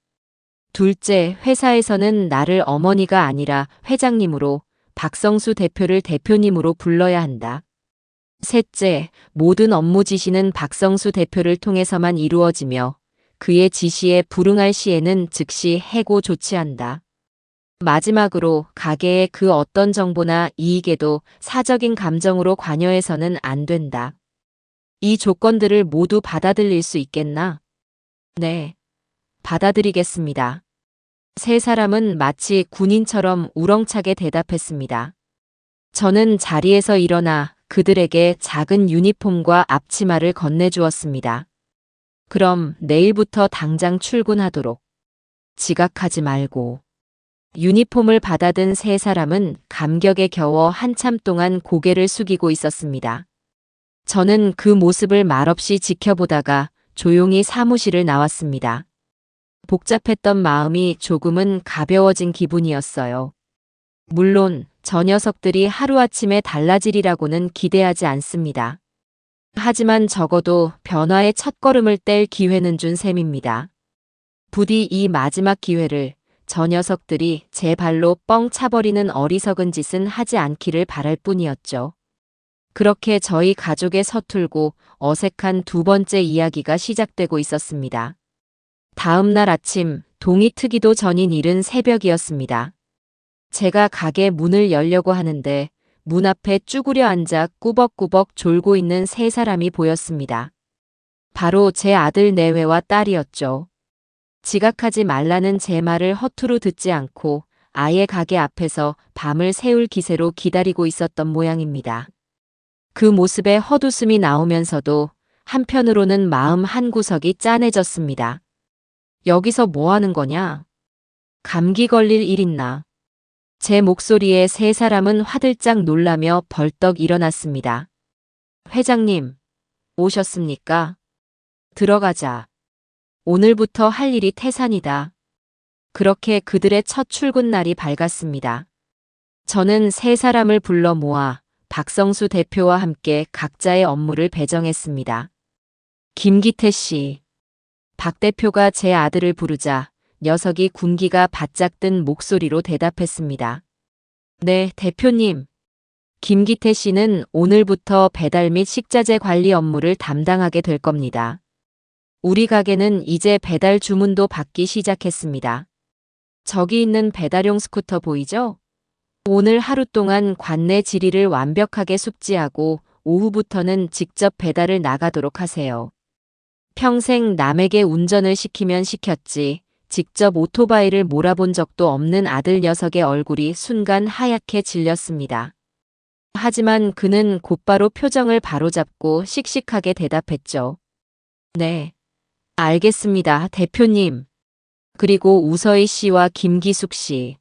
둘째, 회사에서는 나를 어머니가 아니라 회장님으로, 박성수 대표를 대표님으로 불러야 한다. 셋째, 모든 업무 지시는 박성수 대표를 통해서만 이루어지며 그의 지시에 불응할 시에는 즉시 해고 조치한다. 마지막으로 가게의 그 어떤 정보나 이익에도 사적인 감정으로 관여해서는 안 된다. 이 조건들을 모두 받아들일 수 있겠나? 네, 받아들이겠습니다. 세 사람은 마치 군인처럼 우렁차게 대답했습니다. 저는 자리에서 일어나 그들에게 작은 유니폼과 앞치마를 건네주었습니다. 그럼 내일부터 당장 출근하도록. 지각하지 말고. 유니폼을 받아든 세 사람은 감격에 겨워 한참 동안 고개를 숙이고 있었습니다. 저는 그 모습을 말없이 지켜보다가 조용히 사무실을 나왔습니다. 복잡했던 마음이 조금은 가벼워진 기분이었어요. 물론 저 녀석들이 하루아침에 달라지리라고는 기대하지 않습니다. 하지만 적어도 변화의 첫걸음을 뗄 기회는 준 셈입니다. 부디 이 마지막 기회를 저 녀석들이 제 발로 뻥 차버리는 어리석은 짓은 하지 않기를 바랄 뿐이었죠. 그렇게 저희 가족의 서툴고 어색한 두 번째 이야기가 시작되고 있었습니다. 다음 날 아침 동이 트기도 전인 이른 새벽이었습니다. 제가 가게 문을 열려고 하는데 문 앞에 쭈그려 앉아 꾸벅꾸벅 졸고 있는 세 사람이 보였습니다. 바로 제 아들 내외와 딸이었죠. 지각하지 말라는 제 말을 허투루 듣지 않고 아예 가게 앞에서 밤을 새울 기세로 기다리고 있었던 모양입니다. 그 모습에 헛웃음이 나오면서도 한편으로는 마음 한구석이 짠해졌습니다. 여기서 뭐 하는 거냐? 감기 걸릴 일 있나? 제 목소리에 세 사람은 화들짝 놀라며 벌떡 일어났습니다. 회장님, 오셨습니까? 들어가자. 오늘부터 할 일이 태산이다. 그렇게 그들의 첫 출근 날이 밝았습니다. 저는 세 사람을 불러 모아 박성수 대표와 함께 각자의 업무를 배정했습니다. 김기태 씨. 박 대표가 제 아들을 부르자 녀석이 군기가 바짝 든 목소리로 대답했습니다. 네, 대표님. 김기태 씨는 오늘부터 배달 및 식자재 관리 업무를 담당하게 될 겁니다. 우리 가게는 이제 배달 주문도 받기 시작했습니다. 저기 있는 배달용 스쿠터 보이죠? 오늘 하루 동안 관내 지리를 완벽하게 숙지하고 오후부터는 직접 배달을 나가도록 하세요. 평생 남에게 운전을 시키면 시켰지 직접 오토바이를 몰아본 적도 없는 아들 녀석의 얼굴이 순간 하얗게 질렸습니다. 하지만 그는 곧바로 표정을 바로잡고 씩씩하게 대답했죠. 네, 알겠습니다, 대표님. 그리고 우서희 씨와 김기숙 씨.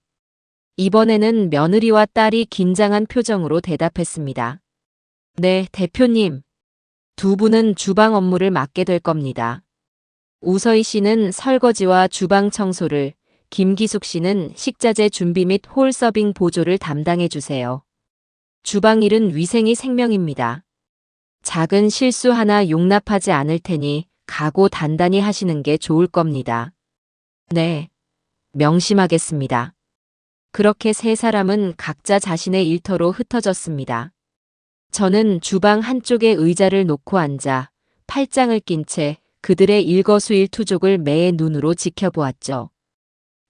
이번에는 며느리와 딸이 긴장한 표정으로 대답했습니다. 네, 대표님. 두 분은 주방 업무를 맡게 될 겁니다. 우서희 씨는 설거지와 주방 청소를, 김기숙 씨는 식자재 준비 및 홀 서빙 보조를 담당해 주세요. 주방 일은 위생이 생명입니다. 작은 실수 하나 용납하지 않을 테니 각오 단단히 하시는 게 좋을 겁니다. 네, 명심하겠습니다. 그렇게 세 사람은 각자 자신의 일터로 흩어졌습니다. 저는 주방 한쪽에 의자를 놓고 앉아 팔짱을 낀 채 그들의 일거수일투족을 매의 눈으로 지켜보았죠.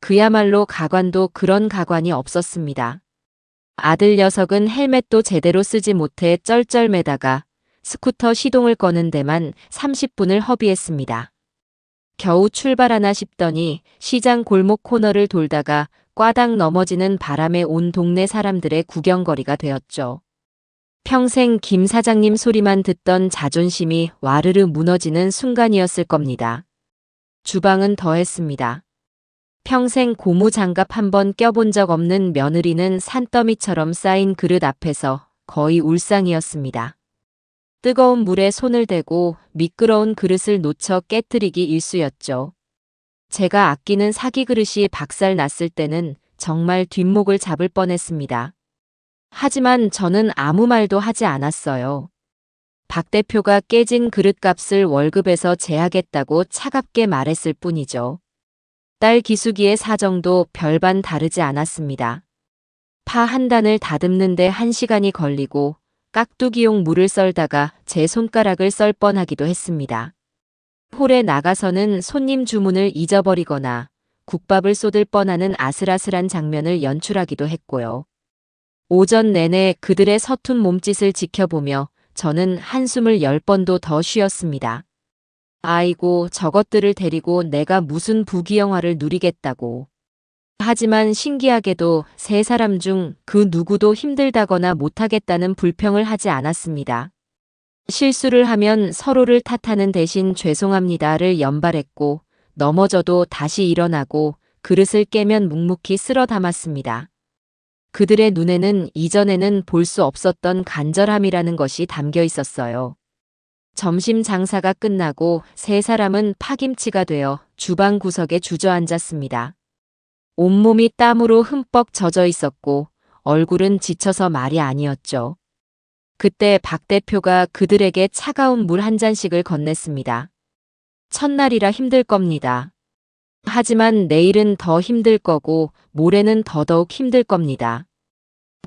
그야말로 가관도 그런 가관이 없었습니다. 아들 녀석은 헬멧도 제대로 쓰지 못해 쩔쩔매다가 스쿠터 시동을 거는 데만 30분을 허비했습니다. 겨우 출발하나 싶더니 시장 골목 코너를 돌다가 꽈당 넘어지는 바람에 온 동네 사람들의 구경거리가 되었죠. 평생 김 사장님 소리만 듣던 자존심이 와르르 무너지는 순간이었을 겁니다. 주방은 더했습니다. 평생 고무 장갑 한 번 껴본 적 없는 며느리는 산더미처럼 쌓인 그릇 앞에서 거의 울상이었습니다. 뜨거운 물에 손을 대고 미끄러운 그릇을 놓쳐 깨뜨리기 일쑤였죠. 제가 아끼는 사기 그릇이 박살 났을 때는 정말 뒷목을 잡을 뻔했습니다. 하지만 저는 아무 말도 하지 않았어요. 박 대표가 깨진 그릇값을 월급에서 제하겠다고 차갑게 말했을 뿐이죠. 딸 기숙이의 사정도 별반 다르지 않았습니다. 파 한 단을 다듬는데 1시간이 걸리고 깍두기용 물을 썰다가 제 손가락을 썰 뻔하기도 했습니다. 홀에 나가서는 손님 주문을 잊어버리거나 국밥을 쏟을 뻔하는 아슬아슬한 장면을 연출하기도 했고요. 오전 내내 그들의 서툰 몸짓을 지켜보며 저는 한숨을 10번도 더 쉬었습니다. 아이고, 저것들을 데리고 내가 무슨 부귀영화를 누리겠다고. 하지만 신기하게도 세 사람 중 그 누구도 힘들다거나 못하겠다는 불평을 하지 않았습니다. 실수를 하면 서로를 탓하는 대신 죄송합니다를 연발했고 넘어져도 다시 일어나고 그릇을 깨면 묵묵히 쓸어 담았습니다. 그들의 눈에는 이전에는 볼 수 없었던 간절함이라는 것이 담겨 있었어요. 점심 장사가 끝나고 세 사람은 파김치가 되어 주방 구석에 주저앉았습니다. 온몸이 땀으로 흠뻑 젖어 있었고 얼굴은 지쳐서 말이 아니었죠. 그때 박 대표가 그들에게 차가운 물 한 잔씩을 건넸습니다. 첫날이라 힘들 겁니다. 하지만 내일은 더 힘들 거고 모레는 더더욱 힘들 겁니다.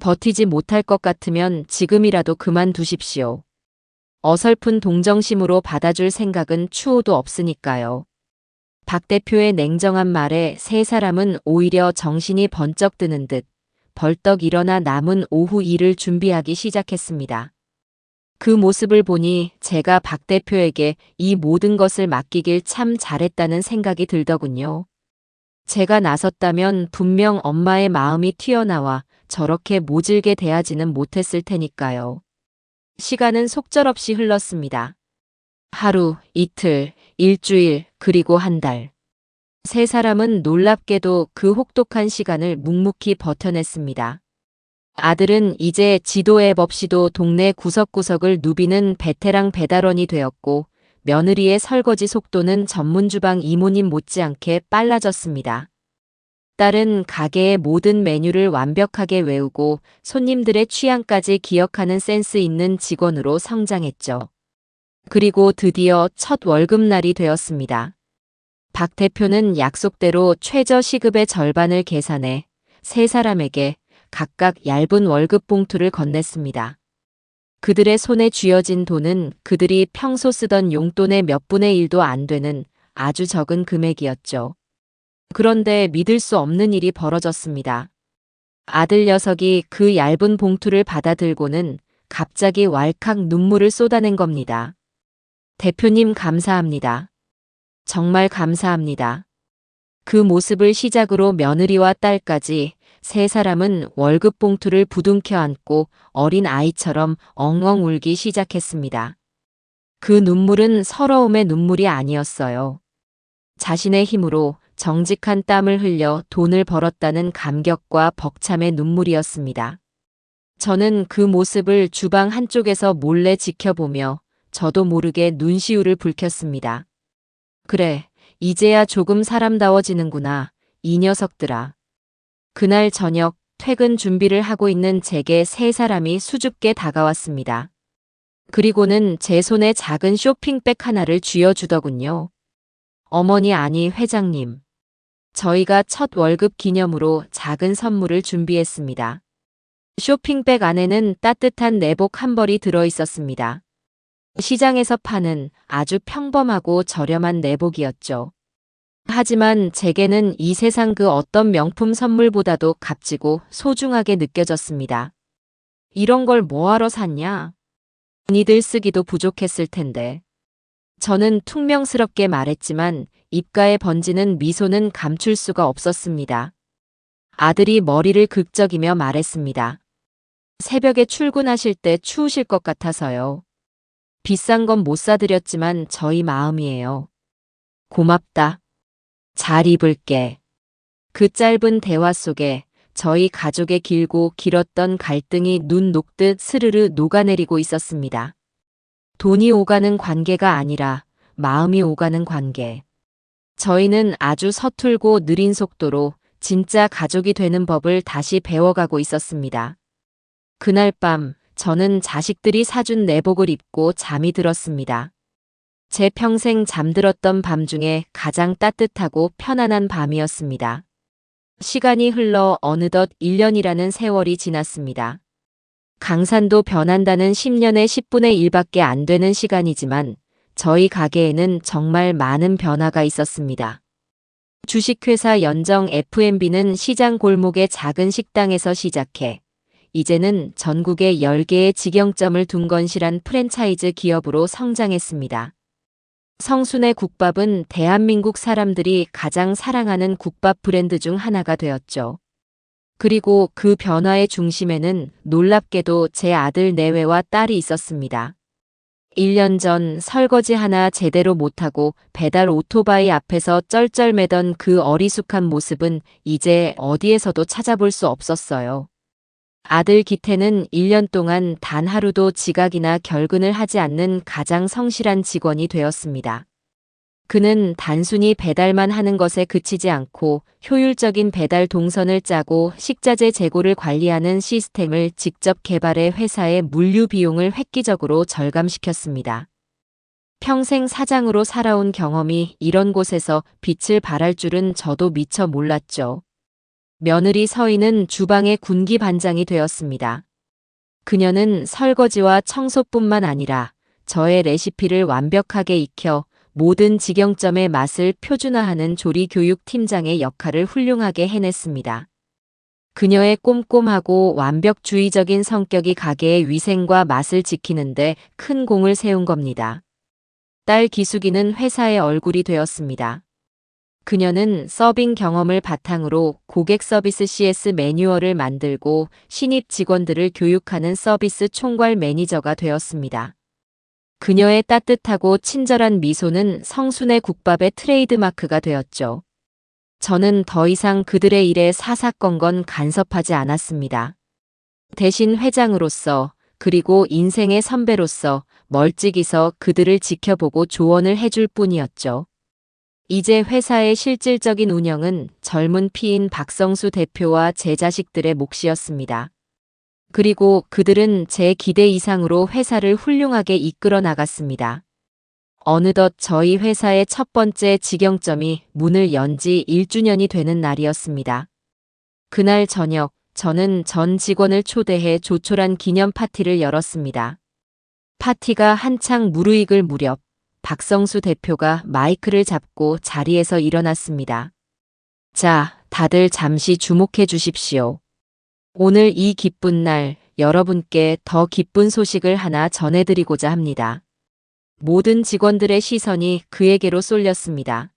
버티지 못할 것 같으면 지금이라도 그만두십시오. 어설픈 동정심으로 받아줄 생각은 추호도 없으니까요. 박 대표의 냉정한 말에 세 사람은 오히려 정신이 번쩍 드는 듯 벌떡 일어나 남은 오후 일을 준비하기 시작했습니다. 그 모습을 보니 제가 박 대표에게 이 모든 것을 맡기길 참 잘했다는 생각이 들더군요. 제가 나섰다면 분명 엄마의 마음이 튀어나와 저렇게 모질게 대하지는 못했을 테니까요. 시간은 속절없이 흘렀습니다. 하루, 이틀, 일주일, 그리고 한 달. 세 사람은 놀랍게도 그 혹독한 시간을 묵묵히 버텨냈습니다. 아들은 이제 지도 앱 없이도 동네 구석구석을 누비는 베테랑 배달원이 되었고, 며느리의 설거지 속도는 전문 주방 이모님 못지않게 빨라졌습니다. 딸은 가게의 모든 메뉴를 완벽하게 외우고 손님들의 취향까지 기억하는 센스 있는 직원으로 성장했죠. 그리고 드디어 첫 월급날이 되었습니다. 박 대표는 약속대로 최저 시급의 절반을 계산해 세 사람에게 각각 얇은 월급 봉투를 건넸습니다. 그들의 손에 쥐어진 돈은 그들이 평소 쓰던 용돈의 몇 분의 1도 안 되는 아주 적은 금액이었죠. 그런데 믿을 수 없는 일이 벌어졌습니다. 아들 녀석이 그 얇은 봉투를 받아들고는 갑자기 왈칵 눈물을 쏟아낸 겁니다. 대표님 감사합니다. 정말 감사합니다. 그 모습을 시작으로 며느리와 딸까지 세 사람은 월급 봉투를 부둥켜 안고 어린 아이처럼 엉엉 울기 시작했습니다. 그 눈물은 서러움의 눈물이 아니었어요. 자신의 힘으로 정직한 땀을 흘려 돈을 벌었다는 감격과 벅참의 눈물이었습니다. 저는 그 모습을 주방 한쪽에서 몰래 지켜보며 저도 모르게 눈시울을 붉혔습니다. 그래, 이제야 조금 사람다워지는구나, 이 녀석들아. 그날 저녁 퇴근 준비를 하고 있는 제게 세 사람이 수줍게 다가왔습니다. 그리고는 제 손에 작은 쇼핑백 하나를 쥐어주더군요. 어머니 아니 회장님. 저희가 첫 월급 기념으로 작은 선물을 준비했습니다. 쇼핑백 안에는 따뜻한 내복 한 벌이 들어 있었습니다. 시장에서 파는 아주 평범하고 저렴한 내복이었죠. 하지만 제게는 이 세상 그 어떤 명품 선물보다도 값지고 소중하게 느껴졌습니다. 이런 걸 뭐하러 샀냐? 니들 쓰기도 부족했을 텐데. 저는 퉁명스럽게 말했지만 입가에 번지는 미소는 감출 수가 없었습니다. 아들이 머리를 극적이며 말했습니다. 새벽에 출근하실 때 추우실 것 같아서요. 비싼 건 못 사드렸지만 저희 마음이에요. 고맙다. 잘 입을게. 그 짧은 대화 속에 저희 가족의 길고 길었던 갈등이 눈 녹듯 스르르 녹아내리고 있었습니다. 돈이 오가는 관계가 아니라 마음이 오가는 관계. 저희는 아주 서툴고 느린 속도로 진짜 가족이 되는 법을 다시 배워가고 있었습니다. 그날 밤 저는 자식들이 사준 내복을 입고 잠이 들었습니다. 제 평생 잠들었던 밤 중에 가장 따뜻하고 편안한 밤이었습니다. 시간이 흘러 어느덧 1년이라는 세월이 지났습니다. 강산도 변한다는 10년의 10분의 1밖에 안 되는 시간이지만 저희 가게에는 정말 많은 변화가 있었습니다. 주식회사 연정 F&B는 시장 골목의 작은 식당에서 시작해 이제는 전국에 10개의 직영점을 둔 건실한 프랜차이즈 기업으로 성장했습니다. 성순의 국밥은 대한민국 사람들이 가장 사랑하는 국밥 브랜드 중 하나가 되었죠. 그리고 그 변화의 중심에는 놀랍게도 제 아들 내외와 딸이 있었습니다. 1년 전 설거지 하나 제대로 못하고 배달 오토바이 앞에서 쩔쩔매던 그 어리숙한 모습은 이제 어디에서도 찾아볼 수 없었어요. 아들 기태는 1년 동안 단 하루도 지각이나 결근을 하지 않는 가장 성실한 직원이 되었습니다. 그는 단순히 배달만 하는 것에 그치지 않고 효율적인 배달 동선을 짜고 식자재 재고를 관리하는 시스템을 직접 개발해 회사의 물류 비용을 획기적으로 절감시켰습니다. 평생 사장으로 살아온 경험이 이런 곳에서 빛을 발할 줄은 저도 미처 몰랐죠. 며느리 서희는 주방의 군기 반장이 되었습니다. 그녀는 설거지와 청소뿐만 아니라 저의 레시피를 완벽하게 익혀 모든 직영점의 맛을 표준화하는 조리 교육 팀장의 역할을 훌륭하게 해냈습니다. 그녀의 꼼꼼하고 완벽주의적인 성격이 가게의 위생과 맛을 지키는데 큰 공을 세운 겁니다. 딸 기숙이는 회사의 얼굴이 되었습니다. 그녀는 서빙 경험을 바탕으로 고객 서비스 CS 매뉴얼을 만들고 신입 직원들을 교육하는 서비스 총괄 매니저가 되었습니다. 그녀의 따뜻하고 친절한 미소는 성순의 국밥의 트레이드마크가 되었죠. 저는 더 이상 그들의 일에 사사건건 간섭하지 않았습니다. 대신 회장으로서 그리고 인생의 선배로서 멀찍이서 그들을 지켜보고 조언을 해줄 뿐이었죠. 이제 회사의 실질적인 운영은 젊은 피인 박성수 대표와 제 자식들의 몫이었습니다. 그리고 그들은 제 기대 이상으로 회사를 훌륭하게 이끌어 나갔습니다. 어느덧 저희 회사의 첫 번째 직영점이 문을 연 지 1주년이 되는 날이었습니다. 그날 저녁, 저는 전 직원을 초대해 조촐한 기념 파티를 열었습니다. 파티가 한창 무르익을 무렵 박성수 대표가 마이크를 잡고 자리에서 일어났습니다. 자, 다들 잠시 주목해 주십시오. 오늘 이 기쁜 날 여러분께 더 기쁜 소식을 하나 전해드리고자 합니다. 모든 직원들의 시선이 그에게로 쏠렸습니다.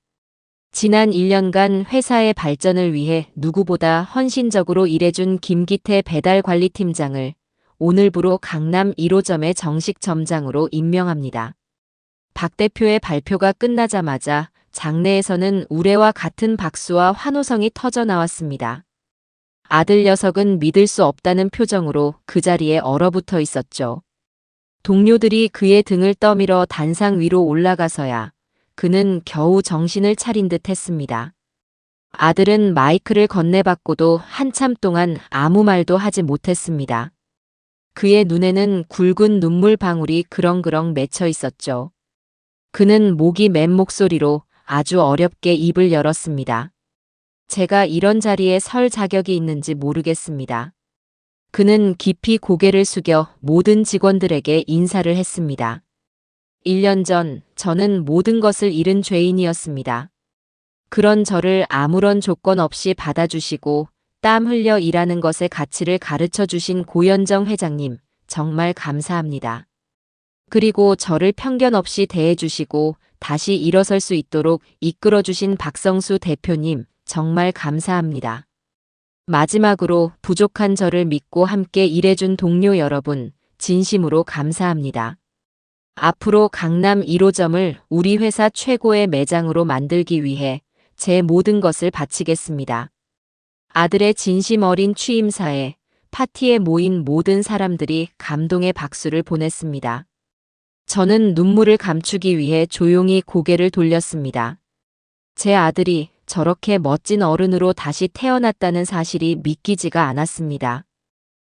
지난 1년간 회사의 발전을 위해 누구보다 헌신적으로 일해준 김기태 배달관리팀장을 오늘부로 강남 1호점의 정식 점장으로 임명합니다. 박 대표의 발표가 끝나자마자 장내에서는 우레와 같은 박수와 환호성이 터져 나왔습니다. 아들 녀석은 믿을 수 없다는 표정으로 그 자리에 얼어붙어 있었죠. 동료들이 그의 등을 떠밀어 단상 위로 올라가서야 그는 겨우 정신을 차린 듯 했습니다. 아들은 마이크를 건네받고도 한참 동안 아무 말도 하지 못했습니다. 그의 눈에는 굵은 눈물 방울이 그렁그렁 맺혀 있었죠. 그는 목이 맨 목소리로 아주 어렵게 입을 열었습니다. 제가 이런 자리에 설 자격이 있는지 모르겠습니다. 그는 깊이 고개를 숙여 모든 직원들에게 인사를 했습니다. 1년 전 저는 모든 것을 잃은 죄인이었습니다. 그런 저를 아무런 조건 없이 받아주시고 땀 흘려 일하는 것의 가치를 가르쳐 주신 고현정 회장님, 정말 감사합니다. 그리고 저를 편견 없이 대해주시고 다시 일어설 수 있도록 이끌어주신 박성수 대표님, 정말 감사합니다. 마지막으로 부족한 저를 믿고 함께 일해준 동료 여러분, 진심으로 감사합니다. 앞으로 강남 1호점을 우리 회사 최고의 매장으로 만들기 위해 제 모든 것을 바치겠습니다. 아들의 진심 어린 취임사에 파티에 모인 모든 사람들이 감동의 박수를 보냈습니다. 저는 눈물을 감추기 위해 조용히 고개를 돌렸습니다. 제 아들이 저렇게 멋진 어른으로 다시 태어났다는 사실이 믿기지가 않았습니다.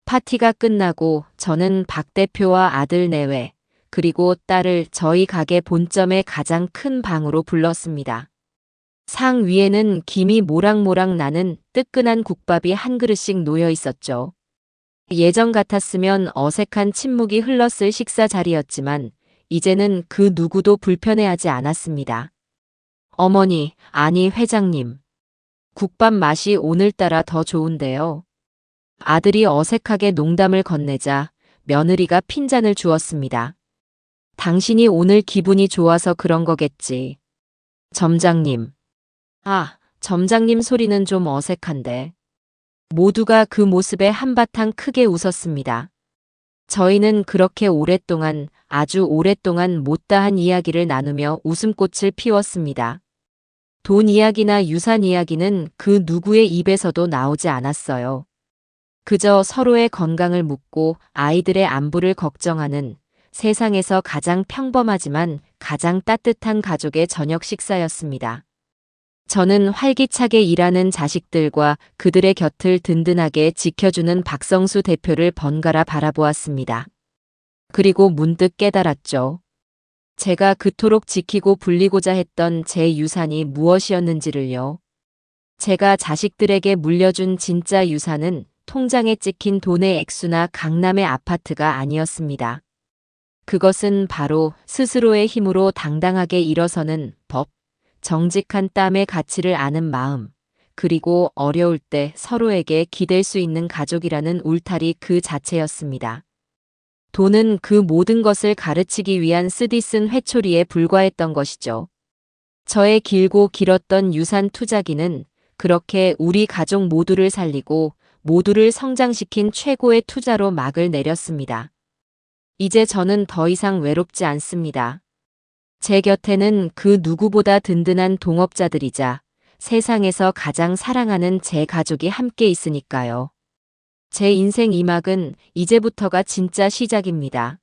파티가 끝나고 저는 박 대표와 아들 내외, 그리고 딸을 저희 가게 본점의 가장 큰 방으로 불렀습니다. 상 위에는 김이 모락모락 나는 뜨끈한 국밥이 한 그릇씩 놓여 있었죠. 예전 같았으면 어색한 침묵이 흘렀을 식사 자리였지만 이제는 그 누구도 불편해하지 않았습니다. 어머니, 아니 회장님. 국밥 맛이 오늘따라 더 좋은데요. 아들이 어색하게 농담을 건네자 며느리가 핀잔을 주었습니다. 당신이 오늘 기분이 좋아서 그런 거겠지. 점장님. 아, 점장님 소리는 좀 어색한데. 모두가 그 모습에 한바탕 크게 웃었습니다. 저희는 그렇게 오랫동안, 아주 오랫동안 못다한 이야기를 나누며 웃음꽃을 피웠습니다. 돈 이야기나 유산 이야기는 그 누구의 입에서도 나오지 않았어요. 그저 서로의 건강을 묻고 아이들의 안부를 걱정하는 세상에서 가장 평범하지만 가장 따뜻한 가족의 저녁 식사였습니다. 저는 활기차게 일하는 자식들과 그들의 곁을 든든하게 지켜주는 박성수 대표를 번갈아 바라보았습니다. 그리고 문득 깨달았죠. 제가 그토록 지키고 불리고자 했던 제 유산이 무엇이었는지를요. 제가 자식들에게 물려준 진짜 유산은 통장에 찍힌 돈의 액수나 강남의 아파트가 아니었습니다. 그것은 바로 스스로의 힘으로 당당하게 일어서는 법, 정직한 땀의 가치를 아는 마음, 그리고 어려울 때 서로에게 기댈 수 있는 가족이라는 울타리 그 자체였습니다. 돈은 그 모든 것을 가르치기 위한 쓰디쓴 회초리에 불과했던 것이죠. 저의 길고 길었던 유산 투자기는 그렇게 우리 가족 모두를 살리고 모두를 성장시킨 최고의 투자로 막을 내렸습니다. 이제 저는 더 이상 외롭지 않습니다. 제 곁에는 그 누구보다 든든한 동업자들이자 세상에서 가장 사랑하는 제 가족이 함께 있으니까요. 제 인생 2막은 이제부터가 진짜 시작입니다.